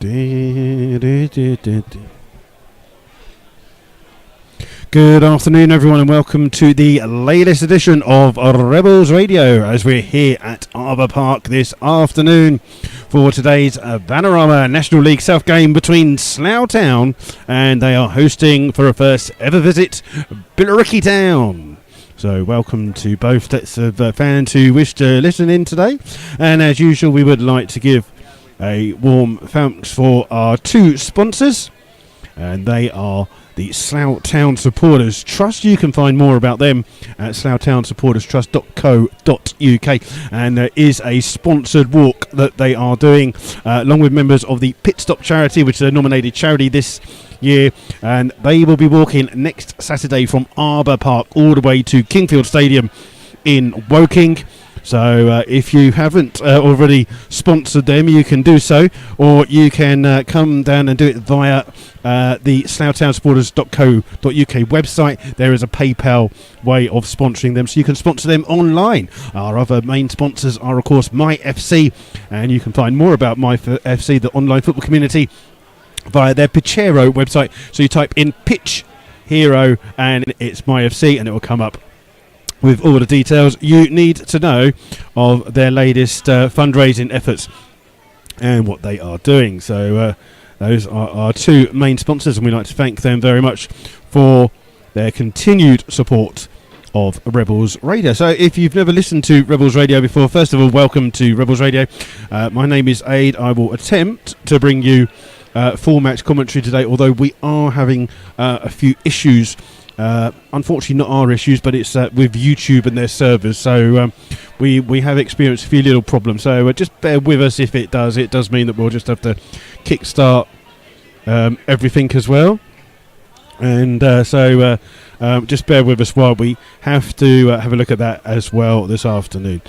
Good afternoon, everyone, and welcome to the latest edition of Rebels Radio, as we're here at Arbour Park this afternoon for today's Vanarama National League South game between Slough Town, and they are hosting for a first ever visit Billericay Town. So welcome to both sets of fans who wish to listen in today, and as usual we would like to give a warm thanks for our two sponsors, and they are the Slough Town Supporters Trust. You can find more about them at sloughtown-supporterstrust.co.uk, and there is a sponsored walk that they are doing along with members of the Pit Stop charity, which is a nominated charity this year, and they will be walking next Saturday from Arbour Park all the way to Kingfield Stadium in Woking. So if you haven't already sponsored them, you can do so, or you can come down and do it via the sloughtown-supporters.co.uk website. There is a PayPal way of sponsoring them, so you can sponsor them online. Our other main sponsors are, of course, MyFC, and you can find more about MyFC, the online football community, via their Pitchero website. So you type in Pitch Hero and it's MyFC, and it will come up with all the details you need to know of their latest fundraising efforts and what they are doing. So those are our two main sponsors, and we'd like to thank them very much for their continued support of Rebels Radio. So if you've never listened to Rebels Radio before, first of all, welcome to Rebels Radio. My name is Aid. I will attempt to bring you full match commentary today, although we are having a few issues. Unfortunately not our issues, but it's with YouTube and their servers, so we have experienced a few little problems, so just bear with us if it does mean that we'll just have to kickstart everything as well, and just bear with us while we have to have a look at that as well this afternoon.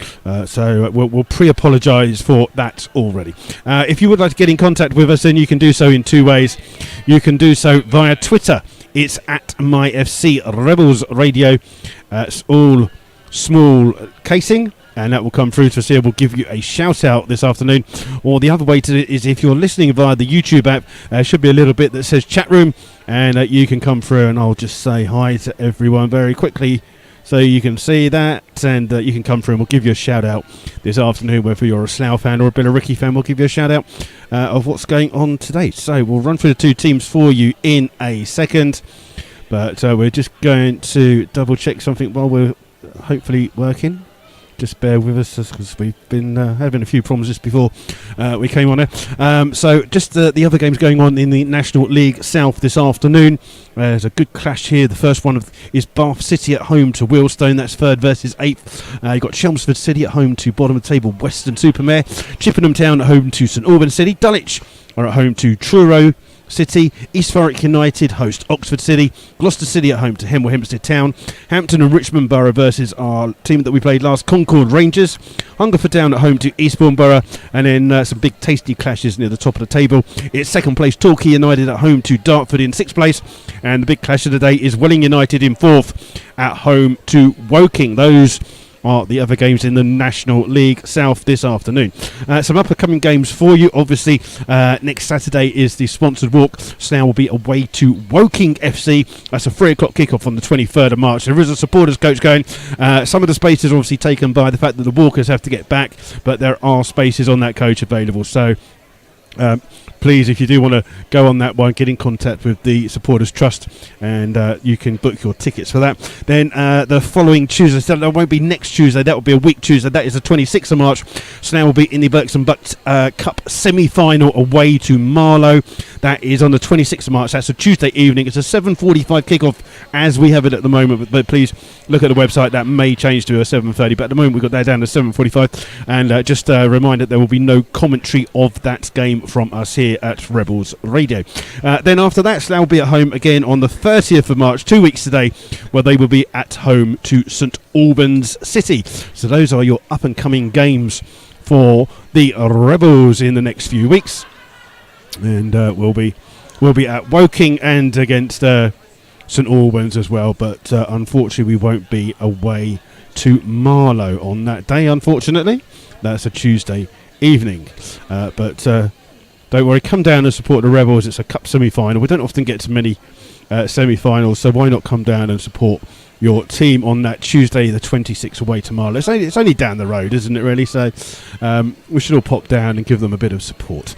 So we'll pre-apologise for that already. If you would like to get in contact with us, then you can do so in two ways. You can do so via Twitter. It's at MyFC Rebels Radio. It's all small casing, and that will come through to us here. We'll give you a shout out this afternoon. Or the other way to do it is if you're listening via the YouTube app, there should be a little bit that says chat room, and you can come through, and I'll just say hi to everyone very quickly so you can see that, and you can come through and we'll give you a shout out this afternoon, whether you're a Slough fan or a Billericay fan. We'll give you a shout out of what's going on today. So we'll run through the two teams for you in a second, but we're just going to double check something while we're hopefully working. Just bear with us because we've been having a few problems just before we came on there. So just the other games going on in the National League South this afternoon. There's a good clash here. The first one is Bath City at home to Wealdstone. That's third versus eighth. You've got Chelmsford City at home to bottom of the table Western Supermare. Chippenham Town at home to St Albans City. Dulwich are at home to Truro City. East Thurrock United host Oxford City. Gloucester City at home to Hemel Hempstead Town. Hampton and Richmond Borough versus our team that we played last, Concord Rangers. Hungerford Town at home to Eastbourne Borough, and then some big tasty clashes near the top of the table. It's second place Torquay United at home to Dartford in sixth place, and the big clash of the day is Welling United in fourth at home to Woking. Those are the other games in the National League South this afternoon. Some up-and-coming games for you. Obviously, next Saturday is the sponsored walk. Slough will be away to Woking FC. That's a 3 o'clock kickoff on the 23rd of March. There is a supporters coach going. Some of the spaces are obviously taken by the fact that the walkers have to get back, but there are spaces on that coach available. So please, if you do want to go on that one, get in contact with the Supporters Trust, and you can book your tickets for that. Then the following Tuesday, so that won't be next Tuesday, that will be a week Tuesday, that is the 26th of March. Slough will be in the Berks and Bucks Cup semi-final away to Marlow. That is on the 26th of March. That's a Tuesday evening. It's a 7:45 kickoff as we have it at the moment, but please look at the website. That may change to a 7:30, but at the moment we've got that down to 7:45. And just a reminder, there will be no commentary of that game from us here at Rebels Radio. Then after that, Slough will be at home again on the 30th of March, 2 weeks today, where they will be at home to St Albans City. So those are your up-and-coming games for the Rebels in the next few weeks. And we'll be at Woking and against St Albans as well, but unfortunately we won't be away to Marlow on that day, unfortunately. That's a Tuesday evening, but don't worry, come down and support the Rebels. It's a cup semi-final. We don't often get to many semi-finals, so why not come down and support your team on that Tuesday the 26th away to Marlow. It's only down the road, isn't it, really? So we should all pop down and give them a bit of support.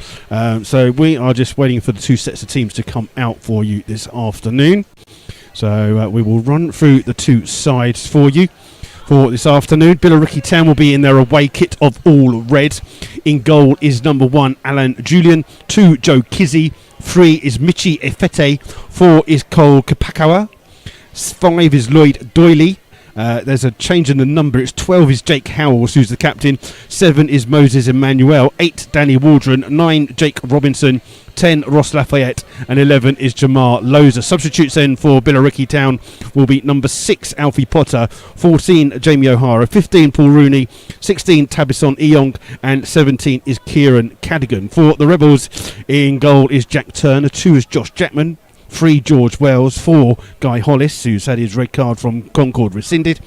So we are just waiting for the two sets of teams to come out for you this afternoon. So we will run through the two sides for you for this afternoon. Billericay Town will be in their away kit of all red. In goal is number 1 Alan Julian, 2 Joe Kizzy, 3 is Michi Efete, 4 is Cole Kapakawa, 5 is Lloyd Doyley. There's a change in the number. It's 12 is Jake Howells, who's the captain. 7 is Moses Emmanuel. 8 Danny Waldron. 9 Jake Robinson. 10 Ross Lafayette. And 11 is Jamar Loza. Substitutes then for Billericay Town will be number 6 Alfie Potter. 14 Jamie O'Hara. 15 Paul Rooney. 16 Tabison Eong. And 17 is Kieran Cadigan. For the Rebels, in goal is Jack Turner. 2 is Josh Jackman. 3 George Wells, 4 Guy Hollis, who's had his red card from Concord rescinded.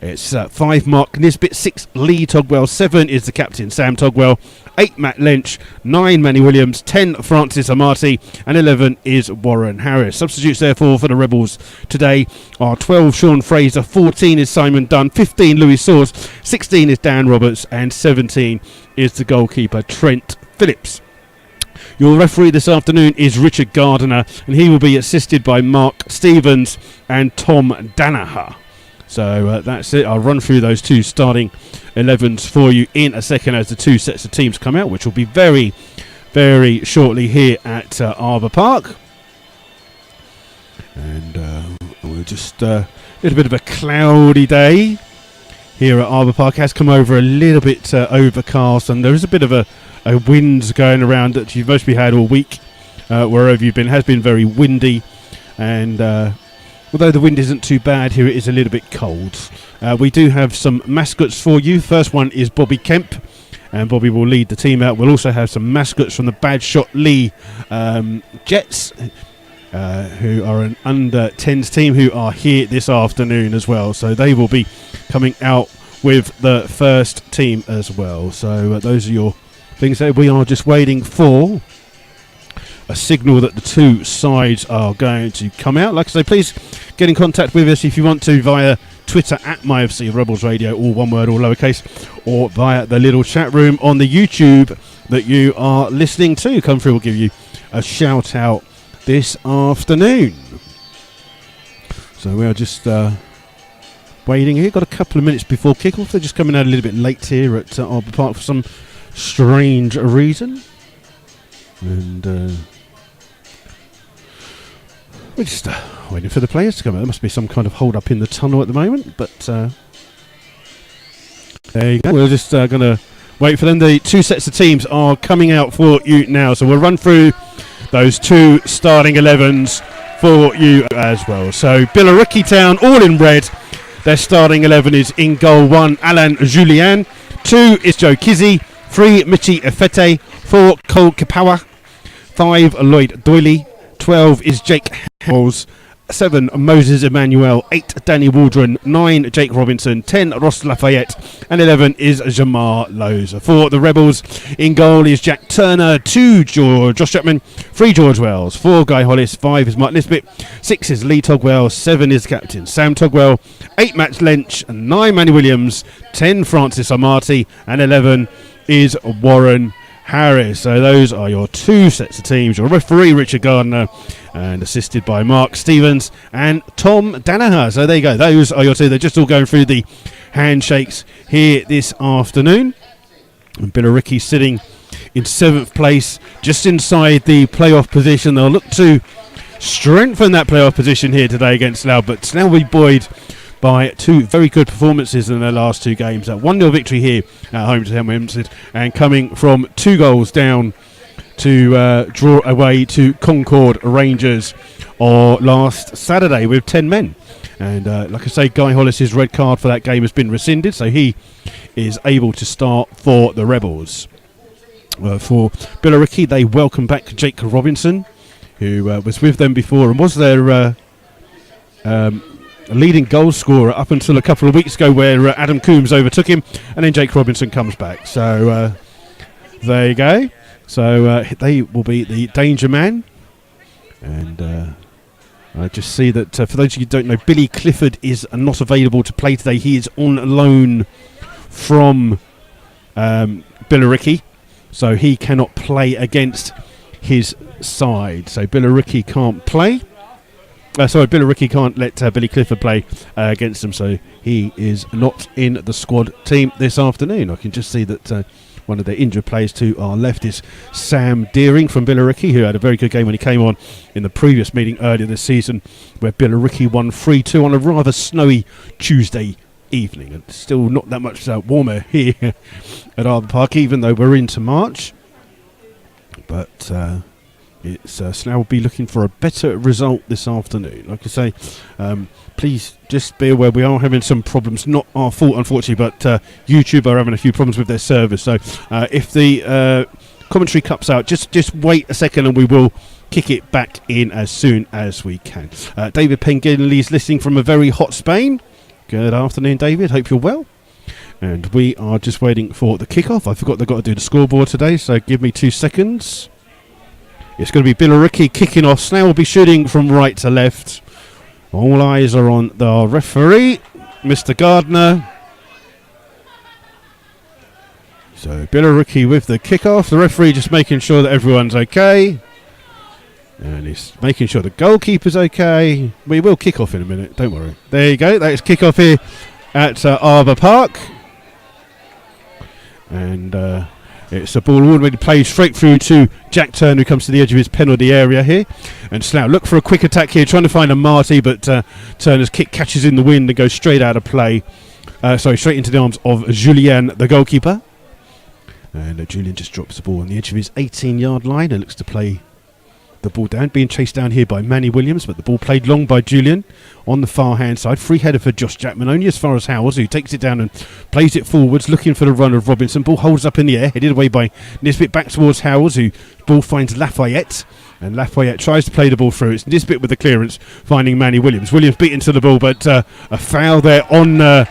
It's 5 Mark Nisbet, 6 Lee Togwell, 7 is the captain Sam Togwell, 8 Matt Lynch, 9 Manny Williams, 10 Francis Amati, and 11 is Warren Harris. Substitutes therefore for the Rebels today are 12 Sean Fraser, 14 is Simon Dunn, 15 Louis Sauce, 16 is Dan Roberts, and 17 is the goalkeeper Trent Phillips. Your referee this afternoon is Richard Gardiner, and he will be assisted by Mark Stevens and Tom Danaher. So that's it. I'll run through those two starting 11s for you in a second as the two sets of teams come out, which will be very, very shortly here at Arbour Park. And we're just a little bit of a cloudy day here at Arbour Park. Has come over a little bit overcast, and there is a bit of a wind going around that you've mostly had all week wherever you've been. Has been very windy, and although the wind isn't too bad here, it is a little bit cold. We do have some mascots for you. First one is Bobby Kemp, and Bobby will lead the team out. We'll also have some mascots from the Bad Shot Lee Jets, who are an under 10s team, who are here this afternoon as well. So they will be coming out with the first team as well. So those are your things there. We are just waiting for a signal that the two sides are going to come out. Like I say, please get in contact with us if you want to via Twitter at MyFC Rebels Radio, all one word, all lowercase, or via the little chat room on the YouTube that you are listening to. Come through, we'll give you a shout out this afternoon. So we are just waiting here. Got a couple of minutes before kick-off. They're just coming out a little bit late here at Arbour Park for some strange reason, and we're just waiting for the players to come out. There must be some kind of hold up in the tunnel at the moment, but there you go. We're just going to wait for them. The two sets of teams are coming out for you now, so we'll run through those two starting 11s for you as well. So Billericay Town, all in red. Their starting 11 is in goal 1 Alan Julian, 2 is Joe Kizzy, 3 Michi Efete, 4 Cole Kapawa, 5 Lloyd Doyley, 12 is Jake Howells, 7 Moses Emmanuel, 8 Danny Waldron, 9 Jake Robinson, 10 Ross Lafayette, and 11 is Jamar Loza. For the Rebels, in goal is Jack Turner, 2 Josh Chapman, 3 George Wells, 4 Guy Hollis, 5 is Mark Nisbet, 6 is Lee Togwell, 7 is captain Sam Togwell, 8 Matt Lynch, 9 Manny Williams, 10 Francis Amati, and 11 is Warren Harris. So those are your two sets of teams. Your referee Richard Gardner, and assisted by Mark Stevens and Tom Danaher. So there you go. Those are your two. They're just all going through the handshakes here this afternoon. And Billericay sitting in 7th place, just inside the playoff position. They'll look to strengthen that playoff position here today against Slough, but Slough will be buoyed by two very good performances in their last two games. A 1-0 victory here at home to Hempstead, and coming from 2 goals down to draw away to Concord Rangers last Saturday with 10 men. And like I say, Guy Hollis's red card for that game has been rescinded, so he is able to start for the Rebels. For Billericay, they welcome back Jake Robinson, who was with them before and was their leading goal scorer up until a couple of weeks ago, where Adam Coombs overtook him, and then Jake Robinson comes back. So there you go. So they will be the danger man. And I just see that for those of you who don't know, Billy Clifford is not available to play today. He is on loan from Billericay, so he cannot play against his side. So Billericay can't play. Billericay can't let Billy Clifford play against them, so he is not in the squad team this afternoon. I can just see that one of their injured players to our left is Sam Deering from Billericay, who had a very good game when he came on in the previous meeting earlier this season, where Billericay won 3-2 on a rather snowy Tuesday evening. And still not that much warmer here at Arbour Park, even though we're into March. But it's Slough will be looking for a better result this afternoon. Like I say, please just be aware we are having some problems. Not our fault, unfortunately, but YouTube are having a few problems with their service. So if the commentary cuts out, just wait a second and we will kick it back in as soon as we can. David Penginley's listening from a very hot Spain. Good afternoon, David. Hope you're well. And we are just waiting for the kickoff. I forgot they've got to do the scoreboard today, so give me 2 seconds. It's going to be Billericay kicking off. Slough will be shooting from right to left. All eyes are on the referee, Mr. Gardner. So Billericay with the kickoff. The referee just making sure that everyone's okay. And he's making sure the goalkeeper's okay. We will kick off in a minute, don't worry. There you go. That is kick-off here at Arbour Park. And it's a ball already played straight through to Jack Turner, who comes to the edge of his penalty area here. And Slough look for a quick attack here, trying to find a Marty, but Turner's kick catches in the wind and goes straight out of play. Straight into the arms of Julien, the goalkeeper. And Julien just drops the ball on the edge of his 18-yard line and looks to play the ball down, being chased down here by Manny Williams, but the ball played long by Julien on the far hand side. Free header for Josh Jackman, only as far as Howells, who takes it down and plays it forwards, looking for the run of Robinson. Ball holds up in the air, headed away by Nisbet, back towards Howells, who ball finds Lafayette, and Lafayette tries to play the ball through. It's Nisbet with the clearance, finding Manny Williams. Williams beaten to the ball, but a foul there on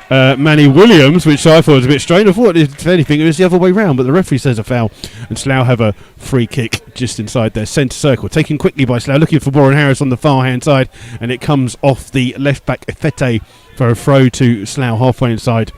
Manny Williams, which I thought was a bit strange. I thought, if anything, it was the other way round, but the referee says a foul, and Slough have a free kick just inside their centre circle. Taken quickly by Slough, looking for Warren Harris on the far hand side, and it comes off the left back Efete for a throw to Slough halfway inside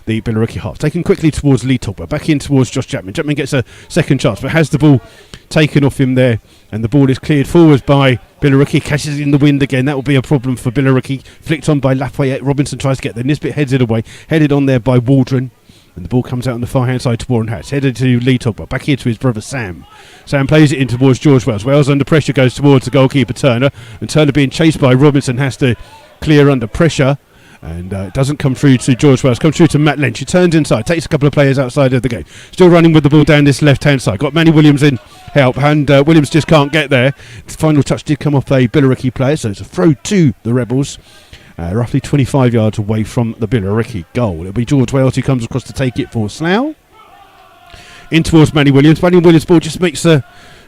the Billericay half. Taken quickly towards Lee Togba, back in towards Josh Chapman. Chapman gets a second chance, but has the ball taken off him there, and the ball is cleared forwards by Billericay, catches in the wind again. That will be a problem for Billericay. Flicked on by Lafayette. Robinson tries to get there. Nisbet heads it away. Headed on there by Waldron. And the ball comes out on the far hand side to Warren Harris. Headed to Lee Togba. Back here to his brother Sam. Sam plays it in towards George Wells. Wells under pressure goes towards the goalkeeper Turner. And Turner being chased by Robinson has to clear under pressure. And it doesn't come through to George Wells. Comes through to Matt Lynch. He turns inside. Takes a couple of players outside of the game. Still running with the ball down this left-hand side. Got Manny Williams in help. And Williams just can't get there. The final touch did come off a Billericay player. So it's a throw to the Rebels. Roughly 25 yards away from the Billericay goal. It'll be George Wells who comes across to take it for Slough. In towards Manny Williams. Manny Williams' ball just makes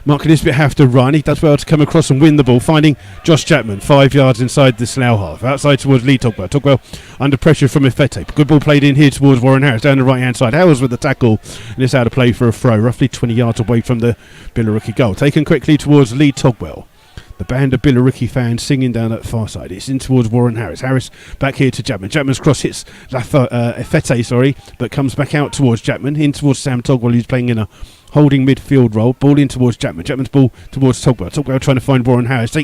Mark Nisbet have to run. He does well to come across and win the ball, finding Josh Chapman 5 yards inside the Slough half. Outside towards Lee Togwell. Togwell under pressure from Efete. Good ball played in here towards Warren Harris down the right hand side. Howells with the tackle, and it's out of play for a throw, roughly 20 yards away from the Billericay goal. Taken quickly towards Lee Togwell. The band of Billericay fans singing down that far side. It's in towards Warren Harris. Harris back here to Chapman. Chapman's cross hits Efete, but comes back out towards Chapman. In towards Sam Togwell, who's playing in a holding midfield role. Ball in towards Chapman. Chapman's ball towards Togwell. Togwell trying to find Warren Harris.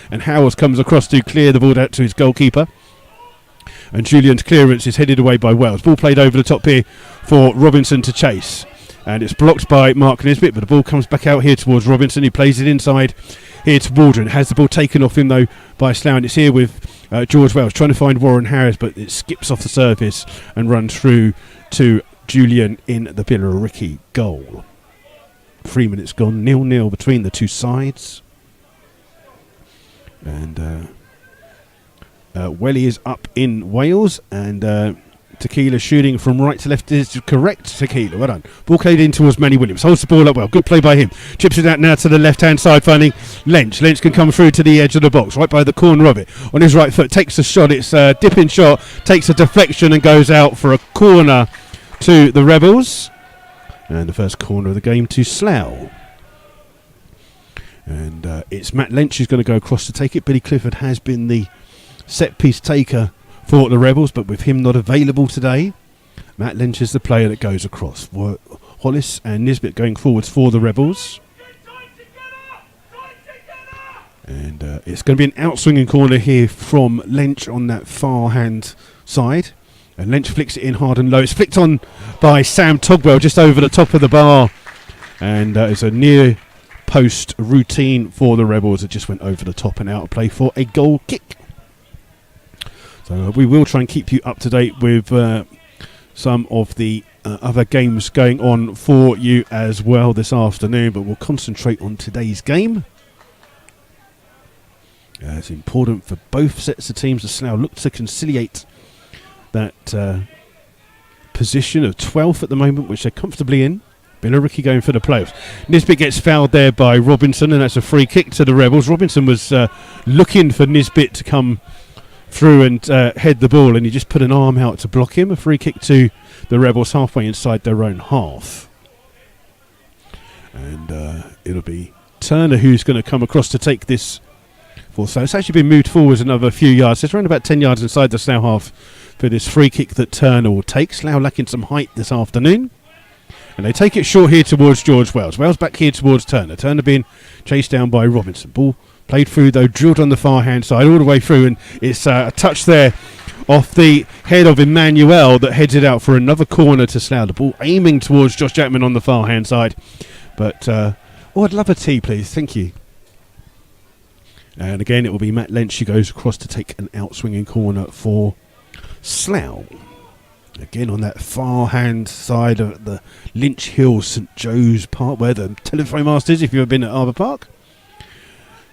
And Howells comes across to clear the ball out to his goalkeeper. And Julian's clearance is headed away by Wells. Ball played over the top here for Robinson to chase. And it's blocked by Mark Nisbet, but the ball comes back out here towards Robinson. He plays it inside here to Waldron. Has the ball taken off him though by Slough, and it's here with George Wells trying to find Warren Harris, but it skips off the surface and runs through to Julian in the Billericay goal. 3 minutes gone, 0-0 between the two sides. And Welly is up in Wales, and Tequila shooting from right to left is correct. Tequila, well done. Ball played in towards Manny Williams. Holds the ball up well. Good play by him. Chips it out now to the left-hand side, finding Lynch. Lynch can come through to the edge of the box, right by the corner of it. On his right foot, takes a shot. It's a dipping shot. Takes a deflection and goes out for a corner to the Rebels. And the first corner of the game to Slough. And it's Matt Lynch who's going to go across to take it. Billy Clifford has been the set-piece taker for the Rebels, but with him not available today, Matt Lynch is the player that goes across. Hollis and Nisbet going forwards for the Rebels. And it's going to be an outswinging corner here from Lynch on that far-hand side. And Lynch flicks it in hard and low. It's flicked on by Sam Togwell just over the top of the bar. And it's a near post routine for the Rebels. It just went over the top and out of play for a goal kick. So we will try and keep you up to date with some of the other games going on for you as well this afternoon. But we'll concentrate on today's game. It's important for both sets of teams. The Slough look to conciliate that position of 12th at the moment, which they're comfortably in. Billericay going for the playoffs. Nisbet gets fouled there by Robinson, and that's a free kick to the Rebels. Robinson was looking for Nisbet to come through and head the ball, and he just put an arm out to block him. A free kick to the Rebels halfway inside their own half. And it'll be Turner who's going to come across to take this. So it's actually been moved forwards another few yards. It's around about 10 yards inside the Slough half for this free kick that Turner will take. Slough lacking some height this afternoon. And they take it short here towards George Wells. Wells back here towards Turner. Turner being chased down by Robinson. Ball played through though, drilled on the far hand side all the way through. And it's a touch there off the head of Emmanuel that heads it out for another corner to Slough. The ball aiming towards Josh Jackman on the far hand side. But, I'd love a tea please. Thank you. And again, it will be Matt Lynch who goes across to take an outswinging corner for Slough. Again, on that far hand side of the Lynch Hill St Joe's Park, where the telephone mast is, if you've ever been at Arbour Park.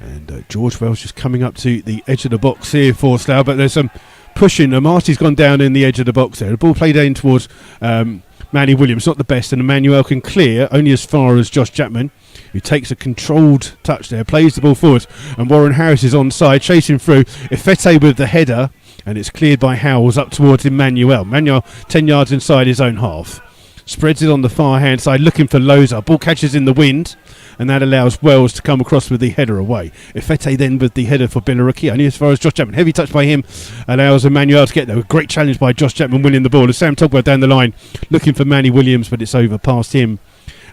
And George Wells just coming up to the edge of the box here for Slough, but there's some pushing. Marty's gone down in the edge of the box there. The ball played in towards Manny Williams, not the best, and Emmanuel can clear only as far as Josh Chapman, who takes a controlled touch there, plays the ball forward, and Warren Harris is onside, chasing through. Ifete with the header, and it's cleared by Howells up towards Emmanuel. Emmanuel 10 yards inside his own half. Spreads it on the far hand side, looking for Loza. Ball catches in the wind, and that allows Wells to come across with the header away. Ifete then with the header for Billericay, only as far as Josh Chapman. Heavy touch by him allows Emmanuel to get there. A great challenge by Josh Chapman winning the ball. And Sam Togwell down the line looking for Manny Williams, but it's over past him,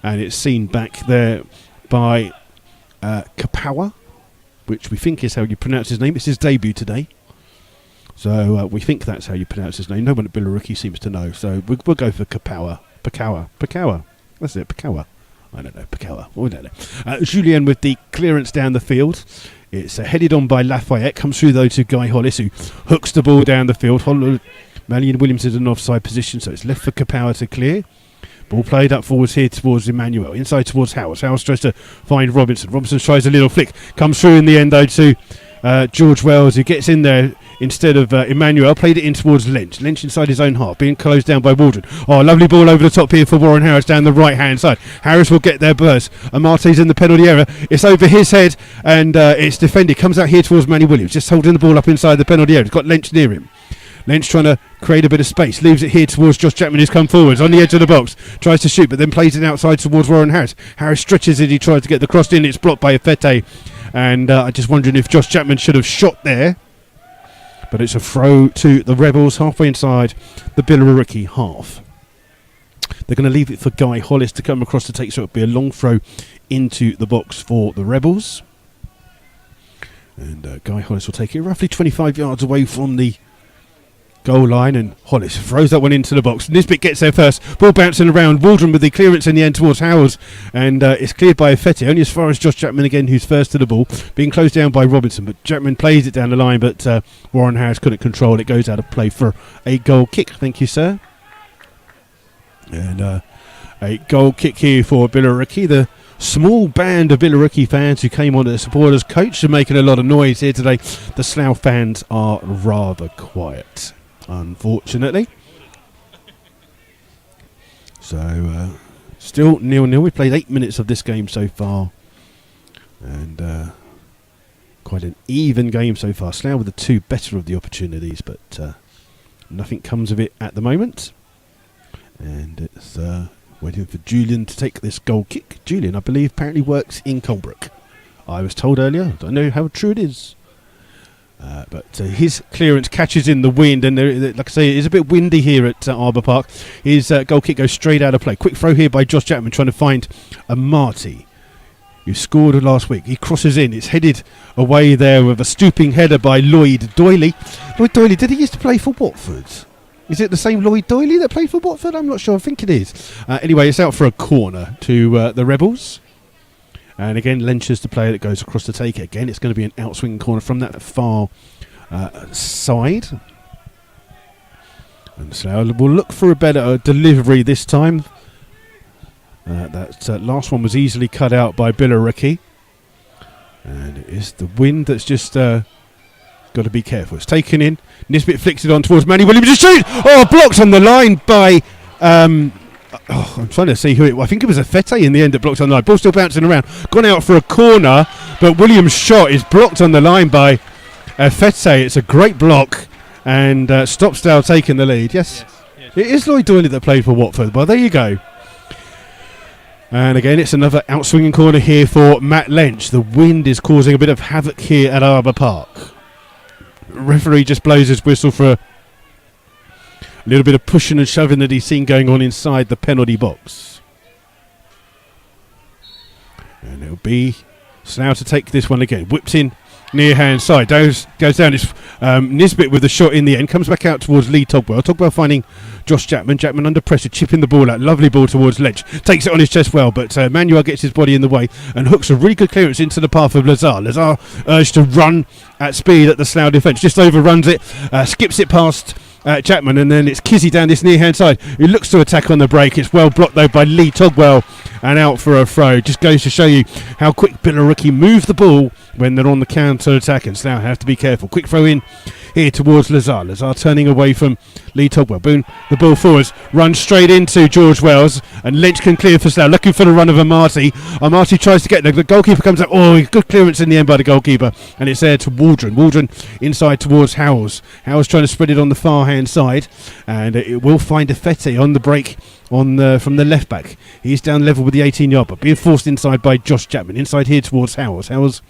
and it's seen back there by Kapawa, which we think is how you pronounce his name. It's his debut today, so we think that's how you pronounce his name. No one at Billericay seems to know, so we'll go for Kapawa. Pakawa. That's it, Pakawa. I don't know, Pakawa. We don't know. Julien with the clearance down the field. It's headed on by Lafayette. Comes through though to Guy Hollis, who hooks the ball down the field. Manny Williams is in an offside position, so it's left for Kapawa to clear. Ball played up forwards here towards Emmanuel. Inside towards Howells. Howells tries to find Robinson. Robinson tries a little flick. Comes through in the end though to George Wells, who gets in there instead of Emmanuel. Played it in towards Lynch. Lynch inside his own half, being closed down by Waldron. Oh, lovely ball over the top here for Warren Harris down the right hand side. Harris will get there burst. Amarte's in the penalty area. It's over his head, and it's defended. Comes out here towards Manny Williams, just holding the ball up inside the penalty area. He's got Lynch near him. Lynch trying to create a bit of space, leaves it here towards Josh Chapman, who's come forwards on the edge of the box, tries to shoot, but then plays it outside towards Warren Harris. Harris stretches it, he tries to get the cross in, it's blocked by Ifete, and I'm just wondering if Josh Chapman should have shot there, but it's a throw to the Rebels halfway inside the Billericay half. They're going to leave it for Guy Hollis to come across to take, so it'll be a long throw into the box for the Rebels, and Guy Hollis will take it roughly 25 yards away from the goal line, and Hollis throws that one into the box. Nisbet gets there first. Ball bouncing around. Waldron with the clearance in the end towards Howells, and it's cleared by Ifete, only as far as Josh Chapman again, who's first to the ball, being closed down by Robinson, but Chapman plays it down the line, but Warren Harris couldn't control it. Goes out of play for a goal kick. Thank you, sir. And a goal kick here for Billericay. The small band of Billericay fans who came on to the supporters coach are making a lot of noise here today. The Slough fans are rather quiet, unfortunately. So still 0-0. We've played 8 minutes of this game so far, and quite an even game so far. Slough with the two better of the opportunities, but nothing comes of it at the moment, and it's Waiting for Julian to take this goal kick. Julian, I believe, apparently works in Colebrook. I was told earlier. I don't know how true it is. But his clearance catches in the wind, and like I say, it is a bit windy here at Arbour Park. His goal kick goes straight out of play. Quick throw here by Josh Jackman, trying to find a Marty, who scored last week. He crosses in. It's headed away there with a stooping header by Lloyd Doyley. Lloyd Doyley, did he used to play for Watford? Is it the same Lloyd Doyley that played for Watford? I'm not sure. I think it is. Anyway, it's out for a corner to the Rebels. And again, Lench's the player that goes across to take it. Again, it's going to be an outswing corner from that far side. And so we'll look for a better delivery this time. That last one was easily cut out by Billericay. And it is the wind that's just got to be careful. It's taken in. Nisbet flicks it on towards Manny Williams. Just shoot! Oh, blocked on the line by... I'm trying to see who it was. I think it was a Fete in the end that blocked on the line. Ball still bouncing around. Gone out for a corner, but Williams' shot is blocked on the line by Fete. It's a great block, and stops Slough taking the lead. Yes. It is Lloyd Doyley that played for Watford. Well, there you go. And again, it's another outswinging corner here for Matt Lench. The wind is causing a bit of havoc here at Arbour Park. Referee just blows his whistle for a little bit of pushing and shoving that he's seen going on inside the penalty box. And it'll be Slough to take this one again. Whips in near hand side. Goes down. It's Nisbet with the shot in the end. Comes back out towards Lee Togwell. Togwell finding Josh Jackman. Jackman under pressure, chipping the ball out. Lovely ball towards Lench. Takes it on his chest well, but Manuel gets his body in the way and hooks a really good clearance into the path of Lazar. Lazar urged to run at speed at the Slough defence. Just overruns it. Skips it past Jackman, and then it's Kizzy down this near hand side, who looks to attack on the break. It's well blocked though by Lee Togwell, and out for a throw. Just goes to show you how quick Billericay move the ball when they're on the counter attack, and Slough have to be careful. Quick throw in here towards Lazar. Lazar turning away from Lee Togwell. Boom, the ball forwards, runs straight into George Wells, and Lynch can clear for Slough, looking for the run of Amati. Amati tries to get there. The goalkeeper comes up. Oh, good clearance in the end by the goalkeeper, and it's there to Waldron. Waldron inside towards Howells. Howells trying to spread it on the far hand side, and it will find a Fete on the break from the left back. He's down level with the 18-yard, but being forced inside by Josh Chapman. Inside here towards Howells. Howells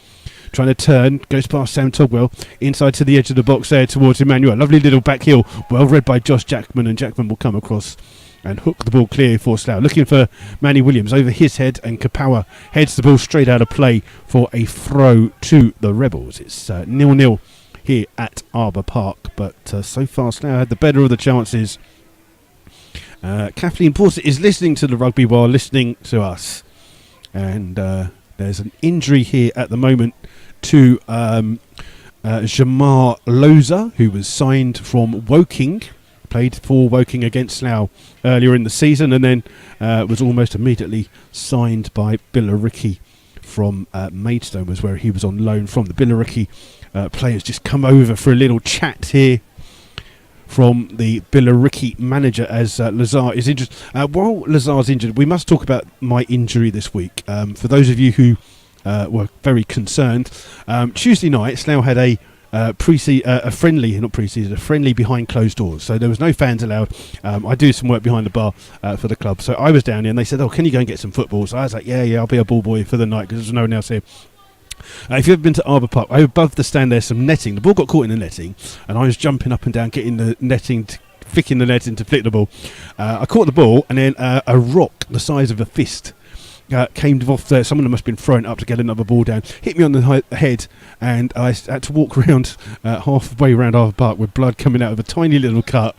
trying to turn, goes past Sam Togwell, inside to the edge of the box there towards Emmanuel. Lovely little back heel, well read by Josh Jackman, and Jackman will come across and hook the ball clear for Slough. Looking for Manny Williams over his head, and Kapawa heads the ball straight out of play for a throw to the Rebels. It's 0-0 here at Arbour Park, but so far Slough had the better of the chances. Kathleen Porter is listening to the rugby while listening to us, and there's an injury here at the moment to Jamar Loza, who was signed from Woking, played for Woking against Slough earlier in the season, and then was almost immediately signed by Billericay from Maidstone, was where he was on loan from. The Billericay players just come over for a little chat here from the Billericay manager as Lazar is injured. While Lazar's injured, we must talk about my injury this week. For those of you who were very concerned, Tuesday night Slough had a friendly behind closed doors, so there was no fans allowed. I do some work behind the bar for the club, so I was down here and they said, oh, can you go and get some football? So I was like, yeah, I'll be a ball boy for the night because there's no one else here. If you've ever been to Arbour Park, above the stand there's some netting. The ball got caught in the netting, and I was jumping up and down, getting the netting, flicking the netting to flick the ball. I caught the ball, and then a rock the size of a fist came off there. Someone must have been throwing it up to get another ball down, hit me on the head, and I had to walk around halfway around Arbour Park with blood coming out of a tiny little cut.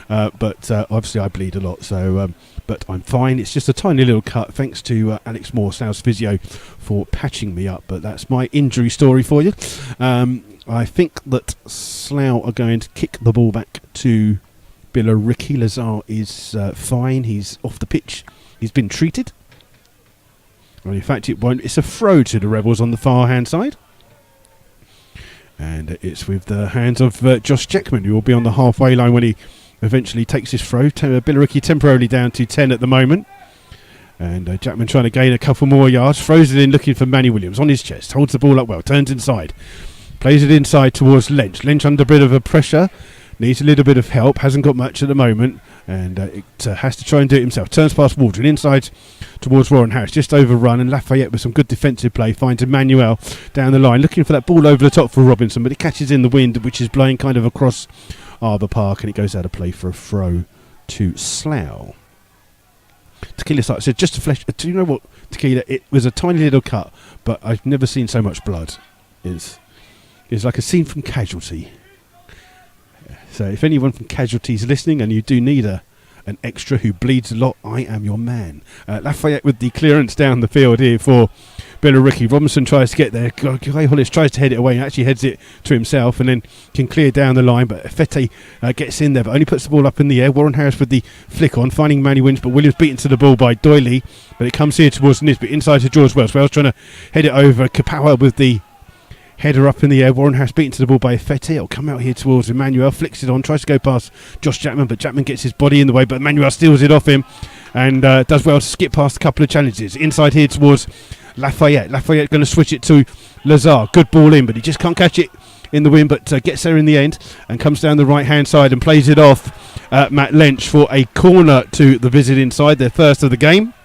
But obviously I bleed a lot, so but I'm fine. It's just a tiny little cut, thanks to Alex Moore, Slough's physio, for patching me up. But that's my injury story for you. I think that Slough are going to kick the ball back to Billericay. Lazar is fine. He's off the pitch. He's been treated. Well, in fact, it won't. It's a throw to the Rebels on the far hand side. And it's with the hands of Josh Jackman, who will be on the halfway line when he eventually takes his throw. Billericay temporarily down to 10 at the moment. And Jackman trying to gain a couple more yards. Throws it in looking for Manny Williams on his chest. Holds the ball up well. Turns inside. Plays it inside towards Lynch. Lynch under a bit of a pressure. Needs a little bit of help. Hasn't got much at the moment. And it has to try and do it himself. Turns past Waldron, inside towards Warren Harris, just overrun, and Lafayette with some good defensive play finds Emmanuel down the line, looking for that ball over the top for Robinson, but it catches in the wind, which is blowing kind of across Arbour Park, and it goes out of play for a throw to Slough. Tequila said, just to flesh. Do you know what, Tequila? It was a tiny little cut, but I've never seen so much blood. It's like a scene from Casualty. So if anyone from Casualty is listening and you do need an extra who bleeds a lot, I am your man. Lafayette with the clearance down the field here for Billericay. Robinson tries to get there. Guy Hollis tries to head it away and actually heads it to himself and then can clear down the line. But Fete gets in there but only puts the ball up in the air. Warren Harris with the flick on, finding Manny Wins, but Williams beaten to the ball by Doyley. But it comes here towards Nisbet, inside to George Wells. Wells trying to head it over. Kapawa with the header up in the air. Warren Harris beaten to the ball by Fete. It'll come out here towards Emmanuel. Flicks it on. Tries to go past Josh Jackman, but Jackman gets his body in the way. But Emmanuel steals it off him and does well to skip past a couple of challenges. Inside here towards Lafayette. Lafayette going to switch it to Lazar. Good ball in, but he just can't catch it in the wind, but gets there in the end and comes down the right-hand side and plays it off Matt Lynch for a corner to the Visit inside, their first of the game.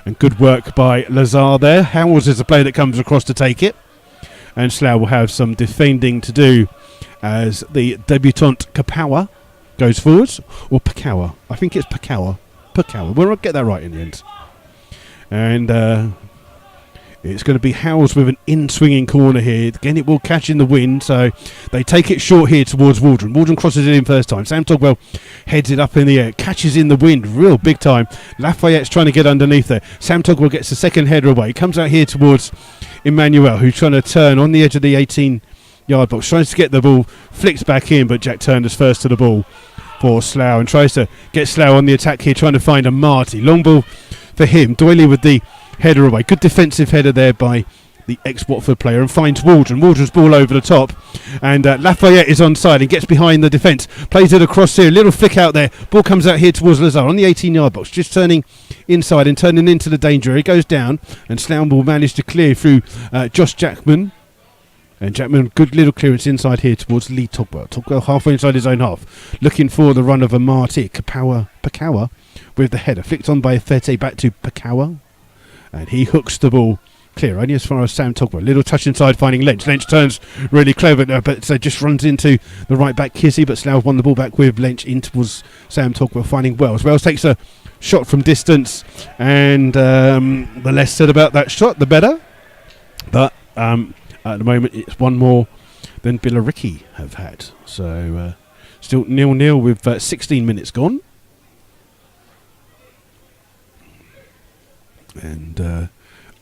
And good work by Lazar there. Howells is the player that comes across to take it. And Slough will have some defending to do as the debutant Kapawa goes forwards. Or Pakawa. I think it's Pakawa. We'll get that right in the end. And it's going to be Howells with an in-swinging corner here. Again, it will catch in the wind, so they take it short here towards Waldron. Waldron crosses it in first time. Sam Togwell heads it up in the air. Catches in the wind real big time. Lafayette's trying to get underneath there. Sam Togwell gets the second header away. Comes out here towards Emmanuel, who's trying to turn on the edge of the 18-yard box. Tries to get the ball. Flicks back in, but Jack Turner's first to the ball for Slough and tries to get Slough on the attack here, trying to find a Marty. Long ball for him. Doyley with the header away. Good defensive header there by the ex-Watford player and finds Waldron. Waldron's ball over the top and Lafayette is onside and gets behind the defence. Plays it across here. Little flick out there. Ball comes out here towards Lazar on the 18-yard box. Just turning inside and turning into the danger. He goes down and Slough will manage to clear through Josh Jackman. And Jackman, good little clearance inside here towards Lee Togwell. Togwell halfway inside his own half. Looking for the run of a Marty. Pakawa with the header. Flicked on by Fete back to Pakawa. And he hooks the ball clear, only as far as Sam Togwell. Little touch inside, finding Lynch. Lynch turns really clever, but just runs into the right back Kissy. But Slough won the ball back with Lynch in towards Sam Togwell, finding Wells. Wells takes a shot from distance, and the less said about that shot, the better. But at the moment, it's one more than Billericay have had. So still 0-0 with 16 minutes gone. And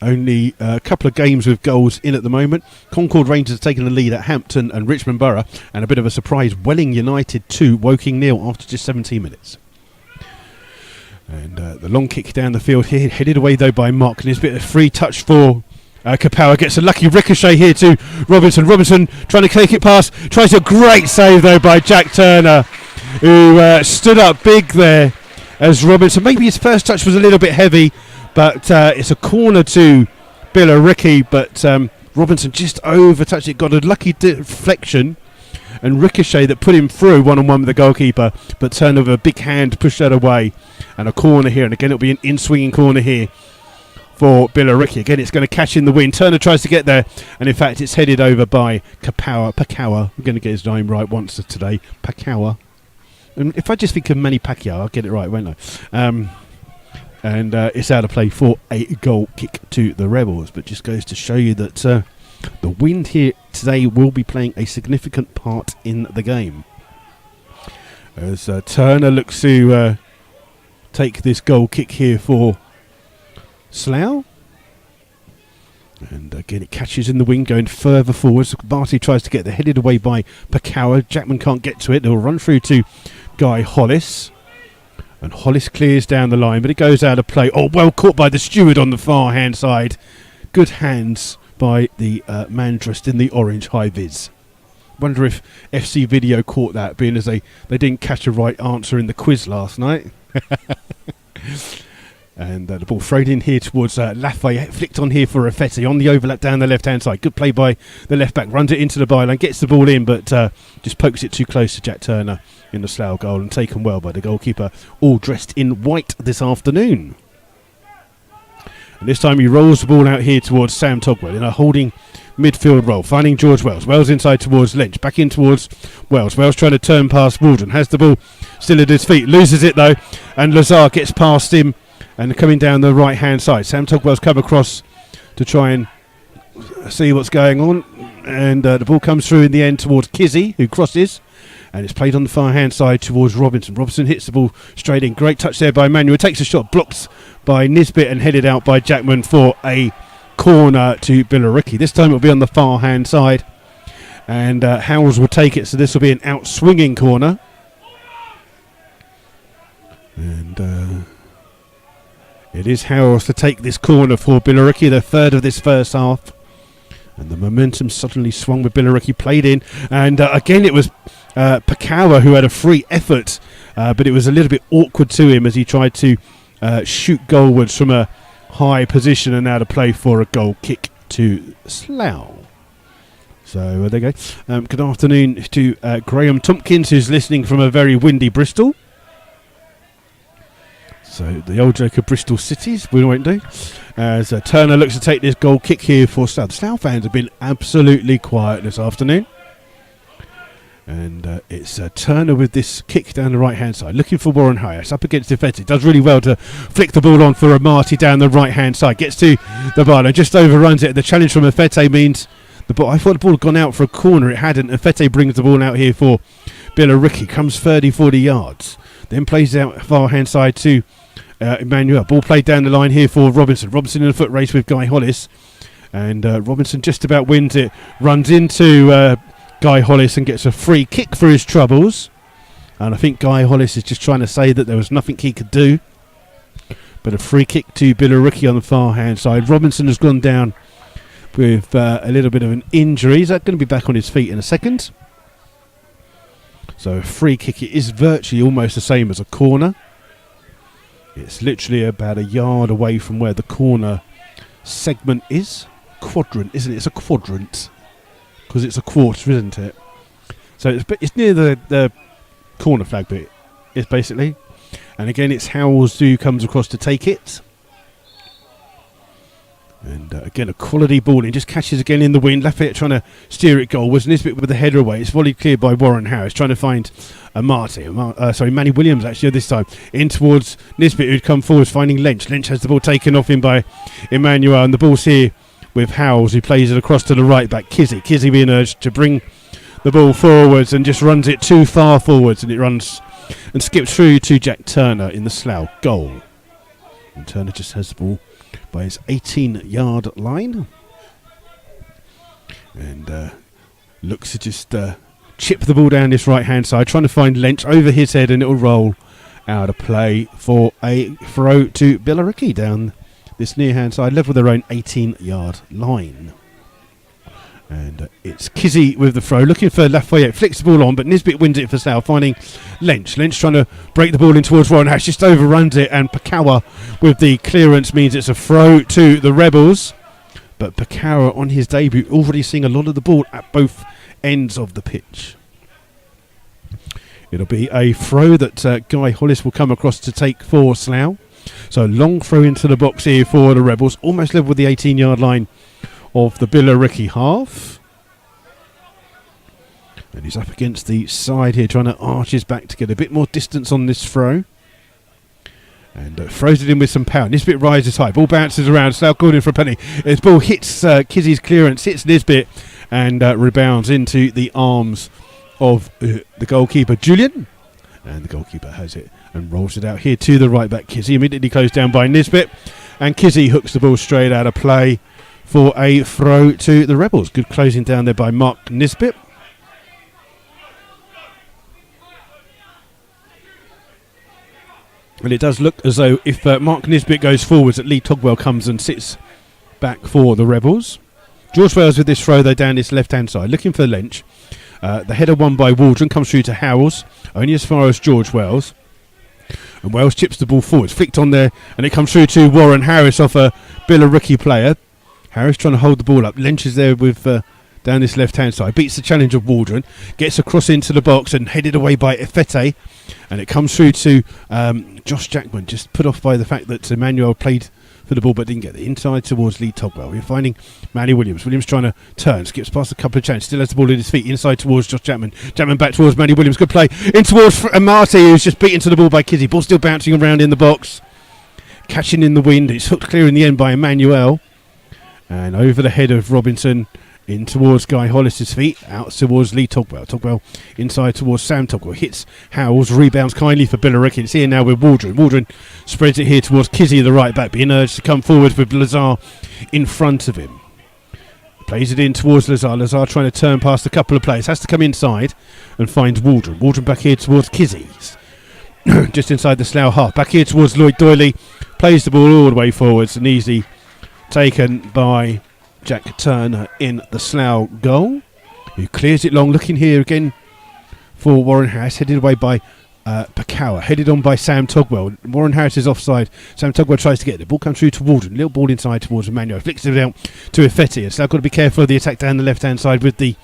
only a couple of games with goals in at the moment. Concord Rangers taking the lead at Hampton and Richmond Borough, and a bit of a surprise, Welling United 2, Woking 0 after just 17 minutes. And the long kick down the field here, headed away though by Mark Nisbet. A free touch for Kapower, gets a lucky ricochet here to Robinson. Robinson trying to take it past, tries a great save though by Jack Turner, who stood up big there as Robinson. Maybe his first touch was a little bit heavy, but it's a corner to Billericay, but Robinson just over-touched it, got a lucky deflection and ricochet that put him through one-on-one with the goalkeeper, but Turner with a big hand pushed that away, and a corner here, and again it'll be an in-swinging corner here for Billericay. Again, it's going to catch in the wind. Turner tries to get there, and in fact it's headed over by Pakawa. I'm going to get his name right once today, Pakawa. And if I just think of Manny Pacquiao, I'll get it right, won't I? And it's out of play for a goal kick to the Rebels. But just goes to show you that the wind here today will be playing a significant part in the game. As Turner looks to take this goal kick here for Slough. And again, it catches in the wind, going further forwards. Barty tries to get there, headed away by Pakawa. Jackman can't get to it. They'll run through to Guy Hollis. And Hollis clears down the line, but it goes out of play. Oh, well caught by the steward on the far hand side. Good hands by the man dressed in the orange high-vis. Wonder if FC Video caught that, being as they didn't catch a right answer in the quiz last night. And the ball thrown in here towards Lafayette, flicked on here for Raffetti on the overlap down the left-hand side. Good play by the left-back, runs it into the byline, gets the ball in, but just pokes it too close to Jack Turner in the Slough goal, and taken well by the goalkeeper, all dressed in white this afternoon. And this time he rolls the ball out here towards Sam Togwell in a holding midfield role, finding George Wells. Wells inside towards Lynch, back in towards Wells. Wells trying to turn past Waldron, has the ball still at his feet, loses it though, and Lazar gets past him. And coming down the right hand side, Sam Togwell's come across to try and see what's going on, and the ball comes through in the end towards Kizzy, who crosses, and it's played on the far hand side towards Robinson. Robinson hits the ball straight in. Great touch there by Manuel, takes a shot, blocked by Nisbet and headed out by Jackman for a corner to Billericay. This time it'll be on the far hand side, and Howells will take it, so this will be an out swinging corner. And it is Howells to take this corner for Billericay, the third of this first half. And the momentum suddenly swung with Billericay played in. And again, it was Pakawa who had a free effort, but it was a little bit awkward to him as he tried to shoot goalwards from a high position, and now to play for a goal kick to Slough. So there you go. Good afternoon to Graham Tompkins, who's listening from a very windy Bristol. So the old joke of Bristol Cities, we won't do. As Turner looks to take this goal kick here for Slough. The Slough fans have been absolutely quiet this afternoon. And it's Turner with this kick down the right-hand side, looking for Warren Hayes, up against Defetti. Does really well to flick the ball on for Amati down the right-hand side. Gets to the bar and just overruns it. The challenge from Afete means the ball. I thought the ball had gone out for a corner. It hadn't. Afete brings the ball out here for Billericay. Comes 30-40 yards. Then plays out far-hand side to Emmanuel. Ball played down the line here for Robinson. Robinson in a foot race with Guy Hollis. And Robinson just about wins it. Runs into Guy Hollis and gets a free kick for his troubles. And I think Guy Hollis is just trying to say that there was nothing he could do. But a free kick to Billericay on the far hand side. Robinson has gone down with a little bit of an injury. He's going to be back on his feet in a second. So a free kick, it is virtually almost the same as a corner. It's literally about a yard away from where the corner segment is. Quadrant, isn't it? It's a quadrant because it's a quarter, isn't it? So it's near the corner flag bit, it's basically. And again, it's Howells who comes across to take it. And again, a quality ball. He just catches again in the wind. Lafayette trying to steer it goal. Was Nisbet with the header away. It's volleyed clear by Warren Harris. Trying to find Manny Williams actually this time. In towards Nisbet, who'd come forward finding Lynch. Lynch has the ball taken off him by Emmanuel. And the ball's here with Howells, who plays it across to the right back. Kizzy being urged to bring the ball forwards and just runs it too far forwards. And it runs and skips through to Jack Turner in the Slough goal. And Turner just has the ball by his 18-yard line, and looks to just chip the ball down this right-hand side, trying to find Lynch over his head, and it'll roll out of play for a throw to Billericay down this near-hand side, level with their own 18-yard line. And it's Kizzy with the throw, looking for Lafayette, flicks the ball on, but Nisbet wins it for Slough, finding Lynch. Lynch trying to break the ball in towards Warren Hatch, just overruns it, and Pakawa with the clearance means it's a throw to the Rebels. But Pakawa on his debut already seeing a lot of the ball at both ends of the pitch. It'll be a throw that Guy Hollis will come across to take for Slough. So long throw into the box here for the Rebels, almost level with the 18-yard line of the Billericay half. And he's up against the side here, trying to arch his back to get a bit more distance on this throw. And throws it in with some power. Nisbet rises high. Ball bounces around. Slough called in for a penny. His ball hits Kizzy's clearance, hits Nisbet, and rebounds into the arms of the goalkeeper, Julian. And the goalkeeper has it and rolls it out here to the right back. Kizzy immediately closed down by Nisbet. And Kizzy hooks the ball straight out of play for a throw to the Rebels. Good closing down there by Mark Nisbet. And it does look as though if Mark Nisbet goes forwards, that Lee Togwell comes and sits back for the Rebels. George Wells with this throw though down this left-hand side, looking for Lynch. The header won by Waldron comes through to Howells, only as far as George Wells. And Wells chips the ball forwards, flicked on there, and it comes through to Warren Harris off a Billericay player. Harris trying to hold the ball up. Lynch is there with down this left-hand side. Beats the challenge of Waldron. Gets across into the box and headed away by Efete. And it comes through to Josh Jackman, just put off by the fact that Emmanuel played for the ball but didn't get the inside towards Lee Togwell. We're finding Manny Williams. Williams trying to turn, skips past a couple of chances, still has the ball in his feet, inside towards Josh Jackman. Jackman back towards Manny Williams. Good play in towards Marty, who's just beaten to the ball by Kizzy. Ball still bouncing around in the box, catching in the wind. It's hooked clear in the end by Emmanuel. And over the head of Robinson, in towards Guy Hollis's feet, out towards Lee Togwell. Togwell inside towards Sam Togwell. Hits Howells, rebounds kindly for Billericay. It's here now with Waldron. Waldron spreads it here towards Kizzy, the right back, being urged to come forward with Lazar in front of him. Plays it in towards Lazar. Lazar trying to turn past a couple of players. Has to come inside and finds Waldron. Waldron back here towards Kizzy. Just inside the Slough half. Back here towards Lloyd Doyley. Plays the ball all the way forwards and easily taken by Jack Turner in the Slough goal, who clears it long, looking here again for Warren Harris, headed away by Pakawa, headed on by Sam Togwell. Warren Harris is offside. Sam Togwell tries to get it. The ball comes through to Waldron. Little ball inside towards Emmanuel. Flicks it out to Efete. And Slough got to be careful of the attack down the left-hand side with the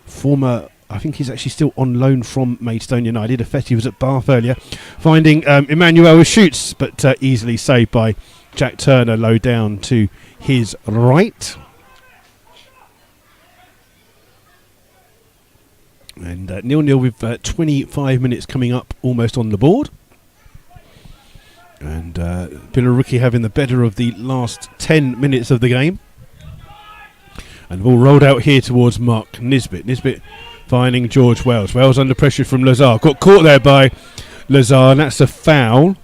former, I think he's actually still on loan from Maidstone United. Efete was at Bath earlier. Finding Emmanuel who shoots, but easily saved by Jack Turner low down to his right. And 0-0 with 25 minutes coming up almost on the board. And Billericay having the better of the last 10 minutes of the game. And the ball rolled out here towards Mark Nisbet. Nisbet finding George Wells. Wells under pressure from Lazar. Got caught there by Lazar, and that's a foul.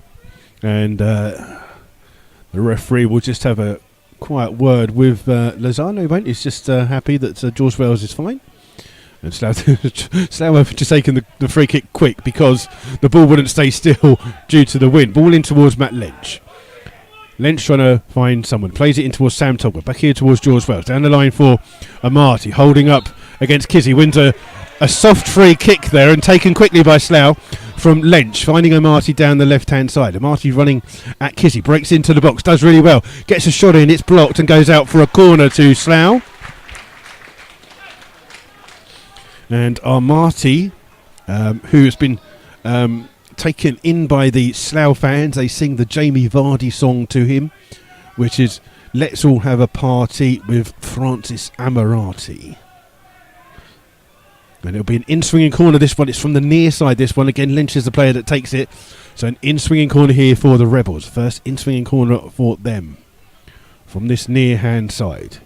And the referee will just have a quiet word with Lazar. No, he won't. He's just happy that George Wells is fine. And Slough have just taken the free kick quick because the ball wouldn't stay still due to the wind. Ball in towards Matt Lynch. Lynch trying to find someone. Plays it in towards Sam Togwell. Back here towards George Wells. Down the line for Amati. Holding up against Kizzy. Wins a soft free kick there and taken quickly by Slough from Lynch. Finding Amati down the left-hand side. Amati running at Kizzy. Breaks into the box. Does really well. Gets a shot in. It's blocked and goes out for a corner to Slough. And Amati, who has been taken in by the Slough fans, they sing the Jamie Vardy song to him, which is Let's All Have a Party with Francis Amarati. And it'll be an in-swinging corner, this one. It's from the near side, this one. Again, Lynch is the player that takes it. So an in-swinging corner here for the Rebels. First in-swinging corner for them from this near-hand side.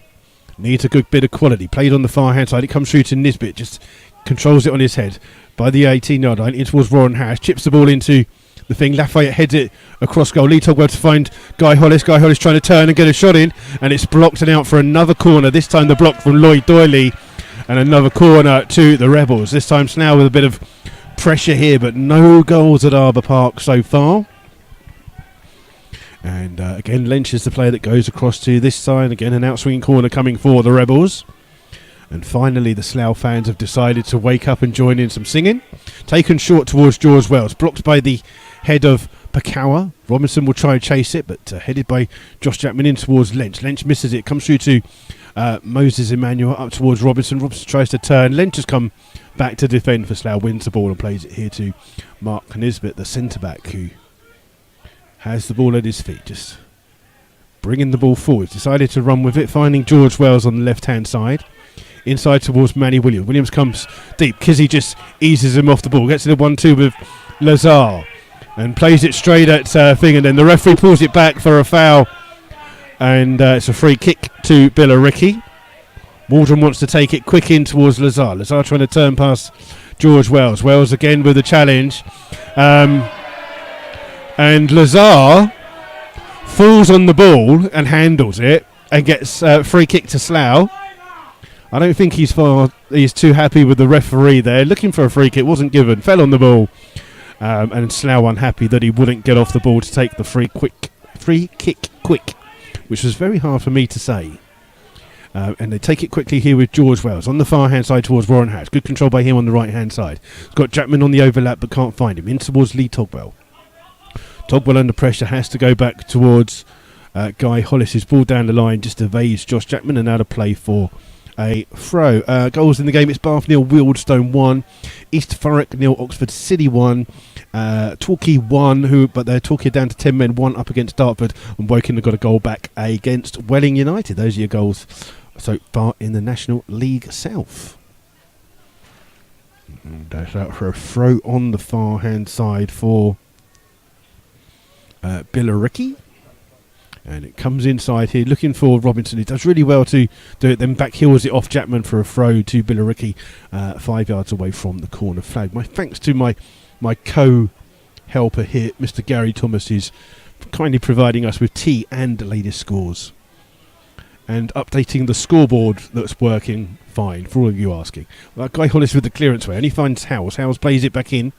Needs a good bit of quality. Played on the far-hand side. It comes through to Nisbet. Just controls it on his head by the 18-yard line. In towards Warren Harris. Chips the ball into the thing. Lafayette heads it across goal. Lee Togwell to find Guy Hollis. Guy Hollis trying to turn and get a shot in. And it's blocked and out for another corner. This time the block from Lloyd Doyley. And another corner to the Rebels. This time Slough with a bit of pressure here, but no goals at Arbour Park so far. And again, Lynch is the player that goes across to this side. Again, an outswinging corner coming for the Rebels. And finally, the Slough fans have decided to wake up and join in some singing. Taken short towards George Wells. Blocked by the head of Pakawa. Robinson will try and chase it, but headed by Josh Jackman in towards Lynch. Lynch misses it. Comes through to Moses Emmanuel up towards Robinson. Robinson tries to turn. Lynch has come back to defend for Slough. Wins the ball and plays it here to Mark Nisbet, the centre-back, who has the ball at his feet. Just bringing the ball forward. Decided to run with it. Finding George Wells on the left-hand side. Inside towards Manny Williams. Williams comes deep. Kizzy just eases him off the ball. Gets to the 1-2 with Lazar. And plays it straight at Thing. And then the referee pulls it back for a foul. And it's a free kick to Billericay. Waldron wants to take it quick in towards Lazar. Lazar trying to turn past George Wells. Wells again with a challenge. And Lazar falls on the ball and handles it and gets free kick to Slough. I don't think he's too happy with the referee there. Looking for a free kick, wasn't given. Fell on the ball. And Slough unhappy that he wouldn't get off the ball to take the free kick quick. Which was very hard for me to say. And they take it quickly here with George Wells on the far hand side towards Warren Harris. Good control by him on the right hand side. He's got Jackman on the overlap but can't find him. In towards Lee Togwell. Togwell under pressure, has to go back towards Guy Hollis's ball down the line, just evades Josh Jackman, and now to play for a throw. Goals in the game: it's Bath 0, Wealdstone 1, East Thurrock 0, Oxford City 1, Torquay 1, but they're Torquay down to 10 men, 1 up against Dartford, and Woking have got a goal back against Welling United. Those are your goals so far in the National League South. And that's out for a throw on the far hand side for Billericay. And it comes inside here, looking for Robinson. He does really well to do it, then back heels it off Jackman for a throw to Billericay, 5 yards away from the corner flag. My thanks to my co-helper here, Mr. Gary Thomas, who's kindly providing us with tea and the latest scores. And updating the scoreboard that's working fine, for all of you asking. Guy Hollis with the clearance way, and he finds Howes. Howes plays it back in.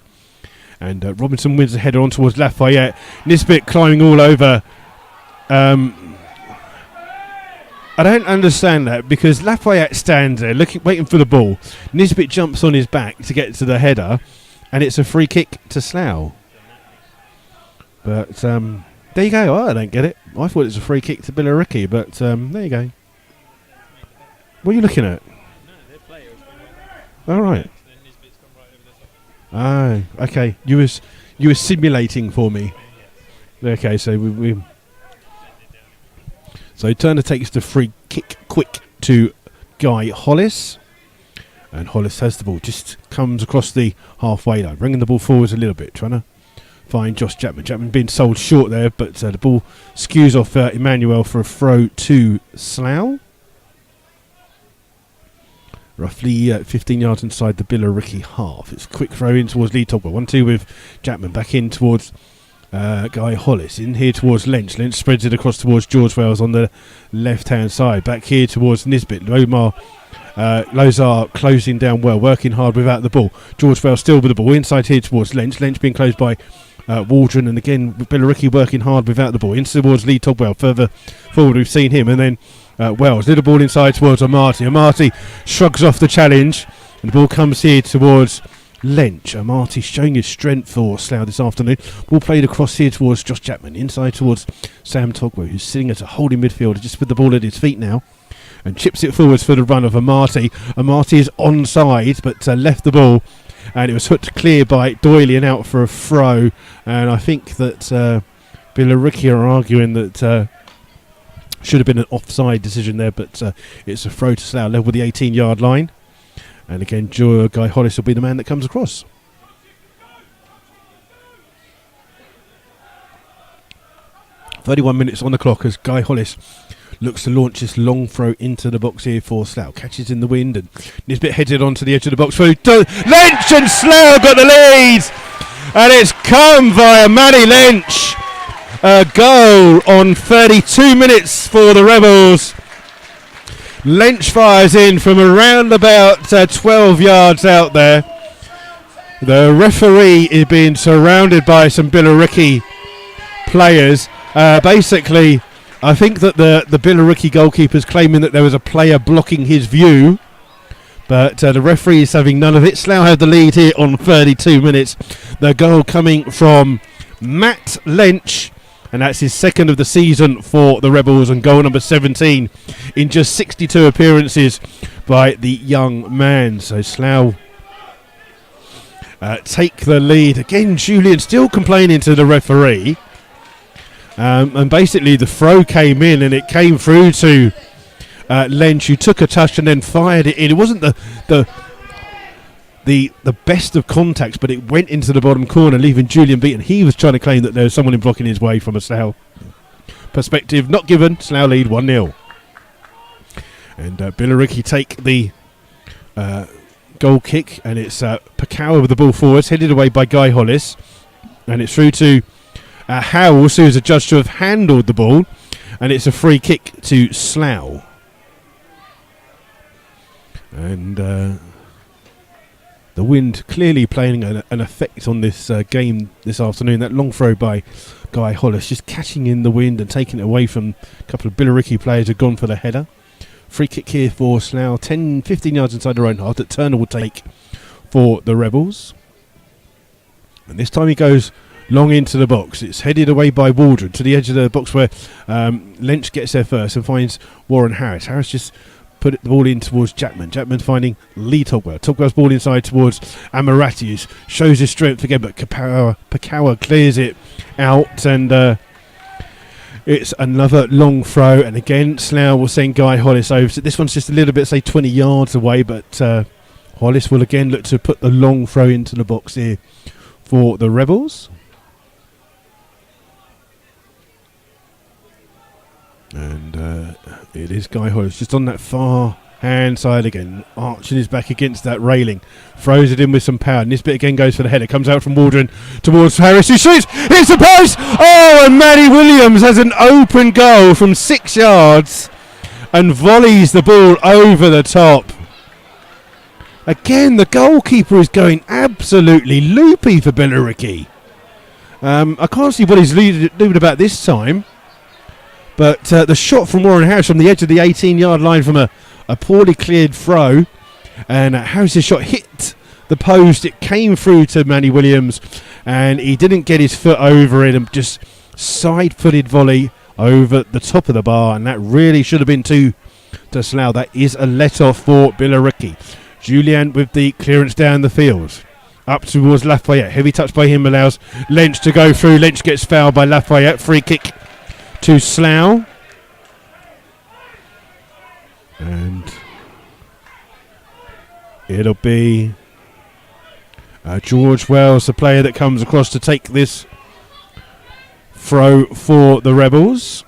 And Robinson wins the header on towards Lafayette. Nisbet climbing all over. I don't understand that, because Lafayette stands there waiting for the ball. Nisbet jumps on his back to get to the header, and it's a free kick to Slough. But there you go. Oh, I don't get it. I thought it was a free kick to Billericay, but there you go. What are you looking at? All right. Ah, okay. You were simulating for me. Okay, so so Turner takes the free kick quick to Guy Hollis. And Hollis has the ball, just comes across the halfway line, bringing the ball forwards a little bit, trying to find Josh Jackman. Jackman being sold short there, but the ball skews off Emmanuel for a throw to Slough. Roughly 15 yards inside the Billericay half. It's a quick throw in towards Lee Togwell. 1-2 with Jackman, back in towards Guy Hollis, in here towards Lynch. Lynch spreads it across towards George Wells on the left hand side. Back here towards Nisbet. Lozar closing down well, working hard without the ball. George Wells still with the ball. Inside here towards Lynch. Lynch being closed by Waldron, and again Billericay working hard without the ball. In towards Lee Togwell. Further forward we've seen him, and then Wells. Little ball inside towards Amati. Amati shrugs off the challenge, and the ball comes here towards Lynch. Amati showing his strength for Slough this afternoon. Ball played across here towards Josh Jackman. Inside towards Sam Togwell, who's sitting as a holding midfielder just with the ball at his feet now. And chips it forwards for the run of Amati. Amati is onside, but left the ball. And it was hooked clear by Doyley and out for a throw. And I think that Billericay are arguing that should have been an offside decision there, but it's a throw to Slough, level with the 18-yard line. And again, Guy Hollis will be the man that comes across. "31 minutes on the clock as Guy Hollis looks to launch this long throw into the box here for Slough. Catches in the wind, and Nisbet heads it onto the edge of the box. Lynch, and Slough got the lead! And it's come via Manny Lynch. A goal on 32 minutes for the Rebels. Lynch fires in from around about 12 yards out there. The referee is being surrounded by some Billericay players. Basically, I think that the Billericay goalkeeper's claiming that there was a player blocking his view, but the referee is having none of it. Slough have the lead here on 32 minutes. The goal coming from Matt Lynch, and that's his second of the season for the Rebels, and goal number 17 in just 62 appearances by the young man. So Slough take the lead. Again, Julian still complaining to the referee. And basically the throw came in, and it came through to Lynch, who took a touch and then fired it in. It wasn't the best of contacts, but it went into the bottom corner, leaving Julian beaten. He was trying to claim that there was someone blocking his way from a Slough perspective. Not given. Slough lead 1-0. And Billericay take the goal kick, and it's Pakawa with the ball forwards, headed away by Guy Hollis, and it's through to Howells, who is adjudged to have handled the ball, and it's a free kick to Slough. And the wind clearly playing an effect on this game this afternoon. That long throw by Guy Hollis, just catching in the wind and taking it away from a couple of Billericay players who had gone for the header. Free kick here for Slough, 10-15 yards inside their own half, that Turner will take for the Rebels. And this time he goes long into the box. It's headed away by Waldron to the edge of the box where Lynch gets there first and finds Warren Harris. Harris just put the ball in towards Jackman. Jackman finding Lee Togwell. Togwell's ball inside towards Amarati, who shows his strength again, but Pakawa clears it out, and it's another long throw. And again, Slough will send Guy Hollis over. So this one's just a little bit, say 20 yards away, but Hollis will again look to put the long throw into the box here for the Rebels. And it is Guy Hollis just on that far hand side again, arching his back against that railing, throws it in with some power. Nisbet again goes for the header, comes out from Waldron towards Harris, who shoots, hits the post. Oh, and Matty Williams has an open goal from 6 yards and volleys the ball over the top. Again, the goalkeeper is going absolutely loopy for Billericay. I can't see what he's doing about this time. But the shot from Warren Harris from the edge of the 18-yard line from a poorly cleared throw. And Harris's shot hit the post. It came through to Manny Williams. And he didn't get his foot over it. And just side-footed volley over the top of the bar. And that really should have been two to Slough. That is a let-off for Billericay. Julian with the clearance down the field. Up towards Lafayette. Heavy touch by him allows Lynch to go through. Lynch gets fouled by Lafayette. Free kick to Slough. And it'll be George Wells, the player that comes across to take this throw for the Rebels.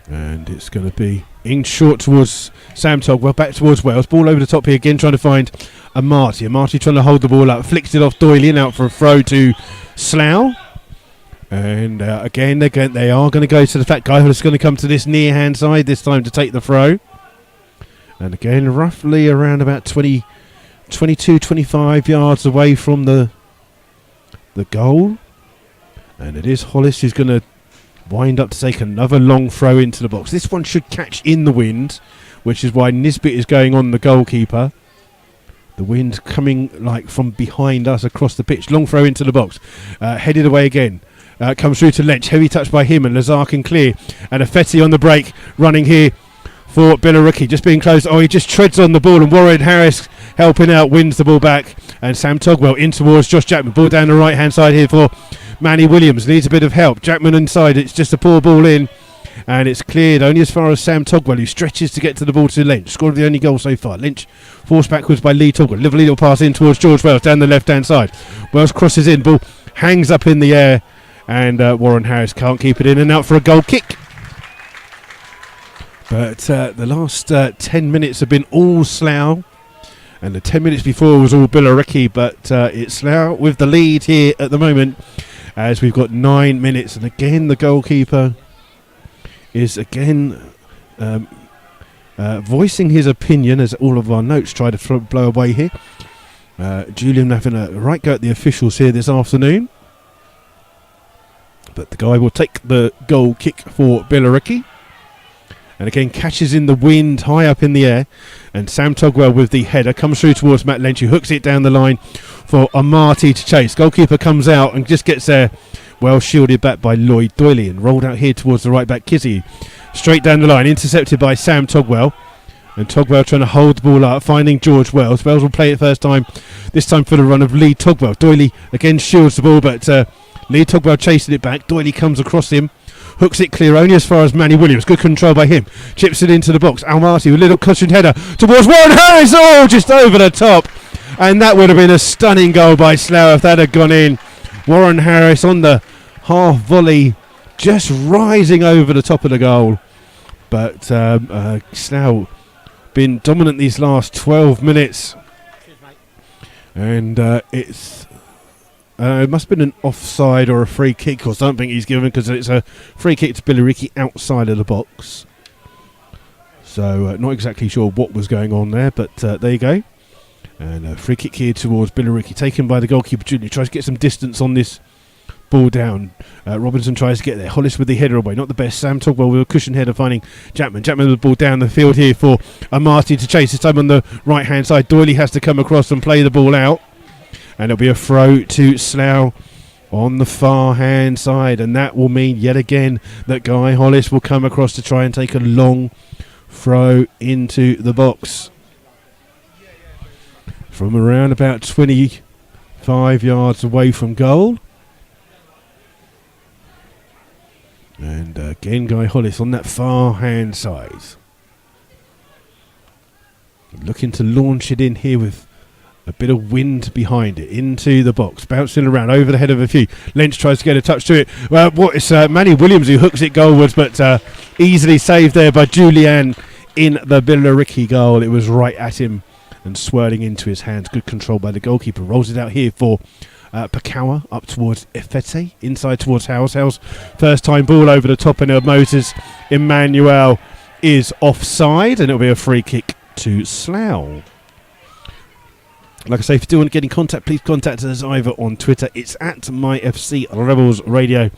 And it's going to be in short towards Sam Togwell, back towards Wells. Ball over the top here again, trying to find Amati. Amati trying to hold the ball up, flicks it off Doyle in, out for a throw to Slough. And again, they are going to go to the flat guy who's going to come to this near hand side this time to take the throw. And again, roughly around about 22, 25 yards away from the goal. And it is Hollis who's going to wind up to take another long throw into the box. This one should catch in the wind, which is why Nisbet is going on the goalkeeper. The wind coming like from behind us across the pitch. Long throw into the box. Headed away again. Comes through to Lynch. Heavy touch by him, and Lazar can clear. And Affetti on the break, running here for Billericay. Just being close. Oh, he just treads on the ball, and Warren Harris helping out, wins the ball back. And Sam Togwell in towards Josh Jackman. Ball down the right hand side here for Manny Williams. Needs a bit of help. Jackman inside. It's just a poor ball in. And it's cleared only as far as Sam Togwell, who stretches to get to the ball to Lynch. Scored the only goal so far. Lynch forced backwards by Lee Togwell. Lovely little pass in towards George Wells down the left hand side. Wells crosses in. Ball hangs up in the air. And Warren Harris can't keep it in, and out for a goal kick. But the last 10 minutes have been all Slough. And the 10 minutes before was all Billericay. But it's Slough with the lead here at the moment, as we've got 9 minutes. And again, the goalkeeper is again voicing his opinion, as all of our notes try to blow away here. Julian having a right go at the officials here this afternoon. But the guy will take the goal kick for Billericay. And again, catches in the wind high up in the air. And Sam Togwell with the header comes through towards Matt Lynch, who hooks it down the line for Amati to chase. Goalkeeper comes out and just gets there, well shielded back by Lloyd Doyley, and rolled out here towards the right back Kizzy. Straight down the line, intercepted by Sam Togwell. And Togwell trying to hold the ball up, finding George Wells. Wells will play it first time, this time for the run of Lee Togwell. Doyley again shields the ball, but Lee Togwell chasing it back. Doyley comes across him, hooks it clear only as far as Manny Williams. Good control by him. Chips it into the box. Almaty with a little cushioned header towards Warren Harris. Oh, just over the top. And that would have been a stunning goal by Slough if that had gone in. Warren Harris on the half volley, just rising over the top of the goal. But Slough been dominant these last 12 minutes. And it must have been an offside or a free kick or something he's given, because it's a free kick to Billericay outside of the box. So not exactly sure what was going on there, but there you go. And a free kick here towards Billericay, taken by the goalkeeper Junior. Tries to get some distance on this ball down. Robinson tries to get there. Hollis with the header away, not the best. Sam Togwell with a cushion header finding Jackman. Jackman with the ball down the field here for Amati to chase. This time on the right hand side. Doyley has to come across and play the ball out. And it'll be a throw to Slough on the far hand side, and that will mean yet again that Guy Hollis will come across to try and take a long throw into the box from around about 25 yards away from goal. And again, Guy Hollis on that far hand side, looking to launch it in here with a bit of wind behind it into the box, bouncing around over the head of a few. Lynch tries to get a touch to it. Well, it's Manny Williams who hooks it goalwards, but easily saved there by Julian in the Billericay goal. It was right at him and swirling into his hands. Good control by the goalkeeper. Rolls it out here for Pakawa up towards Efete, inside towards House. House first time ball over the top, and Moses Emmanuel is offside, and it'll be a free kick to Slough. Like I say, if you do want to get in contact, please contact us either on Twitter. It's at MyFC Rebels Radio,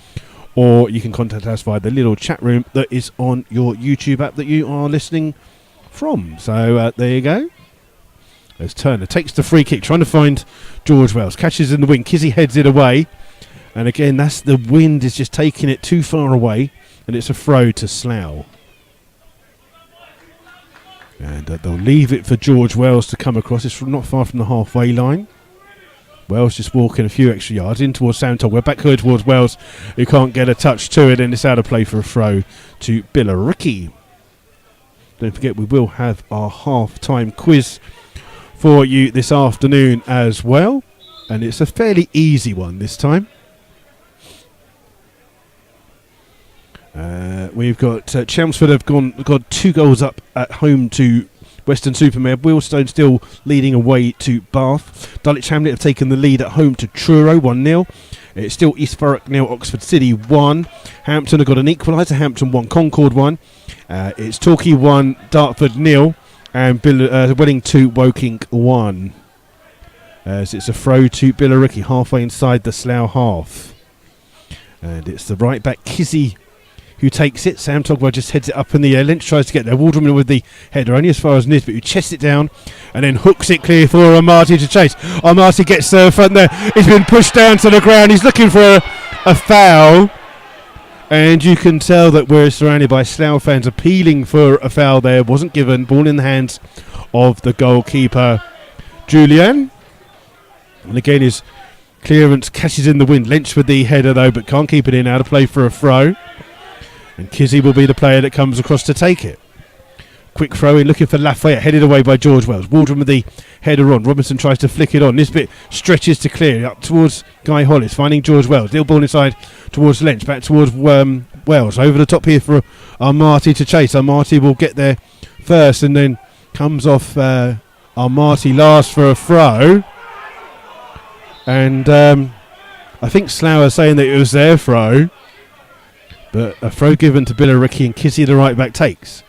or you can contact us via the little chat room that is on your YouTube app that you are listening from. So there you go. As Turner takes the free kick, trying to find George Wells. Catches in the wing. Kizzy heads it away. And again, that's the wind is just taking it too far away. And it's a throw to Slough. And they'll leave it for George Wells to come across. It's not far from the halfway line. Wells just walking a few extra yards in towards Sam Todd. We're back here towards Wells, who can't get a touch to it, and it's out of play for a throw to Billericay. Don't forget, we will have our half-time quiz for you this afternoon as well, and it's a fairly easy one this time. We've got Chelmsford have got 2 goals up at home to Weston-super-Mare. Wealdstone still leading away to Bath. Dulwich Hamlet have taken the lead at home to Truro 1-0. It's still East Thurrock 0, Oxford City 1. Hampton have got an equaliser. Hampton 1, Concord 1. It's Torquay 1, Dartford 0, and Welling 2, Woking 1. As it's a throw to Billericay halfway inside the Slough half. And it's the right back Kizzy who takes it. Sam Togwell just heads it up in the air. Lynch tries to get there. Waldron with the header only as far as Nisbet, who chests it down and then hooks it clear for Amati to chase. Amati gets front there. He's been pushed down to the ground. He's looking for a foul. And you can tell that we're surrounded by Slough fans appealing for a foul there. Wasn't given. Ball in the hands of the goalkeeper, Julian. And again, his clearance catches in the wind. Lynch with the header though, but can't keep it in. Out of play for a throw. And Kizzy will be the player that comes across to take it. Quick throw in, looking for Lafayette, headed away by George Wells. Waldron with the header on. Robinson tries to flick it on. Nisbet stretches to clear up towards Guy Hollis, finding George Wells. Deal ball inside towards Lynch, back towards Wells. Over the top here for Armati to chase. Armati will get there first and then comes off Armati last for a throw. And I think Slough are saying that it was their throw. But a throw given to Billericay, and Kizzy, the right back, takes.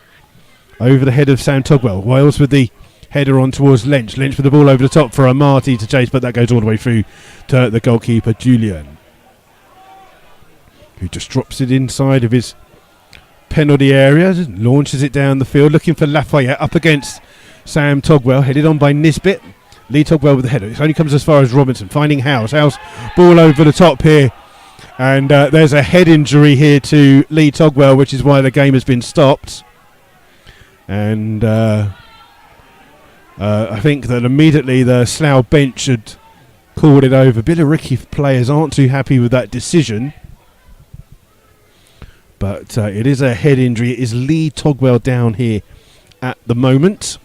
Over the head of Sam Togwell. Wales with the header on towards Lynch. Lynch with the ball over the top for Amati to chase, but that goes all the way through to the goalkeeper, Julian, who just drops it inside of his penalty area, launches it down the field, looking for Lafayette up against Sam Togwell, headed on by Nisbet. Lee Togwell with the header. It only comes as far as Robinson, finding House. House, ball over the top here. And there's a head injury here to Lee Togwell, which is why the game has been stopped. And I think that immediately the Slough bench had called it over. Billericay players aren't too happy with that decision. But it is a head injury. It is Lee Togwell down here at the moment.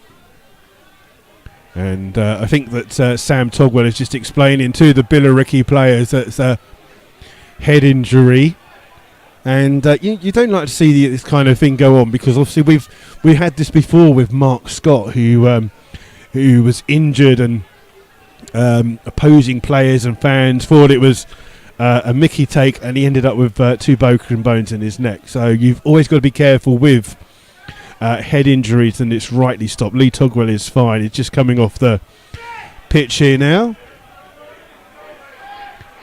And I think that Sam Togwell is just explaining to the Billericay players that it's a head injury, and you don't like to see this kind of thing go on, because obviously we had this before with Mark Scott, who was injured, and opposing players and fans thought it was a Mickey take, and he ended up with 2 broken bones in his neck. So you've always got to be careful with head injuries, and it's rightly stopped. Lee Togwell is fine. It's just coming off the pitch here now,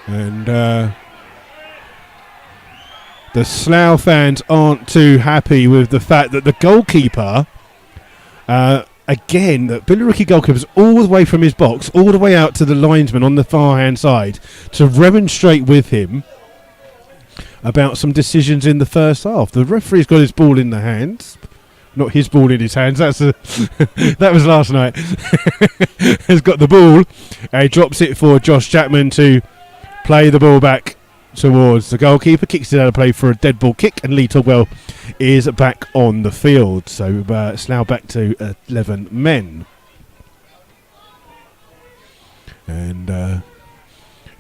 and the Slough fans aren't too happy with the fact that the goalkeeper again, the Billericay goalkeeper's all the way from his box, all the way out to the linesman on the far hand side to remonstrate with him about some decisions in the first half. The referee's got his ball in the hands. Not his ball in his hands. That was last night. Has got the ball. He drops it for Josh Chapman to play the ball back towards the goalkeeper. Kicks it out of play for a dead ball kick, and Lee Togwell is back on the field. So Slough back to 11 men. And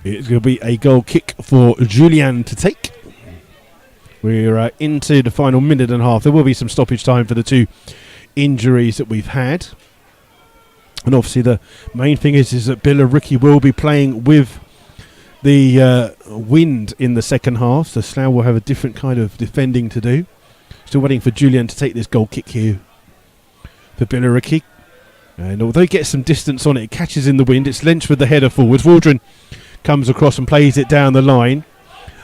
it's going to be a goal kick for Julian to take. We're into the final minute and a half. There will be some stoppage time for the two injuries that we've had. And obviously the main thing is that Billericay will be playing with the wind in the second half. So Slough will have a different kind of defending to do. Still waiting for Julian to take this goal kick here for Billericay. And although he gets some distance on it, it catches in the wind. It's Lynch with the header forwards. Waldron comes across and plays it down the line.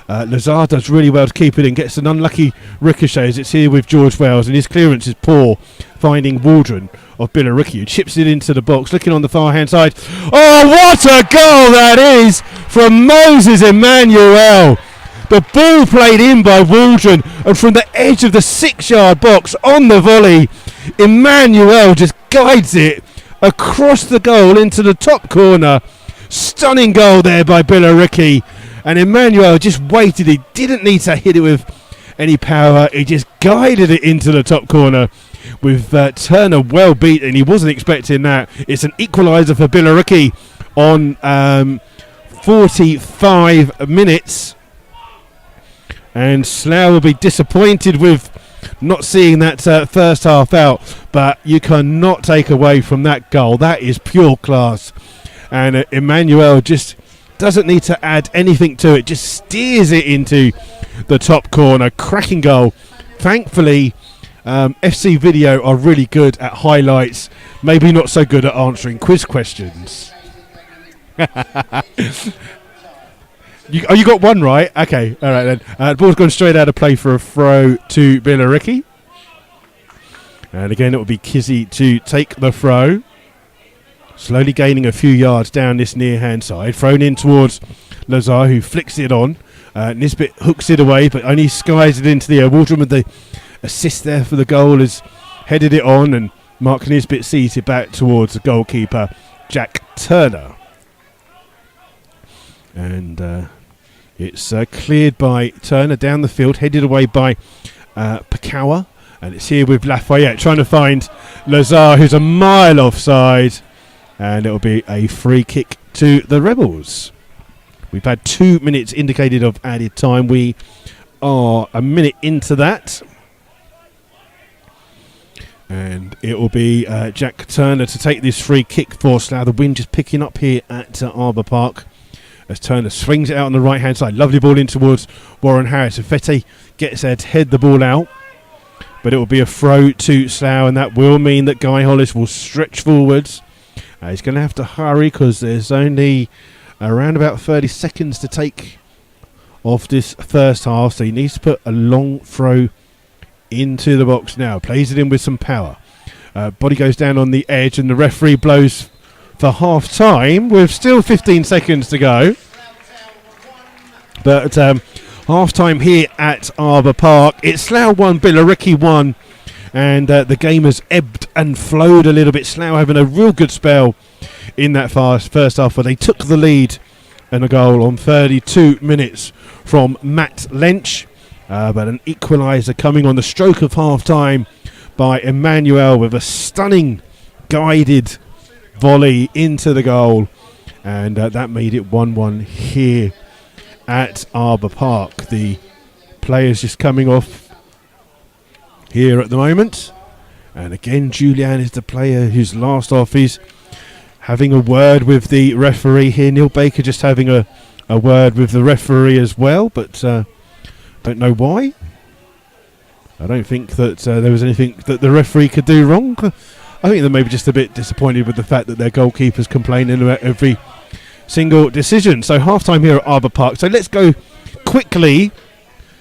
Lazar does really well to keep it in, gets an unlucky ricochet as it's here with George Wells, and his clearance is poor, finding Waldron of Billericay, who chips it into the box, looking on the far hand side. Oh, what a goal that is from Moses Emmanuel! The ball played in by Waldron, and from the edge of the 6-yard box on the volley, Emmanuel just guides it across the goal into the top corner. Stunning goal there by Billericay. And Emmanuel just waited. He didn't need to hit it with any power. He just guided it into the top corner with Turner well beat, and he wasn't expecting that. It's an equaliser for Billericay on 45 minutes. And Slough will be disappointed with not seeing that first half out. But you cannot take away from that goal. That is pure class. And Emmanuel just doesn't need to add anything to it, just steers it into the top corner. Cracking goal. Thankfully, FC Video are really good at highlights, maybe not so good at answering quiz questions. You got one right? Okay, all right then. The ball's gone straight out of play for a throw to Billericay. And again, it will be Kizzy to take the throw. Slowly gaining a few yards down this near hand side. Thrown in towards Lazar, who flicks it on. Nisbet hooks it away, but only skies it into the air. Waldron with the assist there for the goal has headed it on, and Mark Nisbet sees it back towards the goalkeeper, Jack Turner. And it's cleared by Turner down the field, headed away by Pakawa. And it's here with Lafayette trying to find Lazar, who's a mile offside. And it'll be a free kick to the Rebels. We've had 2 minutes indicated of added time. We are a minute into that. And it will be Jack Turner to take this free kick for Slough. The wind just picking up here at Arbour Park as Turner swings it out on the right hand side. Lovely ball in towards Warren Harris. Fete gets there to head the ball out. But it will be a throw to Slough, and that will mean that Guy Hollis will stretch forwards. He's going to have to hurry because there's only around about 30 seconds to take off this first half. So he needs to put a long throw into the box now. Plays it in with some power. Body goes down on the edge, and the referee blows for half time with still 15 seconds to go. But half time here at Arbour Park. It's Slough 1, Billericay 1. And the game has ebbed and flowed a little bit. Slough having a real good spell in that first half, where they took the lead and a goal on 32 minutes from Matt Lynch. But an equaliser coming on the stroke of half-time by Emmanuel with a stunning guided volley into the goal. And that made it 1-1 here at Arbour Park. The players just coming off here at the moment, and again Julian is the player who's last off. He's having a word with the referee here. Neil Baker just having a word with the referee as well, but don't know why. I don't think that there was anything that the referee could do wrong. I think they're maybe just a bit disappointed with the fact that their goalkeeper's complaining about every single decision. So half time here at Arbour Park. So let's go quickly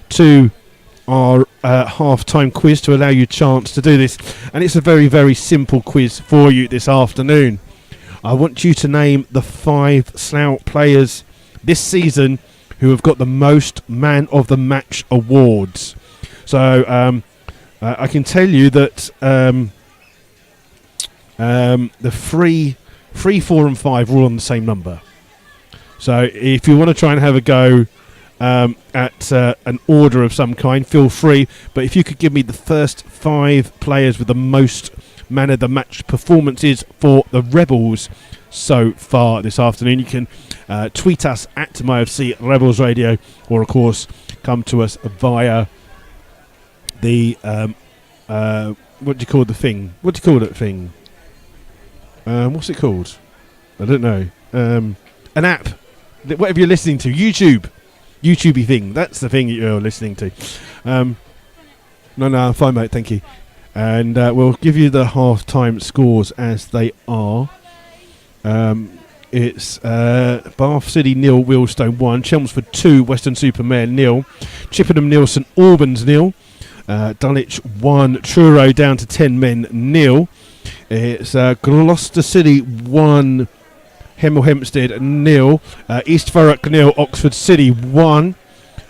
to our half-time quiz to allow you a chance to do this. And it's a very, very simple quiz for you this afternoon. I want you to name the 5 Slough players this season who have got the most Man of the Match awards. So I can tell you that the 3, 4 and 5 are all on the same number. So if you want to try and have a go at an order of some kind, feel free. But if you could give me the first 5 players with the most Man of the Match performances for the Rebels so far this afternoon, you can tweet us at MyFC Rebels Radio, or of course come to us via the what do you call the thing? What do you call that thing? What's it called? I don't know. An app. Whatever you're listening to. YouTubey thing. That's the thing you're listening to. No, I'm fine, mate. Thank you. And we'll give you the half-time scores as they are. It's Bath City 0, Wealdstone 1, Chelmsford 2, Weston-super-Mare 0, Chippenham 0, St Albans 0, Dulwich 1, Truro down to 10 men 0. It's Gloucester City 1, Hemel Hempstead 0, East Thurrock 0, Oxford City 1,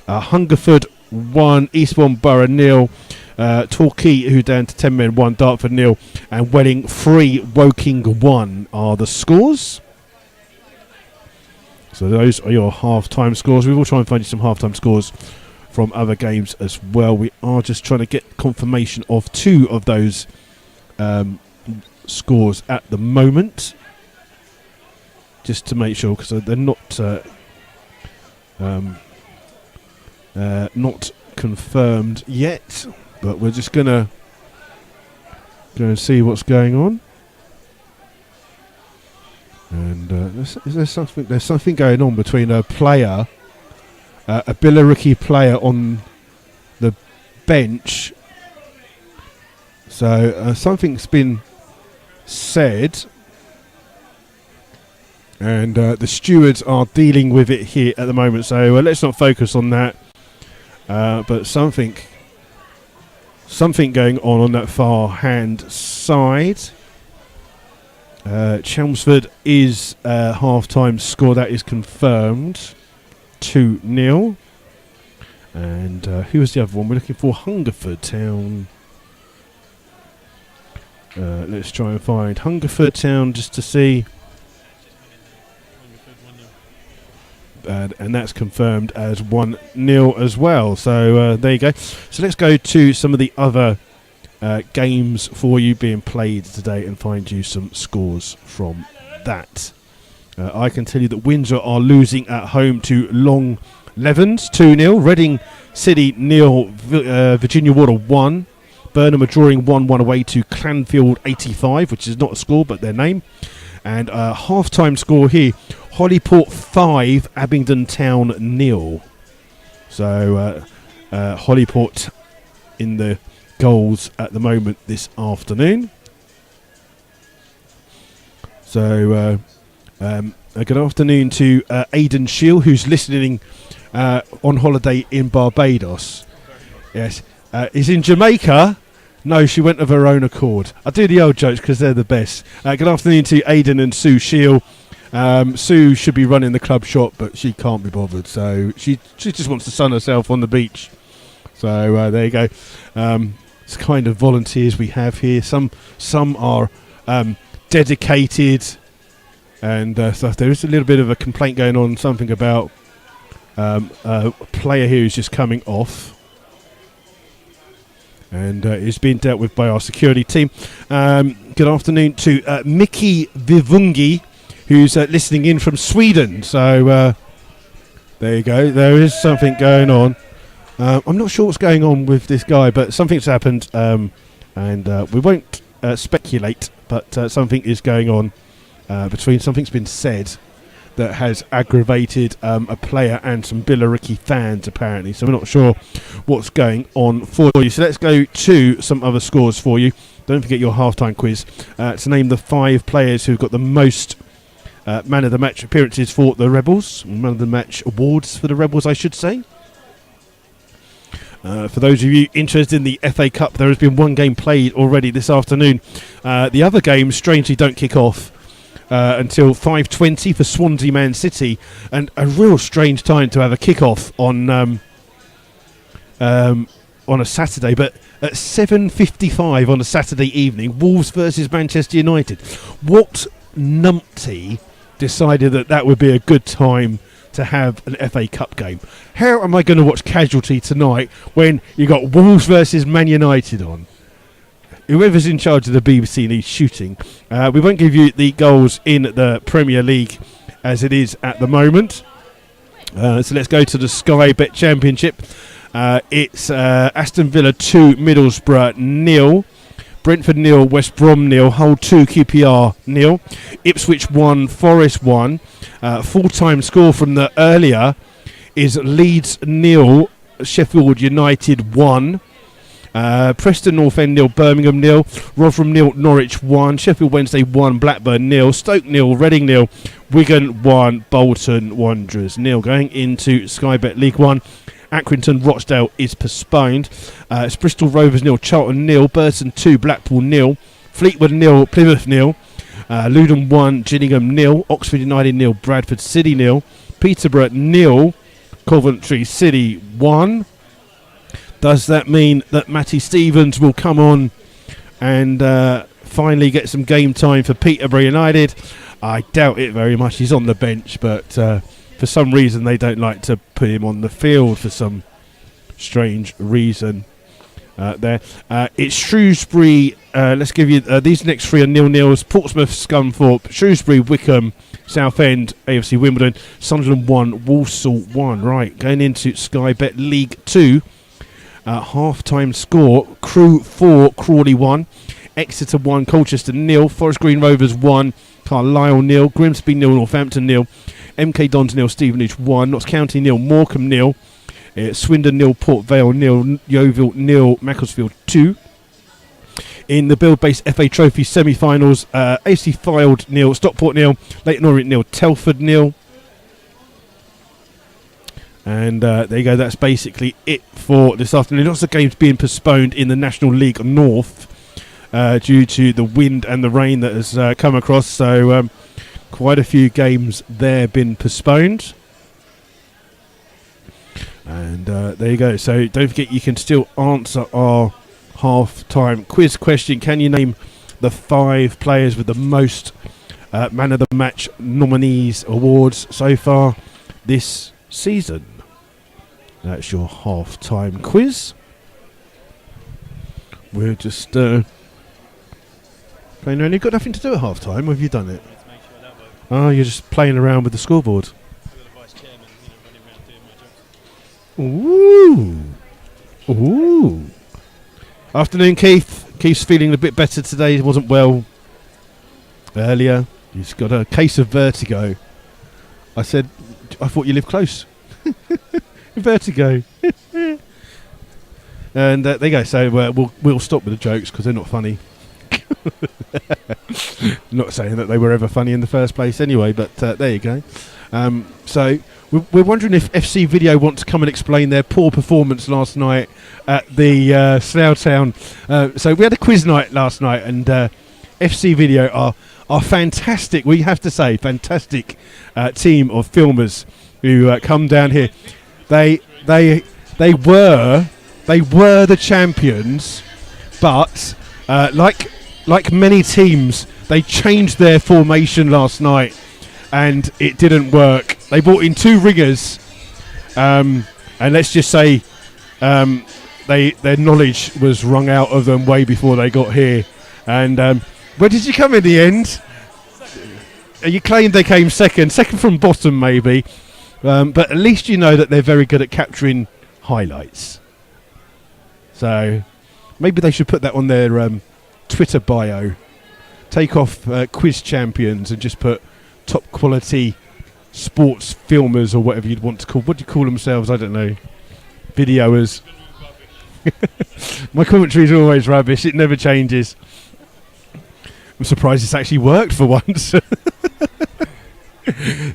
Hungerford 1, Eastbourne Borough 0, Torquay, who down to 10 men 1, Dartford 0, and Welling 3, Woking 1 are the scores. So those are your half-time scores. We will try and find you some half-time scores from other games as well. We are just trying to get confirmation of 2 of those scores at the moment, just to make sure, because they're not confirmed yet. But we're just gonna go and see what's going on. And there's something going on between a player, a Billericay player on the bench. So something's been said, and the stewards are dealing with it here at the moment. So let's not focus on that. But something going on that far hand side. Chelmsford is half-time score, that is confirmed, 2-0. And who was the other one? We're looking for Hungerford Town. Let's try and find Hungerford Town just to see. And that's confirmed as 1-0 as well. So there you go. So let's go to some of the other games for you being played today and find you some scores from that. I can tell you that Windsor are losing at home to Long Levens 2-0. Reading City 0, Virginia Water 1. Burnham are drawing 1-1 away to Clanfield 85, which is not a score but their name. And half-time score here, Hollyport 5, Abingdon Town 0. So Hollyport in the goals at the moment this afternoon. So good afternoon to Aidan Shield, who's listening on holiday in Barbados. Yes, is in Jamaica. No, she went of her own accord. I do the old jokes because they're the best. Good afternoon to Aidan and Sue Shield. Sue should be running the club shop, but she can't be bothered, so she just wants to sun herself on the beach. So there you go. It's the kind of volunteers we have here. Some are dedicated, and stuff. There is a little bit of a complaint going on. Something about a player here who's just coming off, and is being dealt with by our security team. Good afternoon to Mickey Vivungi, who's listening in from Sweden. So there you go. There is something going on. I'm not sure what's going on with this guy, but something's happened, and we won't speculate, but something is going on between. Something's been said that has aggravated a player and some Billericay fans, apparently. So we're not sure what's going on for you. So let's go to some other scores for you. Don't forget your halftime quiz to name the 5 players who've got the most man of the match appearances for the Rebels. Man of the match awards for the Rebels, I should say. For those of you interested in the FA Cup, there has been one game played already this afternoon. The other games, strangely, don't kick off until 5:20 for Swansea Man City, and a real strange time to have a kick-off on a Saturday. But at 7:55 on a Saturday evening, Wolves versus Manchester United. What numpty decided that would be a good time to have an FA Cup game? How am I going to watch Casualty tonight when you got Wolves versus Man United on? Whoever's in charge of the BBC needs shooting. We won't give you the goals in the Premier League as it is at the moment. So let's go to the Sky Bet Championship. It's Aston Villa 2, Middlesbrough 0. Brentford 0, West Brom 0, Hull 2, QPR 0. Ipswich 1, Forest 1. Full-time score from the earlier is Leeds 0, Sheffield United 1. Preston North End 0, Birmingham 0, Rotherham 0, Norwich 1, Sheffield Wednesday 1, Blackburn 0, Stoke 0, Reading 0, Wigan 1, Bolton Wanderers 0. Going into Sky Bet League 1, Accrington Rochdale is postponed. It's Bristol Rovers 0, Charlton 0, Burton 2, Blackpool 0, Fleetwood 0, Plymouth 0, Luton 1, Gillingham 0, Oxford United 0, Bradford City 0, Peterborough 0, Coventry City 1. Does that mean that Matty Stevens will come on and finally get some game time for Peterborough United? I doubt it very much. He's on the bench, but for some reason they don't like to put him on the field for some strange reason there. It's Shrewsbury. Let's give you these next three are 0-0s. Portsmouth, Scunthorpe, Shrewsbury, Wickham, Southend, AFC Wimbledon, Sunderland 1, Walsall 1. Right, going into Sky Bet League 2. Half-time score, Crewe 4, Crawley 1, Exeter 1, Colchester 0, Forest Green Rovers 1, Carlisle 0, Grimsby 0, Northampton 0, MK Dons 0, Stevenage 1, Notts County 0, Morecambe 0, Swindon 0, Port Vale 0, Yeovil 0, Macclesfield 2. In the Build-Based FA Trophy semi-finals, AC Fylde 0, Stockport 0, Leyton Orient 0, Telford 0. And there you go, that's basically it for this afternoon. Lots of games being postponed in the National League North due to the wind and the rain that has come across. So quite a few games there been postponed. And there you go. So don't forget, you can still answer our half-time quiz question. Can you name the 5 players with the most Man of the Match nominees awards so far this season? That's your half-time quiz. We're just playing around. You've got nothing to do at half-time. Have you done it? Oh, you're just playing around with the scoreboard. Ooh. Ooh. Afternoon, Keith. Keith's feeling a bit better today. He wasn't well earlier. He's got a case of vertigo. I said, I thought you lived close. Vertigo. And there you go. So we'll stop with the jokes because they're not funny. Not saying that they were ever funny in the first place anyway, but there you go. So we're wondering if FC Video want to come and explain their poor performance last night at the Slough Town. So we had a quiz night last night, and FC Video are fantastic. We have to say, fantastic team of filmers who come down here. They were the champions, but like many teams, they changed their formation last night, and it didn't work. They brought in 2 ringers, and let's just say their knowledge was wrung out of them way before they got here. And where did you come in the end? You claimed they came second from bottom maybe. But at least you know that they're very good at capturing highlights. So maybe they should put that on their Twitter bio. Take off quiz champions and just put top quality sports filmers or whatever you'd want to call. What do you call themselves? I don't know. Videoers. My commentary is always rubbish. It never changes. I'm surprised it's actually worked for once.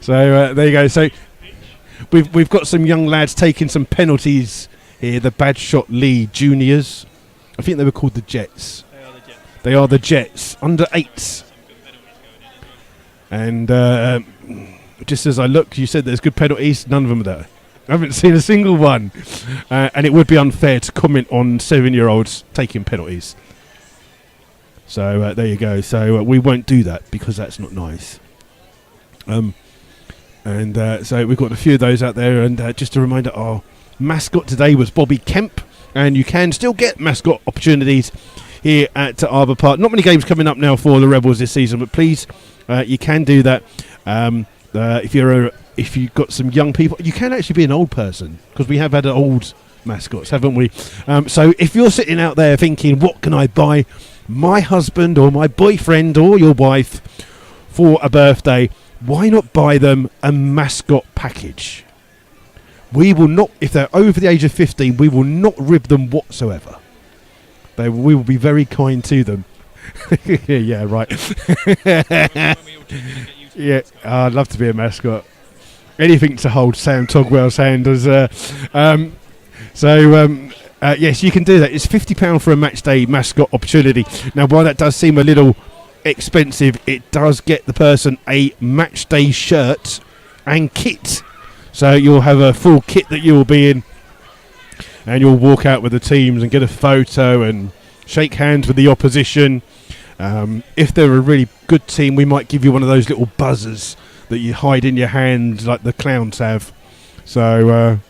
So there you go. So we've got some young lads taking some penalties here, the Badshot Lee Juniors. I think they were called the Jets. They are the Jets, under 8s. And just as I look, you said there's good penalties. None of them are there. I haven't seen a single one. And it would be unfair to comment on 7-year-olds taking penalties. So there you go. So we won't do that because that's not nice. So we've got a few of those out there. And just a reminder, our mascot today was Bobby Kemp. And you can still get mascot opportunities here at Arbour Park. Not many games coming up now for the Rebels this season, but please, you can do that. If you've got some young people, you can actually be an old person because we have had old mascots, haven't we? So if you're sitting out there thinking, what can I buy my husband or my boyfriend or your wife for a birthday, why not buy them a mascot package? We will not, if they're over the age of 15, we will not rib them whatsoever. We will be very kind to them. Yeah, right. Yeah, I'd love to be a mascot. Anything to hold Sam Togwell's hand as. Yes, you can do that. It's £50 for a match day mascot opportunity. Now, while that does seem a little expensive, it does get the person a match day shirt and kit. So you'll have a full kit that you will be in, and you'll walk out with the teams and get a photo and shake hands with the opposition. If they're a really good team, we might give you one of those little buzzers that you hide in your hand like the clowns have. So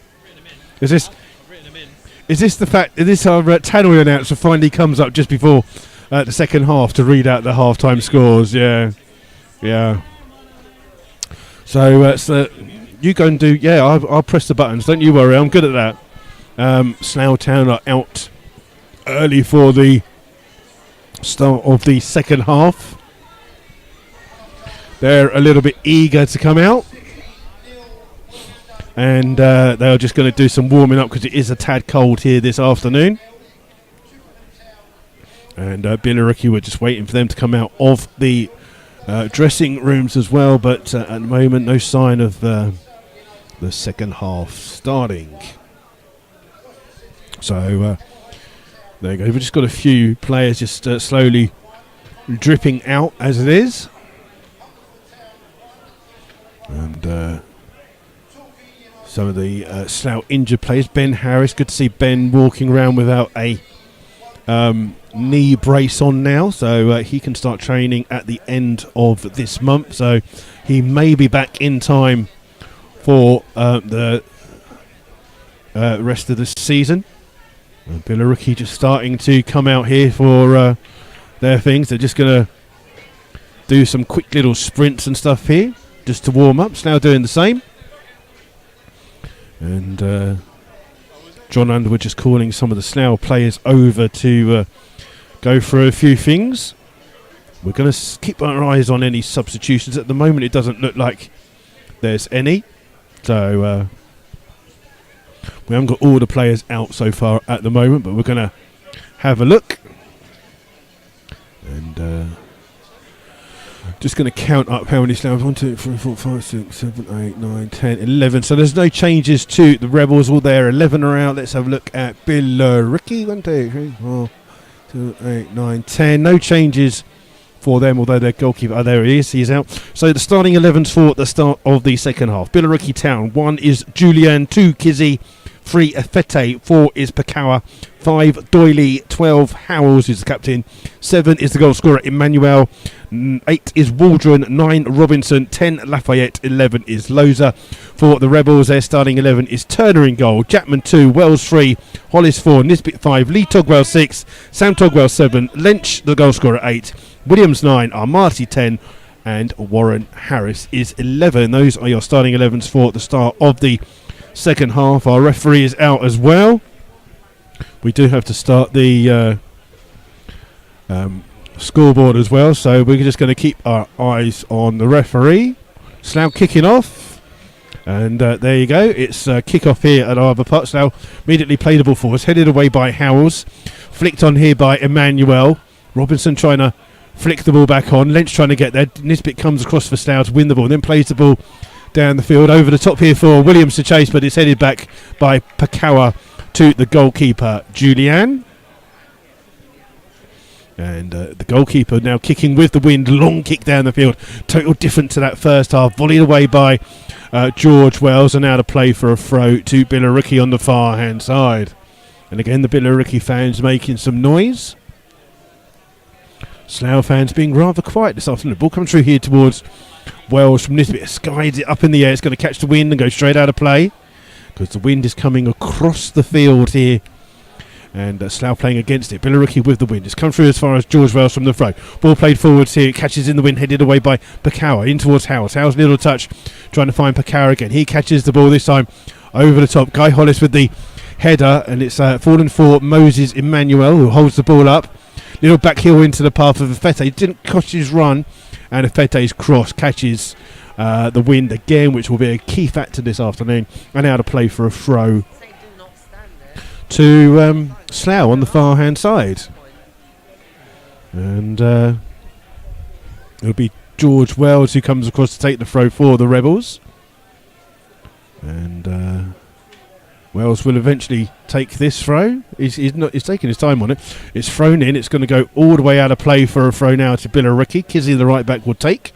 is this the fact? Is this our tannoy announcer finally comes up just before the second half to read out the half-time scores? Yeah. So you go and do. Yeah, I'll press the buttons. Don't you worry. I'm good at that. Slough Town are out early for the start of the second half. They're a little bit eager to come out, and they're just going to do some warming up because it is a tad cold here this afternoon. And Billericay were just waiting for them to come out of the dressing rooms as well, but at the moment no sign of the second half starting. So there you go. We've just got a few players just slowly dripping out as it is. And some of the Slough injured players. Ben Harris, good to see Ben walking around without a knee brace on now. So he can start training at the end of this month. So he may be back in time for the rest of the season. Billericay just starting to come out here for their things. They're just going to do some quick little sprints and stuff here just to warm up. Slough doing the same. And John Underwood just calling some of the Slough players over to go through a few things. We're going to keep our eyes on any substitutions. At the moment it doesn't look like there's any. So we haven't got all the players out so far at the moment, but we're going to have a look. And just going to count up how many Sloughs. 1, 2, 3, 4, 5, 6, 7, 8, 9, 10, 11. So there's no changes to the Rebels. All there, 11 are out. Let's have a look at Billericay. 1, 2, 3, 4, 2, 8, 9, 10. No changes for them, although their goalkeeper. Oh, there he is. He's out. So the starting 11s for the start of the second half. Billericay Town. 1 is Julian. 2 Kizzy. 3 Afete, 4 is Pakawa, 5 Doyley, 12 Howells is the captain, 7 is the goal scorer Emmanuel, 8 is Waldron, 9 Robinson, 10 Lafayette, 11 is Loza. For the Rebels, their starting 11 is Turner in goal, Jackman 2, Wells 3, Hollis 4, Nisbet 5, Lee Togwell 6, Sam Togwell 7, Lench the goal scorer 8, Williams 9, Armati 10, and Warren Harris is 11. Those are your starting 11s for the start of the second half. Our referee is out as well. We do have to start the scoreboard as well, so we're just going to keep our eyes on the referee. Slough kicking off, and there you go. It's kick-off here at Arbour Park. Slough immediately played the ball forwards, headed away by Howells, flicked on here by Emmanuel. Robinson trying to flick the ball back on. Lynch trying to get there. Nisbet comes across for Slough to win the ball, and then plays the ball down the field over the top here for Williams to chase, but it's headed back by Pakawa to the goalkeeper, Julian. And the goalkeeper now kicking with the wind, long kick down the field, total different to that first half, volleyed away by George Wells, and now to play for a throw to Billericay on the far hand side. And again the Billericay fans making some noise. Slough fans being rather quiet this afternoon. The ball comes through here towards Wells from Nisbet, skies it up in the air, it's going to catch the wind and go straight out of play because the wind is coming across the field here. And Slough playing against it. Billericay with the wind. It's come through as far as George Wells from the throw. Ball played forwards here. It catches in the wind, headed away by Pakawa. In towards Howes. Howes little touch. Trying to find Pakawa again. He catches the ball this time over the top. Guy Hollis with the header. And it's fallen for Moses Emmanuel, who holds the ball up. Little back heel into the path of Afete. Didn't cost his run. And Afete's cross catches the wind again, which will be a key factor this afternoon. And now to play for a throw to Slough on the far hand side. And it'll be George Wells who comes across to take the throw for the Rebels. And Wells will eventually take this throw. He's taking his time on it. It's thrown in. It's going to go all the way out of play for a throw now to Billericay. Kizzy, the right back, will take.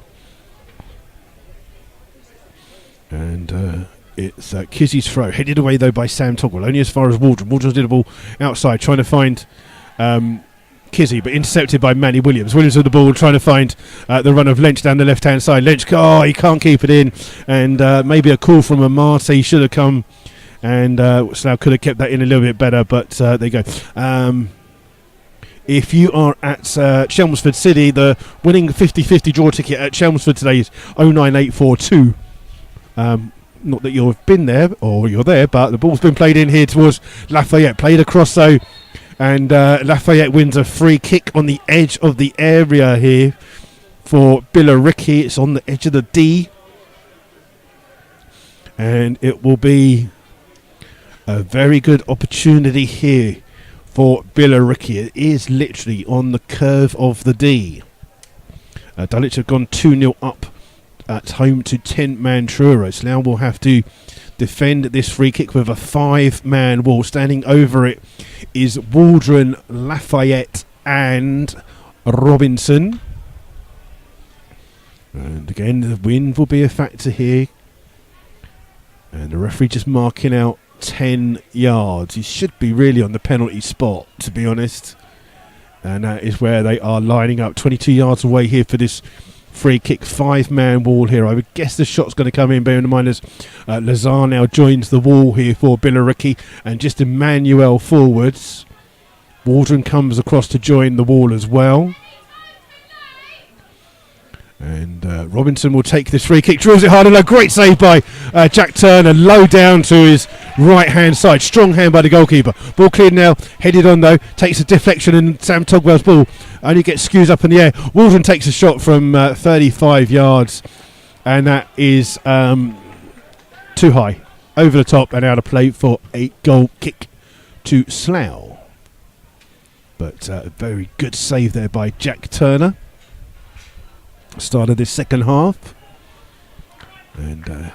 And it's Kizzy's throw, headed away though by Sam Togwell, only as far as Waldron. Waldron's did the ball outside, trying to find Kizzy, but intercepted by Manny Williams. Williams with the ball, trying to find the run of Lynch down the left-hand side. Lynch, he can't keep it in, and maybe a call from Amarte should have come, and Slough could have kept that in a little bit better, but there you go. If you are at Chelmsford City, the winning 50-50 draw ticket at Chelmsford today is 09842. Not that you've been there or you're there, but the ball's been played in here towards Lafayette. Played across though, and Lafayette wins a free kick on the edge of the area here for Billericay. It's on the edge of the D, and it will be a very good opportunity here for Billericay. It is literally on the curve of the D. Dulwich have gone 2-0 up at home to 10-man Truro. Slough will have to defend this free kick with a 5-man wall. Standing over it is Waldron, Lafayette and Robinson. And again, the wind will be a factor here. And the referee just marking out 10 yards. He should be really on the penalty spot, to be honest. And that is where they are lining up. 22 yards away here for this free kick, 5-man wall here. I would guess the shot's going to come in, bearing in mind as Lazar now joins the wall here for Billericay, and just Emmanuel forwards. Waldron comes across to join the wall as well. And Robinson will take this free kick, draws it hard and low. Great save by Jack Turner, low down to his right hand side. Strong hand by the goalkeeper. Ball cleared now, headed on though, takes a deflection, and Sam Togwell's ball only gets skewed up in the air. Waldron takes a shot from 35 yards, and that is too high, over the top, and out of play for a goal kick to Slough. But a very good save there by Jack Turner. Started this second half, and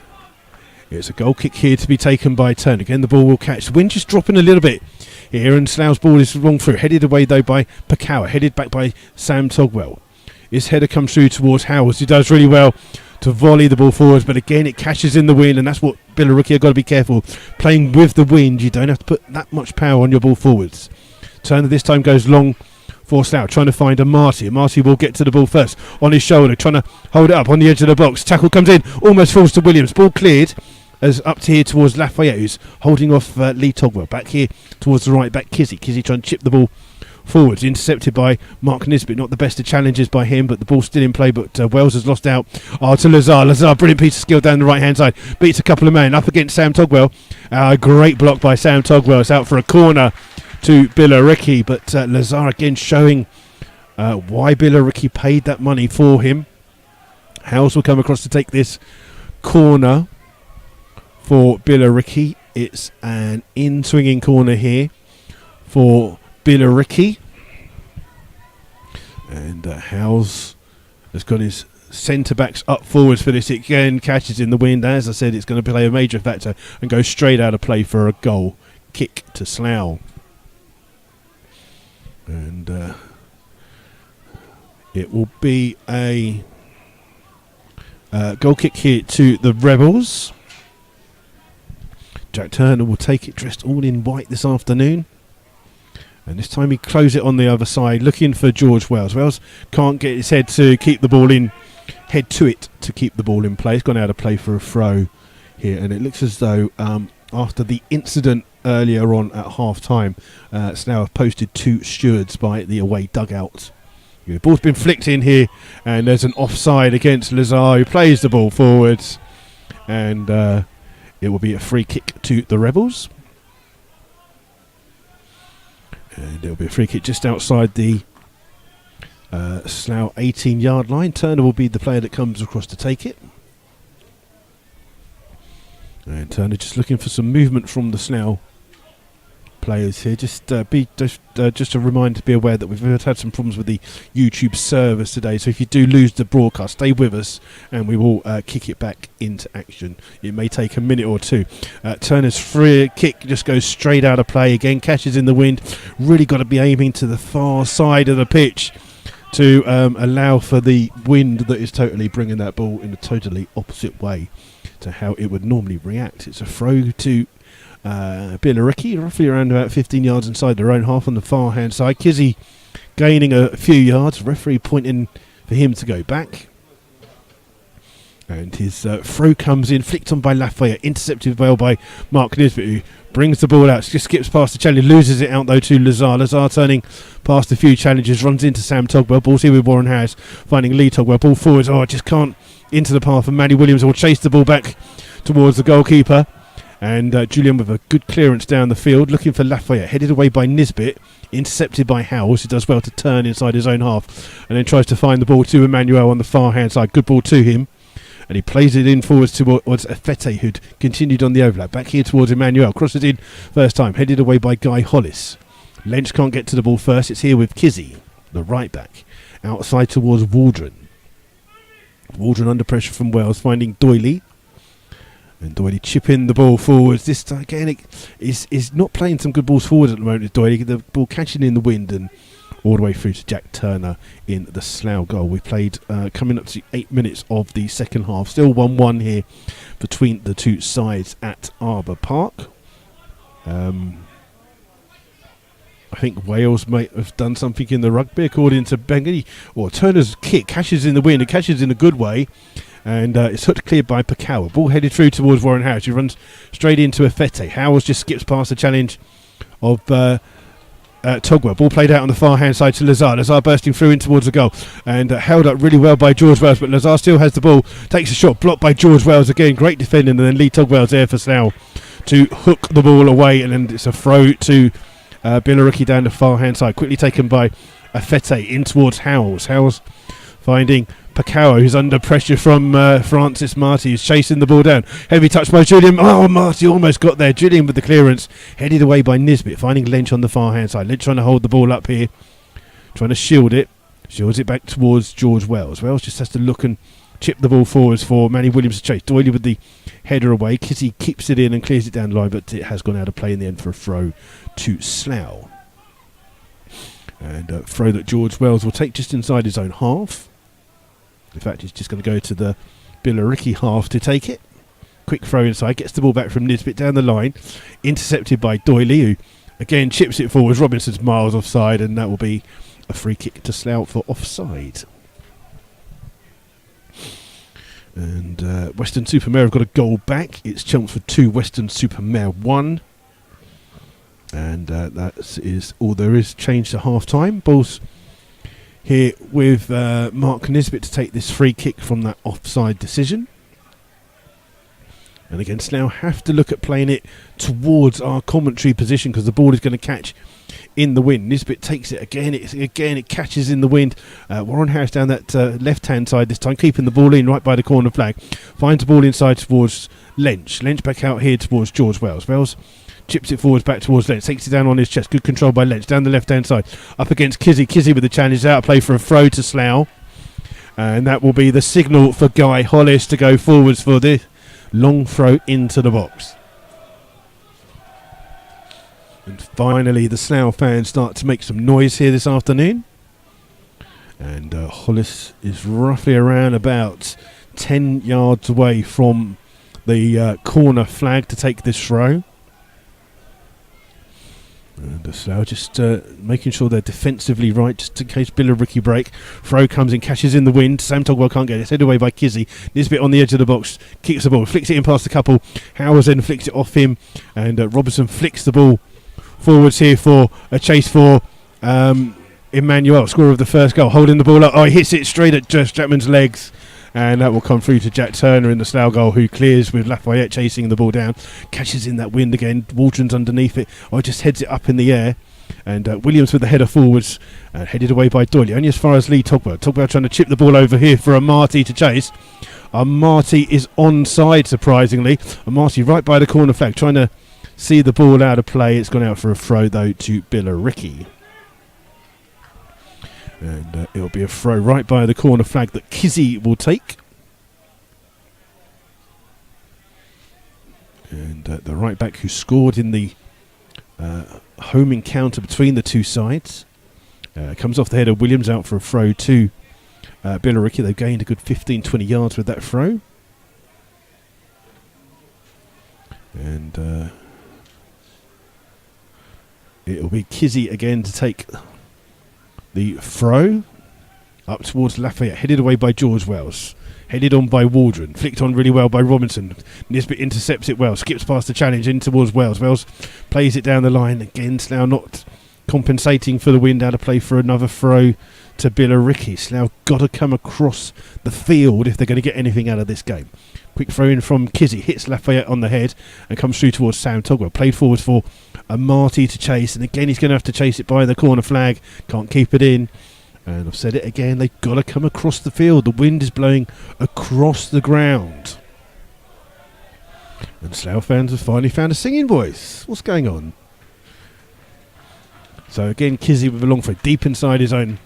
it's a goal kick here to be taken by Turner. Again, the ball will catch. The wind just dropping a little bit here, and Slough's ball is wrong through. Headed away though by Pakawa, headed back by Sam Togwell. His header comes through towards Howes, who does really well to volley the ball forwards, but again it catches in the wind, and that's what Billericay have got to be careful. Playing with the wind, you don't have to put that much power on your ball forwards. Turner this time goes long for Slough, trying to find Amarte. Amarte will get to the ball first on his shoulder, trying to hold it up on the edge of the box. Tackle comes in, almost falls to Williams. Ball cleared as up to here towards Lafayette, who's holding off Lee Togwell. Back here towards the right back, Kizzy. Kizzy trying to chip the ball forwards, intercepted by Mark Nisbet. Not the best of challenges by him, but the ball's still in play. But Wells has lost out to Lazar. Lazar, brilliant piece of skill down the right hand side, beats a couple of men up against Sam Togwell. Great block by Sam Togwell. It's out for a corner to Billericay, but Lazar again showing why Billericay paid that money for him. Howes will come across to take this corner for Billericay. It's an in-swinging corner here for Billericay, and Howes has got his centre backs up forwards for this. It again catches in the wind. As I said, it's going to play a major factor and go straight out of play for a goal kick to Slough. And it will be a goal kick here to the Rebels. Jack Turner will take it dressed all in white this afternoon. And this time he closes it on the other side, looking for George Wells. Wells can't get his head to keep the ball in, head to it to keep the ball in play. He's gone out of play for a throw here. And it looks as though after the incident earlier on at half-time, Slough have posted 2 stewards by the away dugout. The ball's been flicked in here, and there's an offside against Lazar, who plays the ball forwards. And it will be a free kick to the Rebels. And it'll be a free kick just outside the Slough 18-yard line. Turner will be the player that comes across to take it. And Turner just looking for some movement from the Slough players here. Just a reminder to be aware that we've had some problems with the YouTube servers today. So if you do lose the broadcast, stay with us and we will kick it back into action. It may take a minute or two. Turner's free kick just goes straight out of play again, catches in the wind. Really got to be aiming to the far side of the pitch to allow for the wind that is totally bringing that ball in a totally opposite way to how it would normally react. It's a throw to Billericay, roughly around about 15 yards inside their own half on the far hand side. Kizzy gaining a few yards, referee pointing for him to go back. And his throw comes in, flicked on by Lafayette, intercepted well by Mark Nisbet, who brings the ball out, just skips past the challenge, loses it out though to Lazar. Lazar turning past a few challenges, runs into Sam Togwell, ball's here with Warren Harris, finding Lee Togwell, ball forwards, just can't into the path, and Manny Williams will chase the ball back towards the goalkeeper. And Julian with a good clearance down the field, looking for Lafayette, headed away by Nisbet, intercepted by Howells, who does well to turn inside his own half, and then tries to find the ball to Emmanuel on the far hand side. Good ball to him, and he plays it in forwards towards Afete, who'd continued on the overlap. Back here towards Emmanuel, crosses in first time, headed away by Guy Hollis. Lynch can't get to the ball first, it's here with Kizzy, the right back, outside towards Waldron. Waldron under pressure from Wells, finding Doyley. And Doyley chipping the ball forwards. This time again, is not playing some good balls forward at the moment. Doyley, the ball catching in the wind and all the way through to Jack Turner in the Slough goal. We played coming up to 8 minutes of the second half. Still 1-1 here between the two sides at Arbour Park. I think Wales might have done something in the rugby according to Bengali. Or Turner's kick catches in the wind. It catches in a good way. And it's hooked cleared by Pakawa. Ball headed through towards Warren Harris. He runs straight into Afete. Howells just skips past the challenge of Togwell. Ball played out on the far hand side to Lazar. Lazar bursting through in towards the goal. And held up really well by George Wells. But Lazar still has the ball. Takes a shot. Blocked by George Wells again. Great defending. And then Lee Togwell's there for Slough to hook the ball away. And then it's a throw to Billericay down the far hand side. Quickly taken by Afete in towards Howells. Howells finding Pakawa, who's under pressure from Francis Marty, who's chasing the ball down. Heavy touch by Julian. Marty almost got there. Julian with the clearance. Headed away by Nisbet, finding Lynch on the far hand side. Lynch trying to hold the ball up here. Trying to shield it. Shields it back towards George Wells. Wells just has to look and chip the ball forwards for Manny Williams to chase. Doyley with the header away. Kizzy keeps it in and clears it down the line, but it has gone out of play in the end for a throw to Slough. And a throw that George Wells will take just inside his own half. In fact, he's just going to go to the Billericay half to take it. Quick throw inside, gets the ball back from Nisbet down the line. Intercepted by Doyley, who again chips it forwards. Robinson's miles offside, and that will be a free kick to Slough for offside. And Western Supermare have got a goal back. It's Chelmsford 2, Western Supermare 1. And that is all there is. Change to half-time. Balls here with Mark Nisbet to take this free kick from that offside decision. And again, Slough have to look at playing it towards our commentary position because the ball is going to catch in the wind. Nisbet takes it again. It catches in the wind. Warren Harris down that left-hand side this time, keeping the ball in right by the corner flag. Finds the ball inside towards Lynch. Lynch back out here towards George Wells. Wells chips it forwards back towards Lynch. Takes it down on his chest. Good control by Lynch. Down the left-hand side. Up against Kizzy. Kizzy with the challenge. Out of play for a throw to Slough. And that will be the signal for Guy Hollis to go forwards for this long throw into the box. And finally, the Slough fans start to make some noise here this afternoon. And Hollis is roughly around about 10 yards away from the corner flag to take this throw. And the Slough just making sure they're defensively right, just in case Billericay break. Throw comes in, catches in the wind. Sam Togwell can't get it. It's headed away by Kizzy. Nisbet on the edge of the box, kicks the ball, flicks it in past a couple. Howes then flicks it off him, and Robertson flicks the ball forwards here for a chase for Emmanuel, scorer of the first goal, holding the ball up. Oh, he hits it straight at Josh Chapman's legs. And that will come through to Jack Turner in the Slough goal, who clears with Lafayette chasing the ball down. Catches in that wind again. Waldron's underneath it. Oh, just heads it up in the air. And Williams with the header forwards. Headed away by Doyle. Only as far as Lee Togwell. Togwell trying to chip the ball over here for Amati to chase. Amati is onside, surprisingly. Amati right by the corner flag, trying to see the ball out of play. It's gone out for a throw, though, to Billericay. And it'll be a throw right by the corner flag that Kizzy will take. And the right back who scored in the home encounter between the two sides comes off the head of Williams, out for a throw to Billericay. They've gained a good 15-20 yards with that throw. And it'll be Kizzy again to take the throw up towards Lafayette, headed away by George Wells, headed on by Waldron, flicked on really well by Robinson. Nisbet intercepts it well, skips past the challenge in towards Wells. Wells plays it down the line again. Slough not compensating for the wind, out of play for another throw to Billericay. Slough got to come across the field if they're going to get anything out of this game. Quick throw in from Kizzy, hits Lafayette on the head and comes through towards Sam Togwell. Played forward for Amati to chase, and again he's going to have to chase it by the corner flag. Can't keep it in. And I've said it again, they've got to come across the field. The wind is blowing across the ground. And Slough fans have finally found a singing voice. What's going on? So again, Kizzy with a long throw deep inside his own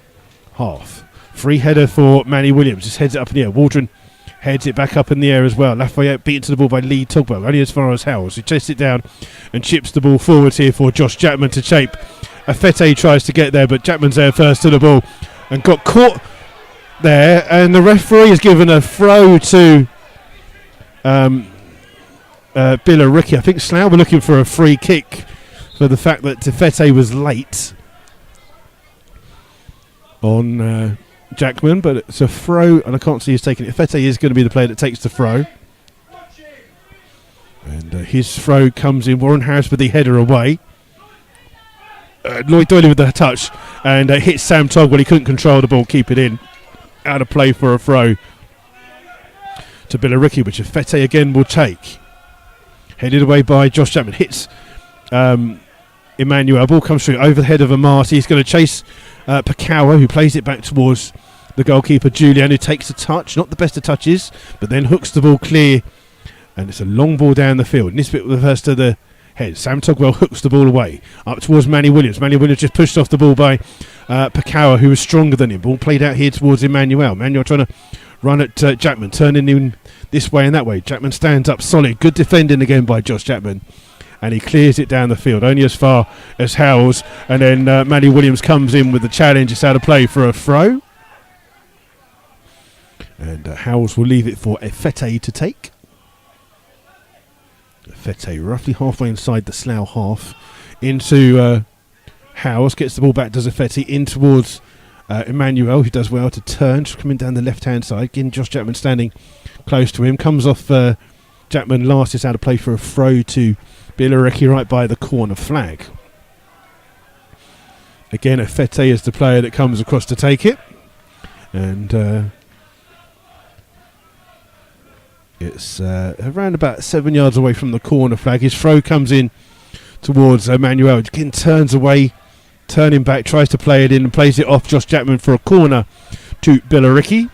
half. Free header for Manny Williams. Just heads it up in the air. Waldron heads it back up in the air as well. Lafayette beaten to the ball by Lee Togwell, only as far as Howells. He chases it down and chips the ball forwards here for Josh Chapman to shape. Afete tries to get there, but Chapman's there first to the ball and got caught there. And the referee has given a throw to Billericay. I think Slough were looking for a free kick for the fact that Tefete was late on Jackman, but it's a throw, and I can't see who's taking it. Fete is going to be the player that takes the throw. And his throw comes in. Warren Harris with the header away. Lloyd Doyle with the touch, and hits Sam Togwell. He couldn't control the ball, keep it in. Out of play for a throw to Billericay, which Fete again will take. Headed away by Josh Chapman. Hits Emmanuel. Ball comes through over the head of Amati. He's going to chase Pakawa, who plays it back towards the goalkeeper Julian, who takes a touch, not the best of touches, but then hooks the ball clear, and it's a long ball down the field. Nisbet with the first to the head. Sam Togwell hooks the ball away up towards Manny Williams. Manny Williams just pushed off the ball by Pakawa, who was stronger than him. Ball played out here towards Emmanuel. Emmanuel trying to run at Jackman, turning him this way and that way. Jackman stands up solid. Good defending again by Josh Jackman. And he clears it down the field, only as far as Howells. And then Manny Williams comes in with the challenge. It's out of play for a throw. And Howells will leave it for Efete to take. Efete roughly halfway inside the Slough half. Into Howells, gets the ball back, does Efete, in towards Emmanuel, who does well to turn, just coming down the left-hand side. Again, Josh Jackman standing close to him. Comes off Jackman last. It's out of play for a throw to Billericay right by the corner flag. Again, Efete is the player that comes across to take it. And it's around about 7 yards away from the corner flag. His throw comes in towards Emmanuel. Again, turns away, turning back, tries to play it in and plays it off Josh Jackman for a corner to Billericay.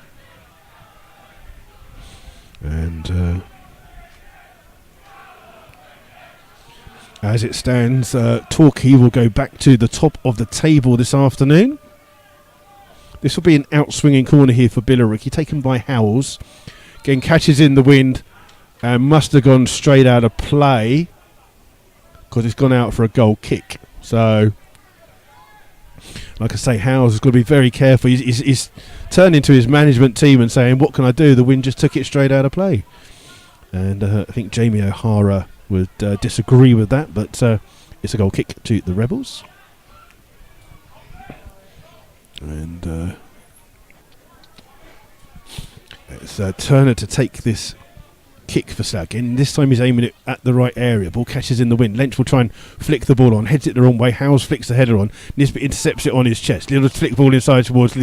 And as it stands, Torquay will go back to the top of the table this afternoon. This will be an outswinging corner here for Billericay, taken by Howells. Again, catches in the wind and must have gone straight out of play. because it's gone out for a goal kick. So, like I say, Howes has got to be very careful. He's turning to his management team and saying, what can I do? The wind just took it straight out of play. And I think Jamie O'Hara would disagree with that, but it's a goal kick to the Rebels. And it's Turner to take this kick for Slough. Again, this time he's aiming it at the right area. Ball catches in the wind. Lynch will try and flick the ball on. Heads it the wrong way. Howes flicks the header on. Nisbet intercepts it on his chest. Little flick ball inside towards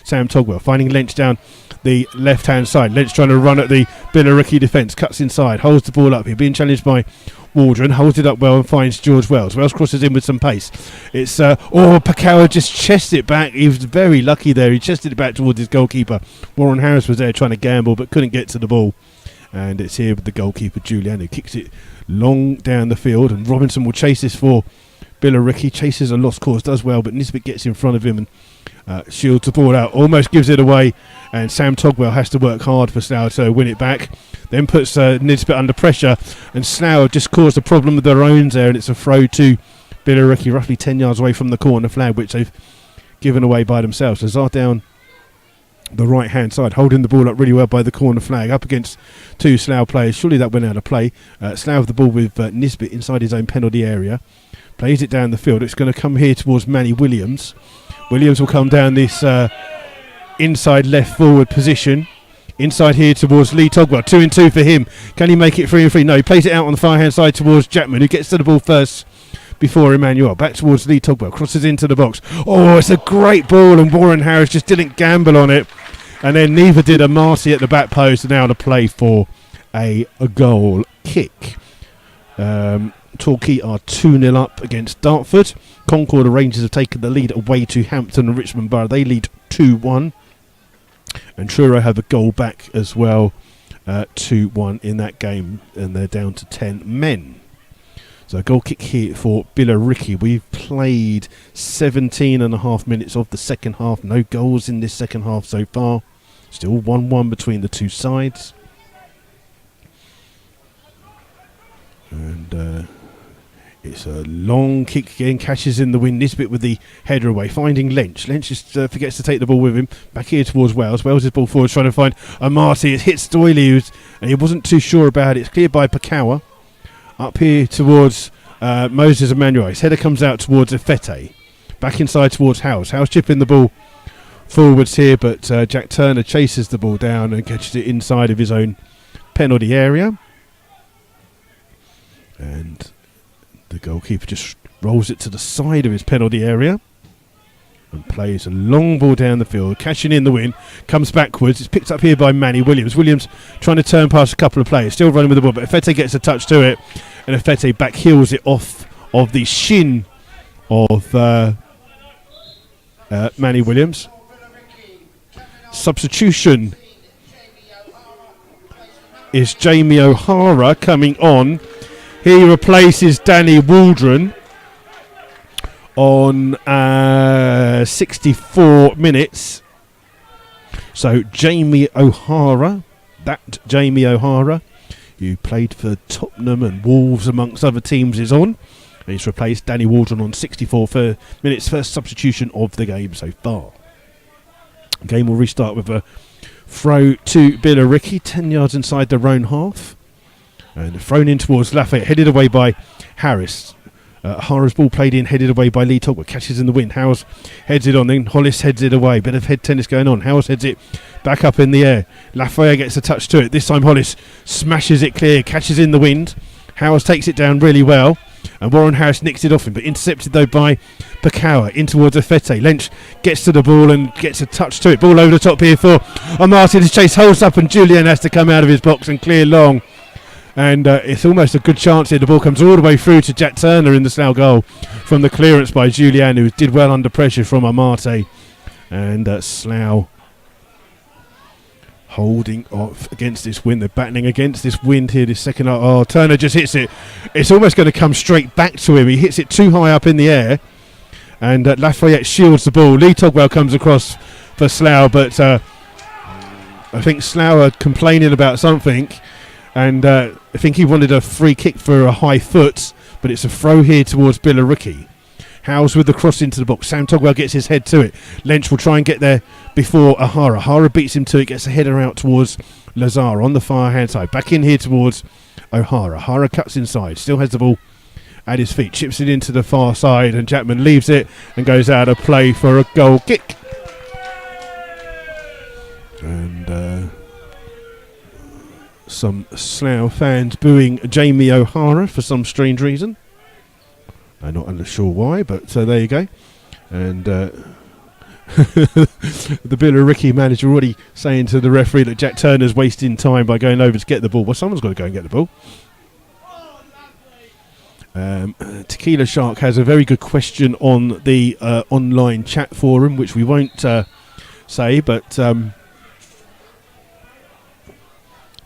Sam Togwell. Finding Lynch down the left-hand side. Lynch trying to run at the Billericay defence. Cuts inside. Holds the ball up. He's being challenged by Waldron. Holds it up well and finds George Wells. Wells crosses in with some pace. It's Pakawa just chests it back. He was very lucky there. He chested it back towards his goalkeeper. Warren Harris was there trying to gamble but couldn't get to the ball. And it's here with the goalkeeper Julian, who kicks it long down the field, and Robinson will chase this for Billericay. Chases a lost cause, does well, but Nisbet gets in front of him and shields the ball out, almost gives it away, and Sam Togwell has to work hard for Slough to win it back. Then puts Nisbet under pressure, and Slough just caused a problem of their own there, and it's a throw to Billericay, roughly 10 yards away from the corner flag, which they've given away by themselves. So Zar down the right hand side, holding the ball up really well by the corner flag, up against two Slough players. Surely that went out of play. Slough with the ball with Nisbet inside his own penalty area, plays it down the field. It's going to come here towards Manny Williams. Williams will come down this inside left forward position, inside here towards Lee Togwell. 2-2 for him. Can he make it 3-3? No, he plays it out on the far hand side towards Jackman, who gets to the ball first before Emmanuel. Back towards Lee Togwell, crosses into the box. Oh, it's a great ball, and Warren Harris just didn't gamble on it, and then neither did Amati at the back post. And now to play for a goal kick. Torquay are 2-0 up against Dartford. Concord Rangers have taken the lead away to Hampton and Richmond Borough. They lead 2-1, and Truro have a goal back as well, 2-1 in that game, and they're down to 10 men. So a goal kick here for Billericay. We've played 17 and a half minutes of the second half. No goals in this second half so far. Still 1-1 between the two sides. And it's a long kick again. Catches in the wind. Nisbet with the header away. Finding Lynch. Lynch just forgets to take the ball with him. Back here towards Wales. Wales' ball forward trying to find Amati. It hits Doyley, and he wasn't too sure about it. It's cleared by Pakawa. Up here towards Moses Emmanuel. His header comes out towards Efete. Back inside towards Howes. Howes chipping the ball forwards here, but Jack Turner chases the ball down and catches it inside of his own penalty area. And the goalkeeper just rolls it to the side of his penalty area and plays a long ball down the field, catching in the wind, comes backwards. It's picked up here by Manny Williams. Williams trying to turn past a couple of players, still running with the ball, but Efete gets a touch to it, and Efete back heels it off of the shin of Manny Williams. Substitution is Jamie O'Hara coming on. He replaces Danny Waldron on 64 minutes. So Jamie O'Hara, who played for Tottenham and Wolves amongst other teams, is on. He's replaced Danny Waldron on 64 minutes, first substitution of the game so far. The game will restart with a throw to Billericay, 10 yards inside their own half. And thrown in towards Lafayette, headed away by Harris. Hara's ball played in, headed away by Lee Togwell, catches in the wind. Howes heads it on, then Hollis heads it away. Bit of head tennis going on. Howes heads it back up in the air. Lafayette gets a touch to it. This time Hollis smashes it clear, catches in the wind. Howes takes it down really well, and Warren Harris nicks it off him, but intercepted though by Pakawa in towards Efete. Lynch gets to the ball and gets a touch to it. Ball over the top here for Amati. His chase holds up, and Julian has to come out of his box and clear long. And it's almost a good chance here. The ball comes all the way through to Jack Turner in the Slough goal from the clearance by Julian, who did well under pressure from Amate. And Slough holding off against this wind. They're battling against this wind here this second half. Oh, Turner just hits it. It's almost going to come straight back to him. He hits it too high up in the air. And Lafayette shields the ball. Lee Togwell comes across for Slough, but I think Slough are complaining about something. And I think he wanted a free kick for a high foot, but it's a throw here towards Billericay. Howes with the cross into the box. Sam Togwell gets his head to it. Lynch will try and get there before O'Hara. O'Hara beats him to it, gets a header out towards Lazar on the far hand side. Back in here towards O'Hara. O'Hara cuts inside, still has the ball at his feet, chips it into the far side, and Jackman leaves it and goes out of play for a goal kick. And some Slough fans booing Jamie O'Hara for some strange reason. I'm not sure why, but so there you go. And the Billericay manager already saying to the referee that Jack Turner's wasting time by going over to get the ball. Well, someone's got to go and get the ball. Tequila Shark has a very good question on the online chat forum, which we won't say, but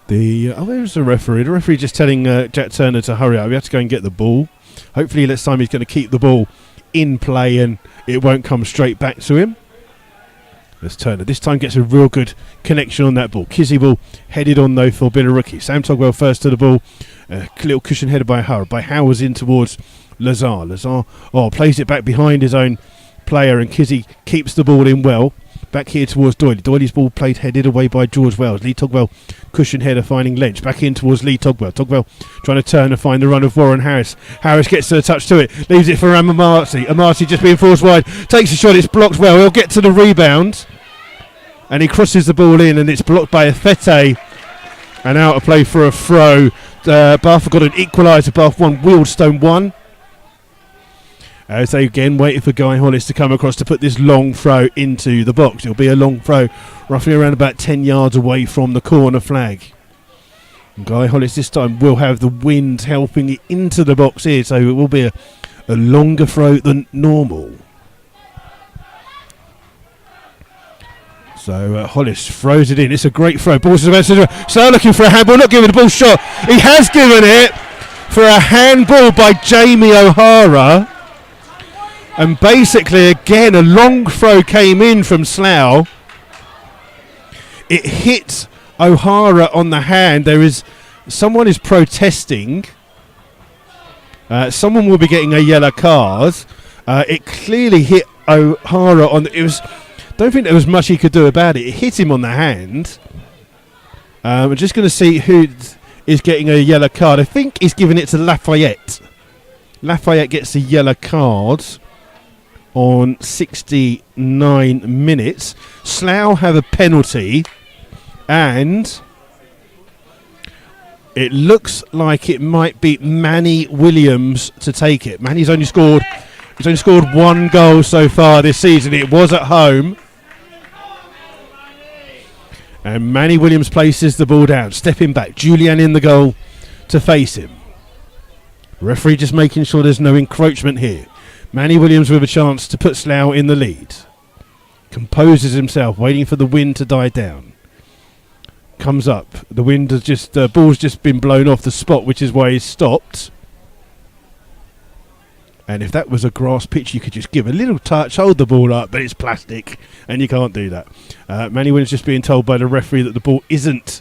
there's the referee. The referee just telling Jack Turner to hurry up. We have to go and get the ball. Hopefully this time he's going to keep the ball in play and it won't come straight back to him. As Turner this time gets a real good connection on that ball. Kizzy ball headed on though for Billericay. Sam Togwell first to the ball. Little cushion headed by Howard. By Howard's in towards Lazar. Lazar plays it back behind his own player, and Kizzy keeps the ball in well. Back here towards Doyley. Doyley's ball played headed away by George Wells. Lee Togwell, cushion header finding Lynch. Back in towards Lee Togwell. Togwell trying to turn and find the run of Warren Harris. Harris gets a touch to it. Leaves it for Amarty. Amarty just being forced wide. Takes a shot. It's blocked well. He'll get to the rebound. And he crosses the ball in, and it's blocked by Afete. And out of play for a throw. Bath have got an equaliser. Bath 1, Wealdstone 1. As they again waited for Guy Hollis to come across to put this long throw into the box. It'll be a long throw roughly around about 10 yards away from the corner flag. And Guy Hollis this time will have the wind helping it into the box here, so it will be a longer throw than normal. So Hollis throws it in. It's a great throw. Ball's about to start looking for a handball, not giving the ball shot. He has given it for a handball by Jamie O'Hara. And basically, again, a long throw came in from Slough. It hit O'Hara on the hand. Someone is protesting. Someone will be getting a yellow card. It clearly hit O'Hara on. Don't think there was much he could do about it. It hit him on the hand. We're just going to see who is getting a yellow card. I think he's giving it to Lafayette. Lafayette gets a yellow card on 69 minutes. Slough have a penalty, and it looks like it might be Manny Williams to take it. Manny's only scored one goal so far this season. It was at home. And Manny Williams places the ball down, stepping back. Julian in the goal to face him. Referee just making sure there's no encroachment here. Manny Williams with a chance to put Slough in the lead. Composes himself, waiting for the wind to die down. Comes up. The wind has ball's just been blown off the spot, which is why he's stopped. And if that was a grass pitch, you could just give a little touch, hold the ball up, but it's plastic, and you can't do that. Manny Williams just being told by the referee that the ball isn't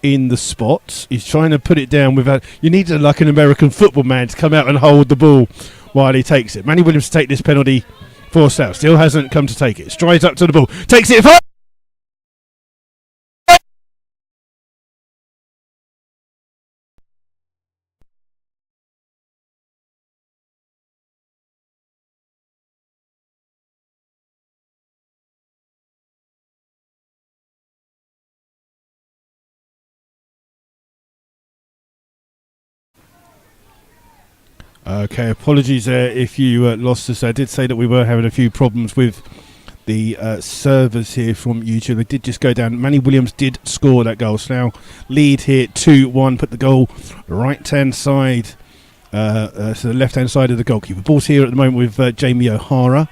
in the spot. He's trying to put it down without. You need like an American football man to come out and hold the ball while he takes it. Manny Williams to take this penalty for Slough. Still hasn't come to take it. Strides up to the ball. Takes it far. Okay, apologies there if you lost us. I did say that we were having a few problems with the servers here from YouTube. They did just go down. Manny Williams did score that goal. So now lead here 2-1. Put the goal right-hand side, to the left-hand side of the goalkeeper. Ball's here at the moment with Jamie O'Hara.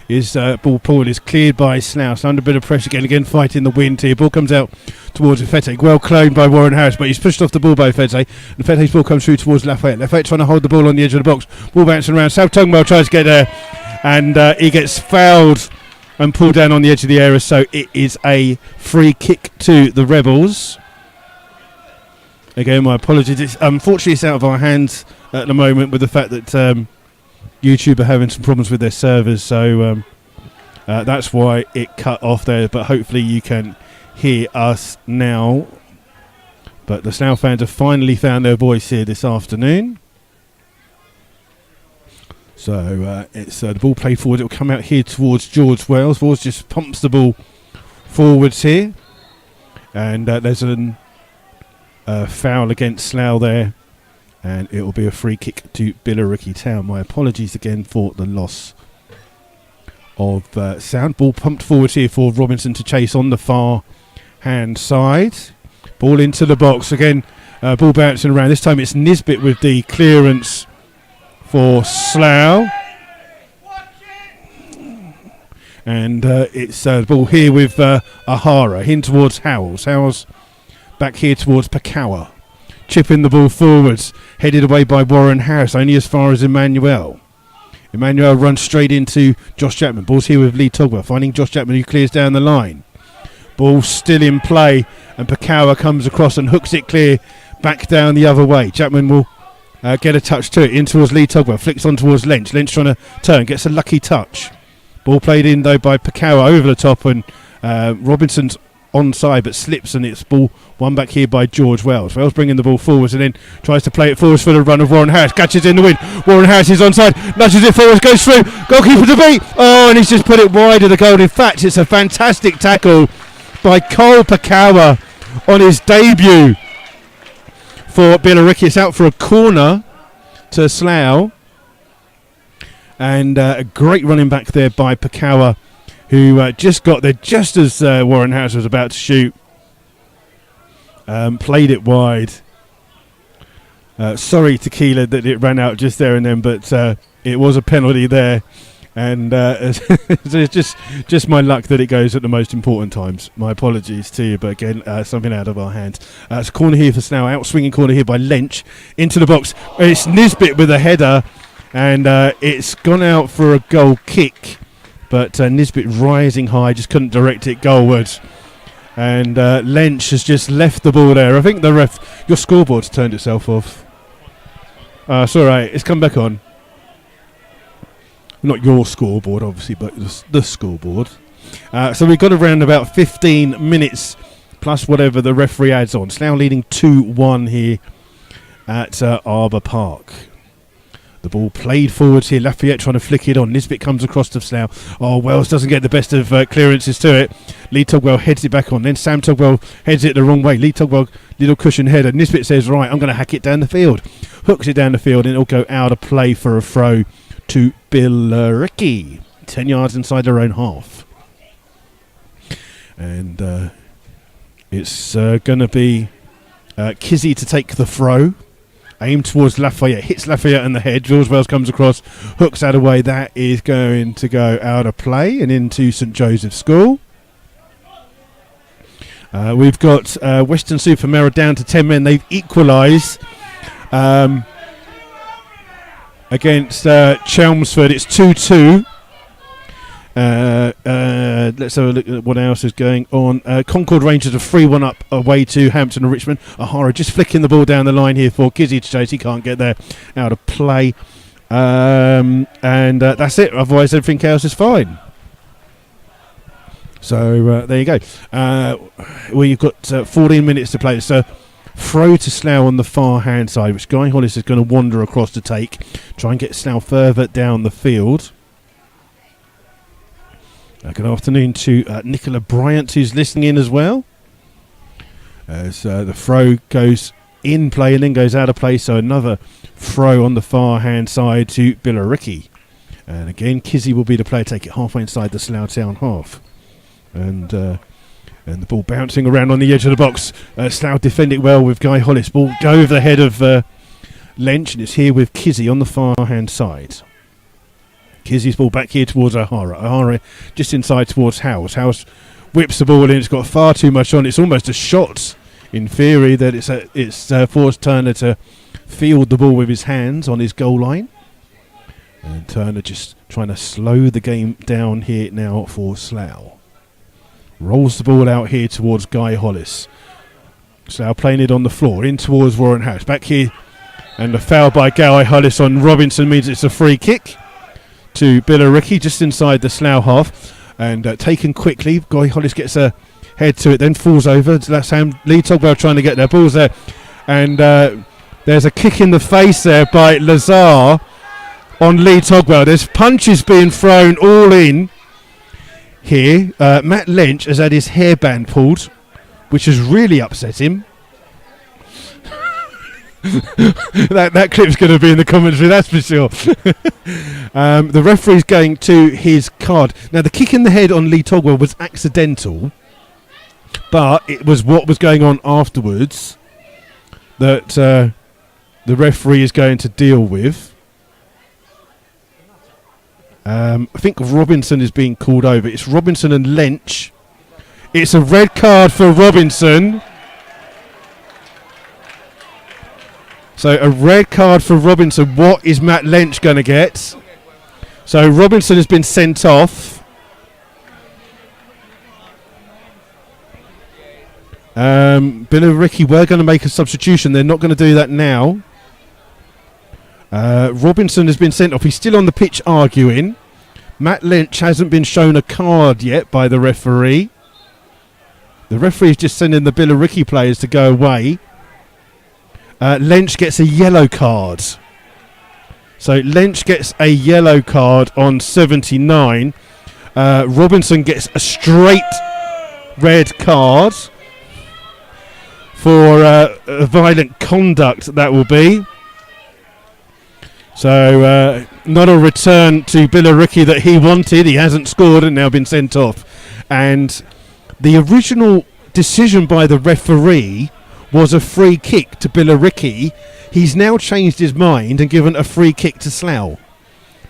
His ball pool is cleared by Slough. So under a bit of pressure again fighting the wind here. Ball comes out towards Afete. Well cloned by Warren Harris, but he's pushed off the ball by Afete. And Afete's ball comes through towards Lafayette. Lafayette trying to hold the ball on the edge of the box. Ball bouncing around. South Tongwell tries to get there, and he gets fouled and pulled down on the edge of the area. So it is a free kick to the Rebels. Again, my apologies. Unfortunately, it's out of our hands at the moment with the fact that YouTube are having some problems with their servers, so that's why it cut off there. But hopefully you can hear us now. But the Slough fans have finally found their voice here this afternoon. So it's the ball played forward. It will come out here towards George Wells. Wells just pumps the ball forwards here. And there's a foul against Slough there. And it will be a free kick to Billericay Town. My apologies again for the loss of sound. Ball pumped forward here for Robinson to chase on the far hand side. Ball into the box. Again, ball bouncing around. This time it's Nisbet with the clearance for Slough. And it's the ball here with Ahara in towards Howells. Howells back here towards Pakawa. Chipping the ball forwards. Headed away by Warren Harris, only as far as Emmanuel. Emmanuel runs straight into Josh Chapman. Ball's here with Lee Togwell, finding Josh Chapman who clears down the line. Ball still in play, and Pakawa comes across and hooks it clear back down the other way. Chapman will get a touch to it, in towards Lee Togwell, flicks on towards Lynch. Lynch trying to turn, gets a lucky touch. Ball played in though by Pakawa over the top, and Robinson's onside but slips, and it's ball one back here by George Wells. Wells bringing the ball forwards and then tries to play it forwards for the run of Warren Harris. Catches in the wind. Warren Harris is onside, nudges it forwards, goes through. Goalkeeper to beat. Oh, and he's just put it wide of the goal. In fact, it's a fantastic tackle by Cole Pakawa on his debut for Billericay. It's out for a corner to Slough. And a great running back there by Pakawa, who just got there just as Warren Harris was about to shoot. Played it wide. Sorry, Tequila, that it ran out just there and then, but it was a penalty there. And it's just my luck that it goes at the most important times. My apologies to you, but again, something out of our hands. It's a corner here for Slough, out swinging corner here by Lynch into the box. It's Nisbet with a header, and it's gone out for a goal kick, but Nisbet rising high, just couldn't direct it goalwards. And Lynch has just left the ball there. I think the ref, your scoreboard's turned itself off. It's all right, it's come back on. Not your scoreboard, obviously, but the scoreboard. So we've got around about 15 minutes plus whatever the referee adds on. Slough leading 2-1 here at Arbour Park. The ball played forwards here. Lafayette trying to flick it on. Nisbet comes across to Slough. Oh, Wells doesn't get the best of clearances to it. Lee Togwell heads it back on. Then Sam Togwell heads it the wrong way. Lee Togwell, little cushion header. Nisbet says, right, I'm going to hack it down the field. Hooks it down the field, and it'll go out of play for a throw to Billericay. 10 yards inside their own half. And it's going to be Kizzy to take the throw. Aimed towards Lafayette, hits Lafayette in the head. George Wells comes across, hooks that away. That is going to go out of play and into St Joseph's School. We've got Western Supermare down to 10 men. They've equalised against Chelmsford. It's 2-2. Let's have a look at what else is going on. Concord Rangers are 3-1 up away to Hampton and Richmond. Ahara just flicking the ball down the line here for Kizzy to chase. He can't get there, out of play. And that's it. Otherwise, everything else is fine. So there you go. We've got 14 minutes to play. So throw to Slough on the far hand side, which Guy Hollis is going to wander across to take. Try and get Slough further down the field. Good afternoon to Nicola Bryant, who's listening in as well. As the throw goes in play and then goes out of play, so another throw on the far hand side to Billericay. And again, Kizzy will be the player, take it halfway inside the Slough Town half. And the ball bouncing around on the edge of the box. Slough defend it well with Guy Hollis. Ball go over the head of Lynch, and it's here with Kizzy on the far hand side. Kizzy's ball back here towards Ahara. Ahara just inside towards Howells. Howells whips the ball in. It's got far too much on. It's almost a shot in theory that it's forced Turner to field the ball with his hands on his goal line. And Turner just trying to slow the game down here now for Slough. Rolls the ball out here towards Guy Hollis. Slough playing it on the floor, in towards Warren Harris. Back here, and the foul by Gowie Hollis on Robinson means it's a free kick to Billericay, just inside the Slough half. And taken quickly. Gowie Hollis gets a head to it, then falls over. That's Lee Togwell trying to get their balls there. And there's a kick in the face there by Lazar on Lee Togwell. There's punches being thrown all in here. Matt Lynch has had his hairband pulled, which has really upset him. that clip's going to be in the commentary, that's for sure. The referee's going to his card. Now, the kick in the head on Lee Togwell was accidental, but it was what was going on afterwards that the referee is going to deal with. I think Robinson is being called over. It's Robinson and Lynch. It's a red card for Robinson. So a red card for Robinson. What is Matt Lynch going to get? So Robinson has been sent off. Billericay were going to make a substitution. They're not going to do that now. Robinson has been sent off. He's still on the pitch arguing. Matt Lynch hasn't been shown a card yet by the referee. The referee is just sending the Billericay players to go away. Lynch gets a yellow card. So Lynch gets a yellow card on 79. Robinson gets a straight red card for violent conduct, that will be. So not a return to Billericay that he wanted. He hasn't scored and now been sent off. And the original decision by the referee was a free kick to Billericay. He's now changed his mind and given a free kick to Slough.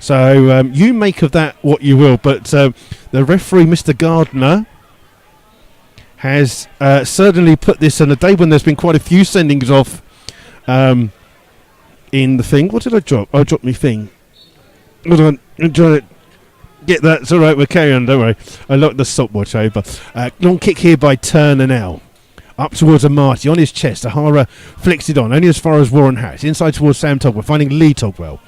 So you make of that what you will. But the referee, Mr. Gardner, has certainly put this on a day when there's been quite a few sendings off in the thing. What did I drop? I dropped my thing. Hold on. I'm trying to get that. It's all right. We'll carry on. Don't worry. I locked the stopwatch over. Long kick here by Turner now. Up towards Amati on his chest. Ahara flicks it on, only as far as Warren Harris. Inside towards Sam Togwell, finding Lee Togwell.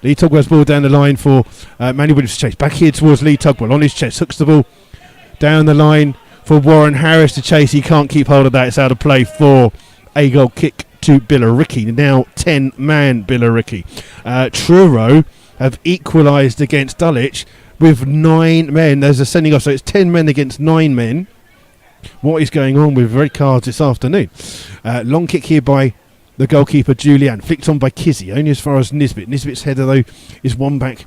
Lee Togwell's ball down the line for Manny Williams to chase. Back here towards Lee Togwell on his chest. Hooks the ball down the line for Warren Harris to chase. He can't keep hold of that. It's out of play for a goal kick to Billericay. Now 10-man Billericay. Truro have equalised against Dulwich with 9 men. There's a sending off, so it's 10 men against 9 men. What is going on with red cards this afternoon? Long kick here by the goalkeeper Julian, flicked on by Kizzy, only as far as Nisbet. Nisbet's header though is won back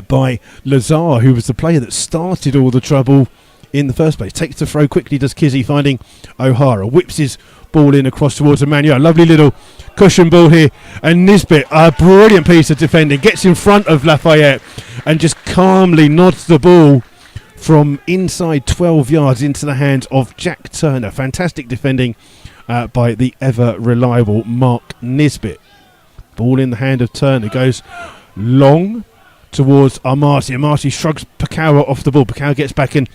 by Lazar, who was the player that started all the trouble in the first place. Takes the throw quickly, does Kizzy, finding O'Hara, whips his ball in across towards Emmanuel. Lovely little cushion ball here, and Nisbet, a brilliant piece of defending, gets in front of Lafayette and just calmly nods the ball from inside 12 yards into the hands of Jack Turner. Fantastic defending by the ever reliable Mark Nisbet. Ball in the hand of Turner, goes long towards Amati. Amati shrugs Pakawa off the ball. Pakawa gets back and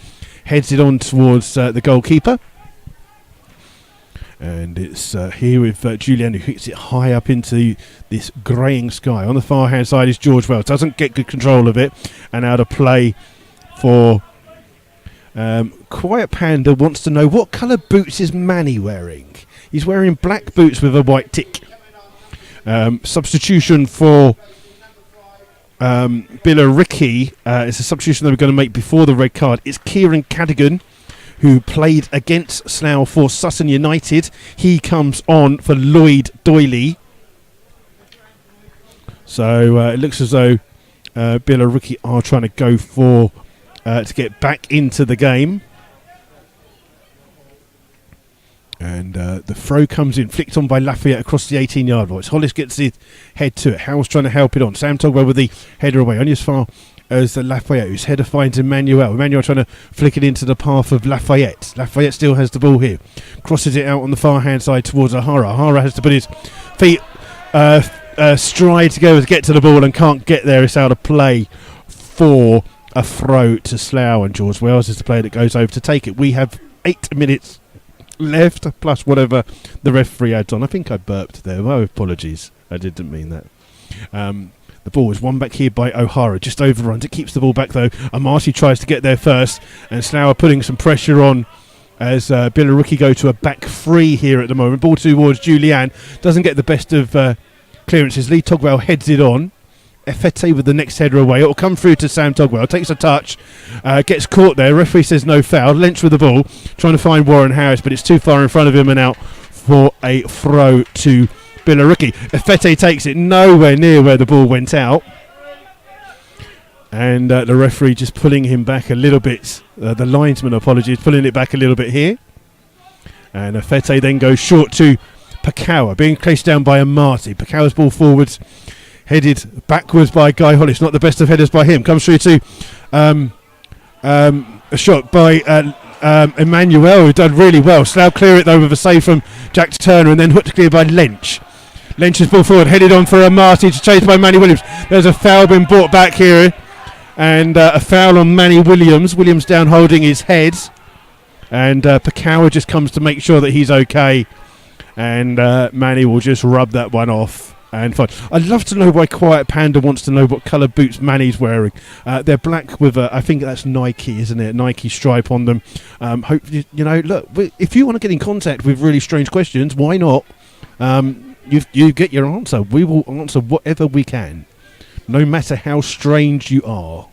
heads it on towards the goalkeeper. And it's here with Julian, who hits it high up into this greying sky. On the far hand side is George Wells. Doesn't get good control of it, and out of play for Quiet Panda wants to know what colour boots is Manny wearing. He's wearing black boots with a white tick. Substitution for Billericay. It's a substitution that we're going to make before the red card. It's Kieran Cadigan, who played against Slough for Sutton United. He comes on for Lloyd Doyley. So it looks as though Billericay are trying to go for to get back into the game. And the throw comes in, flicked on by Lafayette across the 18-yard box. Hollis gets his head to it. Howell's trying to help it on. Sam Togwell with the header away, only as far as the Lafayette, whose header finds Emmanuel. Emmanuel trying to flick it into the path of Lafayette. Lafayette still has the ball here. Crosses it out on the far-hand side towards Ahara. Ahara has to put his feet stride to go to get to the ball and can't get there. It's out of play for a throw to Slough, and George Wells is the player that goes over to take it. We have 8 minutes left plus whatever the referee adds on. I think I burped there. My apologies. I didn't mean that. The ball is won back here by O'Hara. Just overruns. It keeps the ball back though. Amati tries to get there first, and Slough are putting some pressure on as Billericay go to a back three here at the moment. Ball towards Julian. Doesn't get the best of clearances. Lee Togwell heads it on. Efete with the next header away. It'll come through to Sam Togwell. Takes a touch. Gets caught there. Referee says no foul. Lynch with the ball. Trying to find Warren Harris, but it's too far in front of him and out for a throw to Billericay. Efete takes it nowhere near where the ball went out. And the referee just pulling him back a little bit. The linesman, apologies, pulling it back a little bit here. And Efete then goes short to Pakawa, being chased down by Amati. Pakawa's ball forwards, headed backwards by Guy Hollis. Not the best of headers by him. Comes through to a shot by Emmanuel, who done really well. Slough clear it though with a save from Jack Turner, and then hooked clear by Lynch. Lynch's ball forward, headed on for Amati, to chase by Manny Williams. There's a foul been brought back here, and a foul on Manny Williams. Williams down holding his head, and Pakawa just comes to make sure that he's okay, and Manny will just rub that one off. And fine. I'd love to know why Quiet Panda wants to know what colour boots Manny's wearing. They're black with I think that's Nike, isn't it? Nike stripe on them. Hope you know. Look, if you want to get in contact with really strange questions, why not? You get your answer. We will answer whatever we can, no matter how strange you are.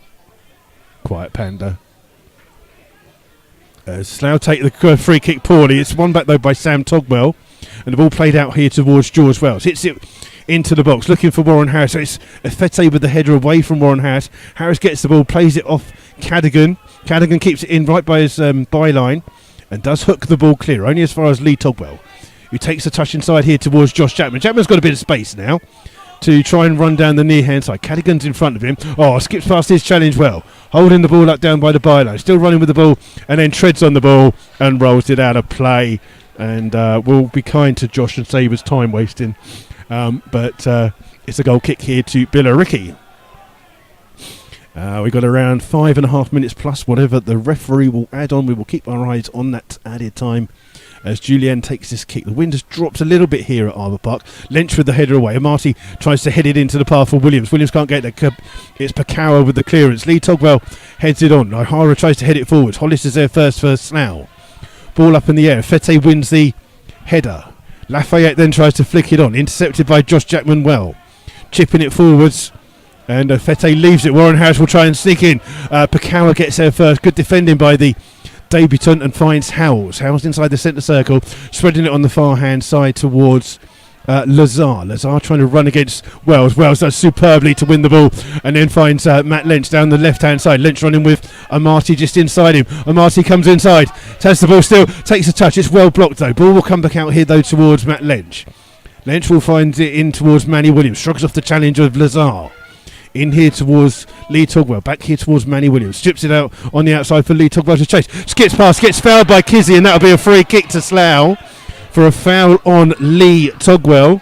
Quiet Panda. Slough take the free kick poorly. It's won back though by Sam Togwell, and the ball played out here towards George Wells. Hits it into the box, looking for Warren Harris. So it's Efete with the header away from Warren Harris. Harris gets the ball, plays it off Cadogan. Cadogan keeps it in right by his byline, and does hook the ball clear, only as far as Lee Togwell, who takes a touch inside here towards Josh Chapman. Chapman's got a bit of space now to try and run down the near hand side. Cadogan's in front of him. Oh, skips past his challenge well, holding the ball up down by the byline, still running with the ball, and then treads on the ball and rolls it out of play. And we'll be kind to Josh and save his time wasting. But it's a goal kick here to Billericay. We've got around 5.5 minutes plus whatever the referee will add on. We will keep our eyes on that added time as Julian takes this kick. The wind has dropped a little bit here at Arbour Park. Lynch with the header away. Amati tries to head it into the path for Williams. Williams can't get there. It's Pakawa with the clearance. Lee Togwell heads it on. O'Hara tries to head it forwards. Hollis is there first for Slough. Ball up in the air. Fete wins the header. Lafayette then tries to flick it on. Intercepted by Josh Jackman well. Chipping it forwards. And Fete leaves it. Warren Harris will try and sneak in. Pakawa gets there first. Good defending by the debutant and finds Howells. Howells inside the centre circle. Spreading it on the far hand side towards Lazar. Lazar trying to run against Wells. Wells does superbly to win the ball and then finds Matt Lynch down the left hand side. Lynch running with Amati just inside him. Amati comes inside, has the ball still, takes a touch. It's well blocked though. Ball will come back out here though towards Matt Lynch. Lynch will find it in towards Manny Williams. Shrugs off the challenge of Lazar. In here towards Lee Togwell. Back here towards Manny Williams. Strips it out on the outside for Lee Togwell to chase. Skips past, gets fouled by Kizzy, and that'll be a free kick to Slough for a foul on Lee Togwell.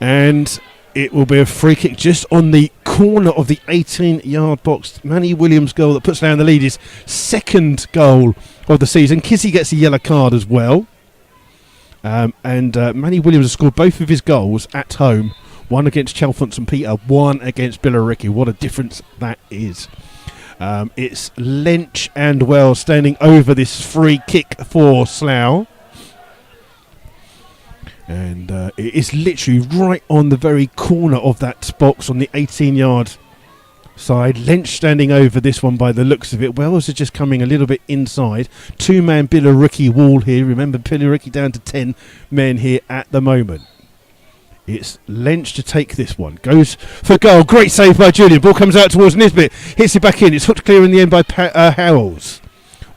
And it will be a free kick just on the corner of the 18-yard box. Manny Williams' goal that puts Slough in the lead is second goal of the season. Kizzy gets a yellow card as well. And Manny Williams has scored both of his goals at home. One against Chalfont St Peter, one against Billericay. What a difference that is. It's Lynch and Wells standing over this free kick for Slough. And it is literally right on the very corner of that box on the 18-yard side. Lynch standing over this one by the looks of it. Wells are just coming a little bit inside. Two-man Billericay wall here. Remember, Billericay down to 10 men here at the moment. It's Lynch to take this one. Goes for goal. Great save by Julian. Ball comes out towards Nisbet. Hits it back in. It's hooked clear in the end by Howells.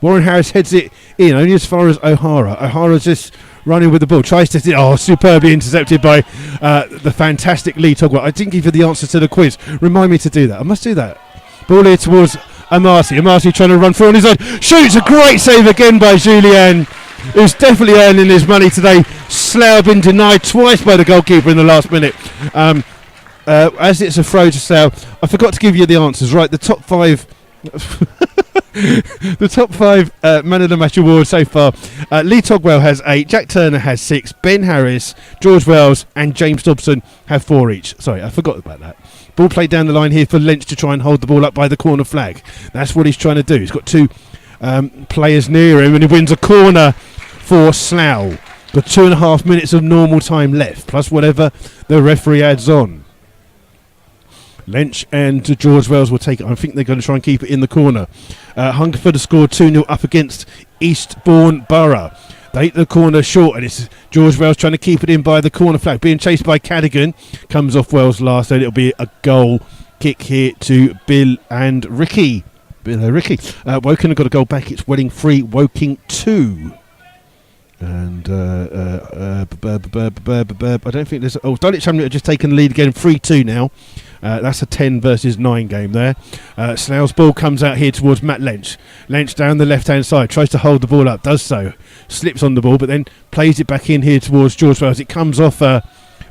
Warren Harris heads it in only as far as O'Hara. O'Hara's just running with the ball. Tries to... superbly intercepted by the fantastic Lee Togwell. I didn't give you the answer to the quiz. Remind me to do that. I must do that. Ball here towards Amati. Amati trying to run through on his own. Shoots! A great save again by Julian, who's definitely earning his money today. Slough been denied twice by the goalkeeper in the last minute. As it's a throw to Slough, I forgot to give you the answers. Right, the top five The top 5 man of the match awards so far. Lee Togwell has 8, Jack Turner has 6, Ben Harris, George Wells and James Dobson have 4 each. Sorry, I forgot about that. Ball played down the line here for Lynch to try and hold the ball up by the corner flag. That's what he's trying to do. He's got 2 players near him and he wins a corner for Slough. Got 2.5 minutes of normal time left, plus whatever the referee adds on. Lynch and George Wells will take it. I think they're going to try and keep it in the corner. Hungerford has scored 2-0 up against Eastbourne Borough. They hit the corner short, and it's George Wells trying to keep it in by the corner flag. Being chased by Cadigan. Comes off Wells last, and it'll be a goal kick here to Bill and Ricky. Woking have got a goal back. It's Welling 3, Woking 2. And I don't think there's... Oh, Dulwich Hamlet have just taken the lead again, 3-2 now. That's a 10 versus 9 game there. Slough's ball comes out here towards Matt Lynch. Lynch down the left-hand side, tries to hold the ball up, does so. Slips on the ball, but then plays it back in here towards George Wells. It comes off a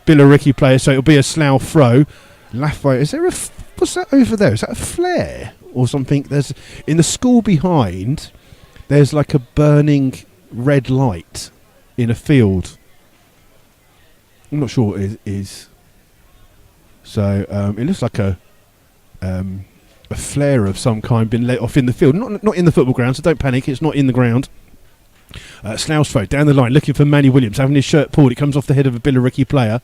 Billericay player, so it'll be a Slough throw. Lafayette, is there a... What's that over there? Is that a flare or something? There's in the school behind, there's like a burning red light in a field. I'm not sure what it is. So it looks like a flare of some kind been let off in the field. Not in the football ground, so don't panic. It's not in the ground. Slough's throw down the line, looking for Manny Williams, having his shirt pulled. It comes off the head of a Billericay player.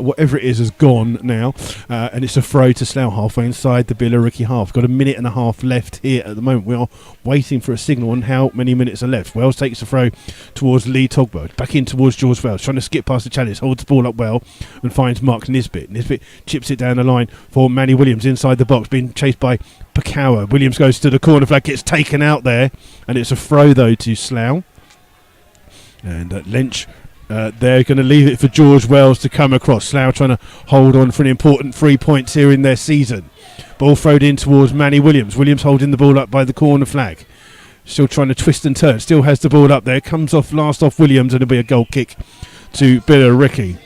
Whatever it is has gone now, and it's a throw to Slough halfway inside the Billericay half. Got 1.5 minutes left here at the moment. We are waiting for a signal on how many minutes are left. Wells takes the throw towards Lee Togwell, back in towards George Wells, trying to skip past the challenge, holds the ball up well and finds Mark Nisbet. Nisbet chips it down the line for Manny Williams inside the box, being chased by Pakawa. Williams goes to the corner flag, gets taken out there, and it's a throw though to Slough. And Lynch, they're going to leave it for George Wells to come across. Slough trying to hold on for an important 3 points here in their season. Ball thrown in towards Manny Williams. Williams holding the ball up by the corner flag. Still trying to twist and turn. Still has the ball up there. Comes off last off Williams, and it'll be a goal kick to Billericay.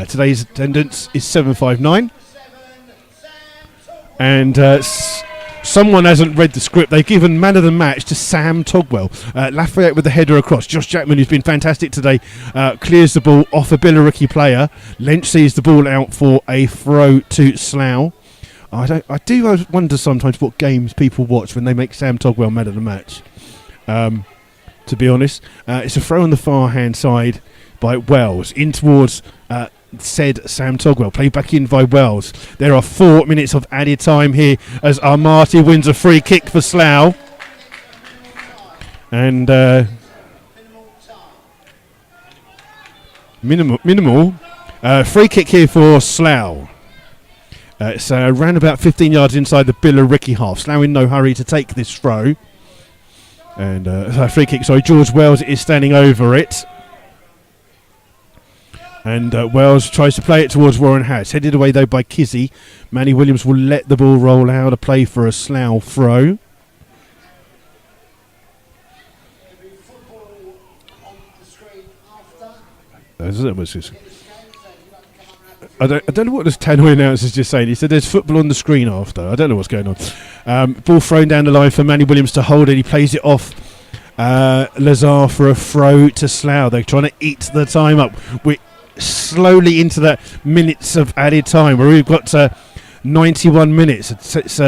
Today's attendance is 759. And... someone hasn't read the script. They've given man of the match to Sam Togwell. Lafayette with the header across. Josh Jackman, who's been fantastic today, clears the ball off a Billericay player. Lynch sees the ball out for a throw to Slough. I do wonder sometimes what games people watch when they make Sam Togwell man of the match. To be honest, it's a throw on the far hand side by Wells in towards said Sam Togwell, played back in by Wells. There are 4 minutes of added time here as Armati wins a free kick for Slough. And minimal free kick here for Slough. It's around about 15 yards inside the Billericay half. Slough in no hurry to take this throw. And free kick, sorry, George Wells is standing over it. And Wells tries to play it towards Warren House. Headed away though by Kizzy. Manny Williams will let the ball roll out. A play for a Slough throw. I don't know what this Tannoy announcer is just saying. He said there's football on the screen after. I don't know what's going on. Ball thrown down the line for Manny Williams to hold it. He plays it off Lazar for a throw to Slough. They're trying to eat the time up. We're slowly into that minutes of added time where we've got 91 minutes. It's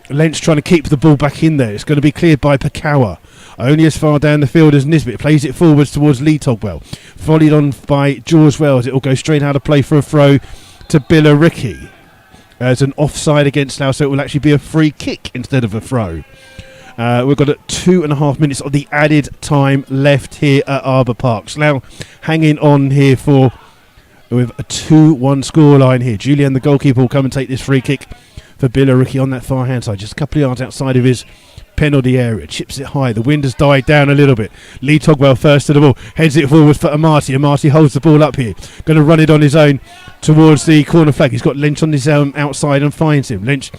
Lynch trying to keep the ball back in there. It's going to be cleared by Pakawa. Only as far down the field as Nisbet. Plays it forwards towards Lee Togwell. Volleyed on by George Wells. It will go straight out of play for a throw to Billericay. As an offside against Slough, so it will actually be a free kick instead of a throw. We've got 2.5 minutes of the added time left here at Arbour Park. Slough hanging on here with a 2-1 scoreline here. Julian, the goalkeeper, will come and take this free kick for Billericay on that far hand side, just a couple of yards outside of his penalty area. Chips it high. The wind has died down a little bit. Lee Togwell first to the ball, heads it forward for Amati. Amati holds the ball up here, going to run it on his own towards the corner flag. He's got Lynch on his outside and finds him. Lynch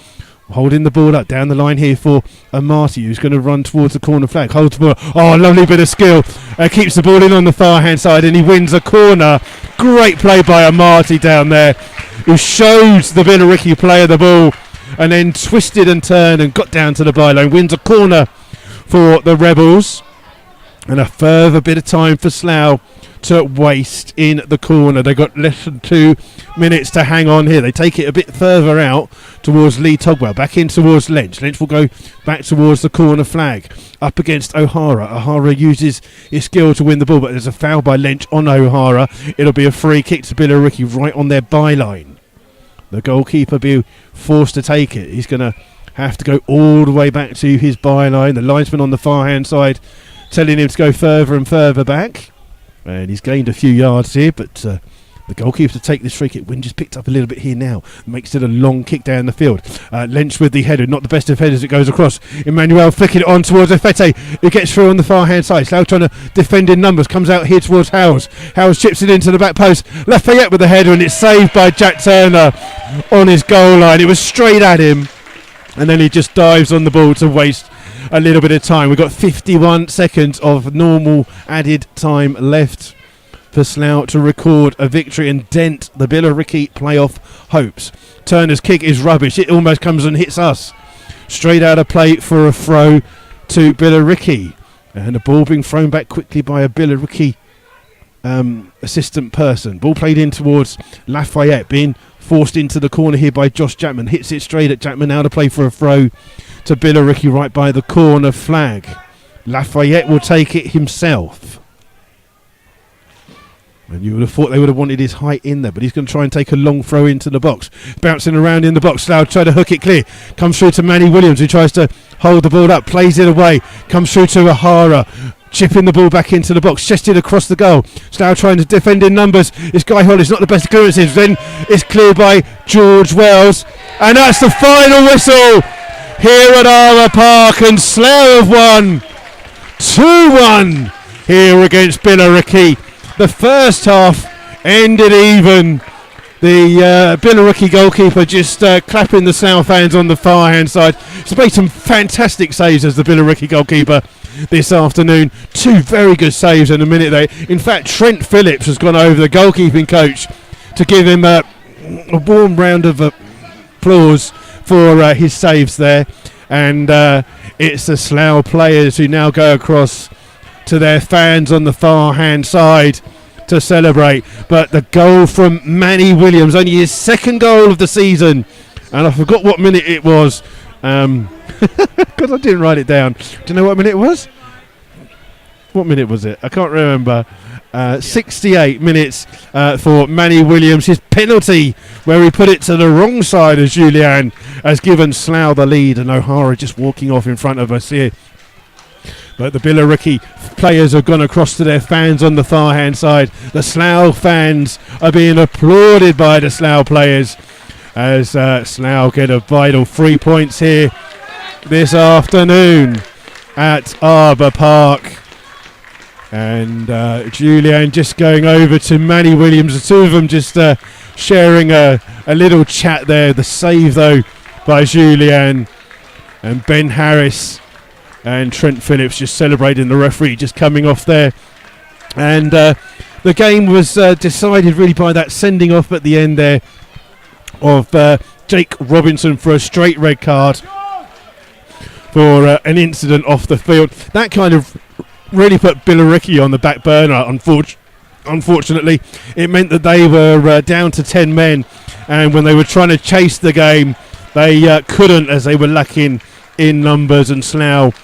holding the ball up down the line here for Amati, who's going to run towards the corner flag. Holds the ball. Oh, lovely bit of skill. Keeps the ball in on the far hand side, and he wins a corner. Great play by Amati down there, who shows the Billericay player the ball and then twisted and turned and got down to the byline. Wins a corner for the Rebels. And a further bit of time for Slough to waste in the corner. They've got less than 2 minutes to hang on here. They take it a bit further out towards Lee Togwell. Back in towards Lynch. Lynch will go back towards the corner flag. Up against O'Hara. O'Hara uses his skill to win the ball, but there's a foul by Lynch on O'Hara. It'll be a free kick to Billericay right on their byline. The goalkeeper be forced to take it. He's going to have to go all the way back to his byline. The linesman on the far hand side telling him to go further and further back, and he's gained a few yards here, but the goalkeeper to take this free kick. Wind just picked up a little bit here now, makes it a long kick down the field. Lynch with the header, not the best of headers, it goes across. Emmanuel flicking it on towards Efete, who gets through on the far hand side. Slough trying to defend in numbers, comes out here towards Howes. Howes chips it into the back post. Lafayette with the header, and it's saved by Jack Turner on his goal line. It was straight at him, and then he just dives on the ball to waste a little bit of time. We've got 51 seconds of normal added time left for Slough to record a victory and dent the Billericay playoff hopes. Turner's kick is rubbish. It almost comes and hits us. Straight out of play for a throw to Billericay. And the ball being thrown back quickly by a Billericay assistant person. Ball played in towards Lafayette, being forced into the corner here by Josh Jackman. Hits it straight at Jackman. Now to play for a throw to Billericay right by the corner flag. Lafayette will take it himself. And you would have thought they would have wanted his height in there, but he's going to try and take a long throw into the box. Bouncing around in the box. Slough try to hook it clear. Comes through to Manny Williams, who tries to hold the ball up. Plays it away. Comes through to O'Hara. Chipping the ball back into the box. Chested across the goal. Slough trying to defend in numbers. It's Guy Hollis, not the best clearances. Then it's cleared by George Wells. And that's the final whistle here at Ara Park, and Slough have won 2-1 here against Billericay. The first half ended even. The Billericay goalkeeper just clapping the Slough fans on the far hand side. He's made some fantastic saves as the Billericay goalkeeper this afternoon. 2 very good saves in a minute there. In fact, Trent Phillips has gone over the goalkeeping coach to give him a warm round of applause for his saves there. And it's the Slough players who now go across to their fans on the far hand side to celebrate. But the goal from Manny Williams, only his second goal of the season, and I forgot what minute it was because I didn't write it down. Do you know what minute it was? What minute was it? I can't remember. 68 minutes for Manny Williams. His penalty, where he put it to the wrong side of Julian, has given Slough the lead, and O'Hara just walking off in front of us here. But the Billericay players have gone across to their fans on the far hand side. The Slough fans are being applauded by the Slough players as Slough get a vital 3 points here this afternoon at Arbor Park. And Julian just going over to Manny Williams. The two of them just sharing a little chat there. The save though by Julian, and Ben Harris and Trent Phillips just celebrating the referee just coming off there. And the game was decided really by that sending off at the end there of Jake Robinson for a straight red card for an incident off the field. That kind of really put Billericay on the back burner. Unfortunately, it meant that they were down to 10 men, and when they were trying to chase the game, they couldn't, as they were lacking in numbers, and Slough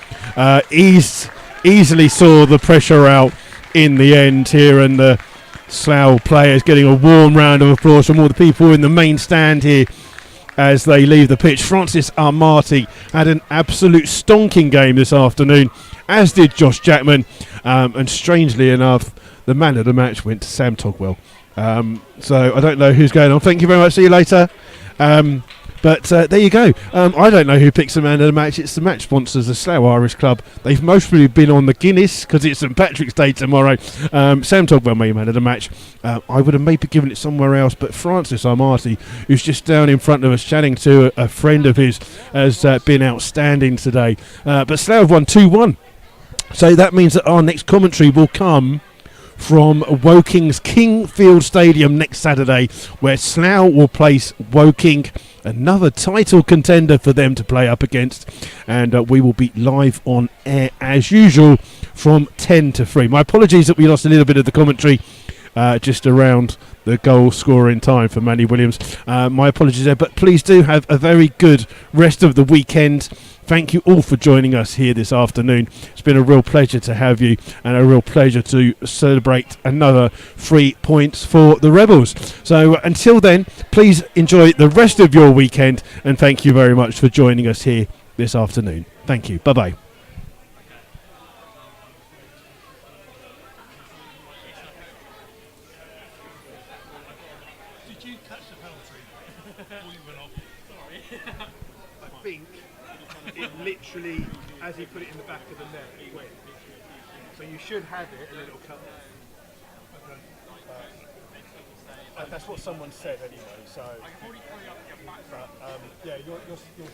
easily saw the pressure out in the end here, and the Slough players getting a warm round of applause from all the people in the main stand here as they leave the pitch. Francis Armati had an absolute stonking game this afternoon, as did Josh Jackman, and strangely enough, the man of the match went to Sam Togwell. So I don't know who's going on. Thank you very much. See you later. But there you go. I don't know who picks the man of the match. It's the match sponsors, the Slough Irish Club. They've mostly been on the Guinness because it's St Patrick's Day tomorrow. Sam Togwell made man of the match. I would have maybe given it somewhere else, but Francis Armati, who's just down in front of us chatting to a friend of his, has been outstanding today. But Slough have won 2-1. So that means that our next commentary will come from Woking's Kingfield Stadium next Saturday, where Slough will place Woking another title contender for them to play up against, and we will be live on air as usual from 10 to 3. My apologies that we lost a little bit of the commentary just around the goal scoring time for Manny Williams. My apologies there, but please do have a very good rest of the weekend. Thank you all for joining us here this afternoon. It's been a real pleasure to have you, and a real pleasure to celebrate another 3 points for the Rebels. So until then, please enjoy the rest of your weekend, and thank you very much for joining us here this afternoon. Thank you. Bye-bye. Did you catch the penalty before you went off? Sorry. I think it literally, as he put it in the back of the net, it went. So you should have it and then it'll cut. That's what someone said anyway. So, but, yeah, you'll see.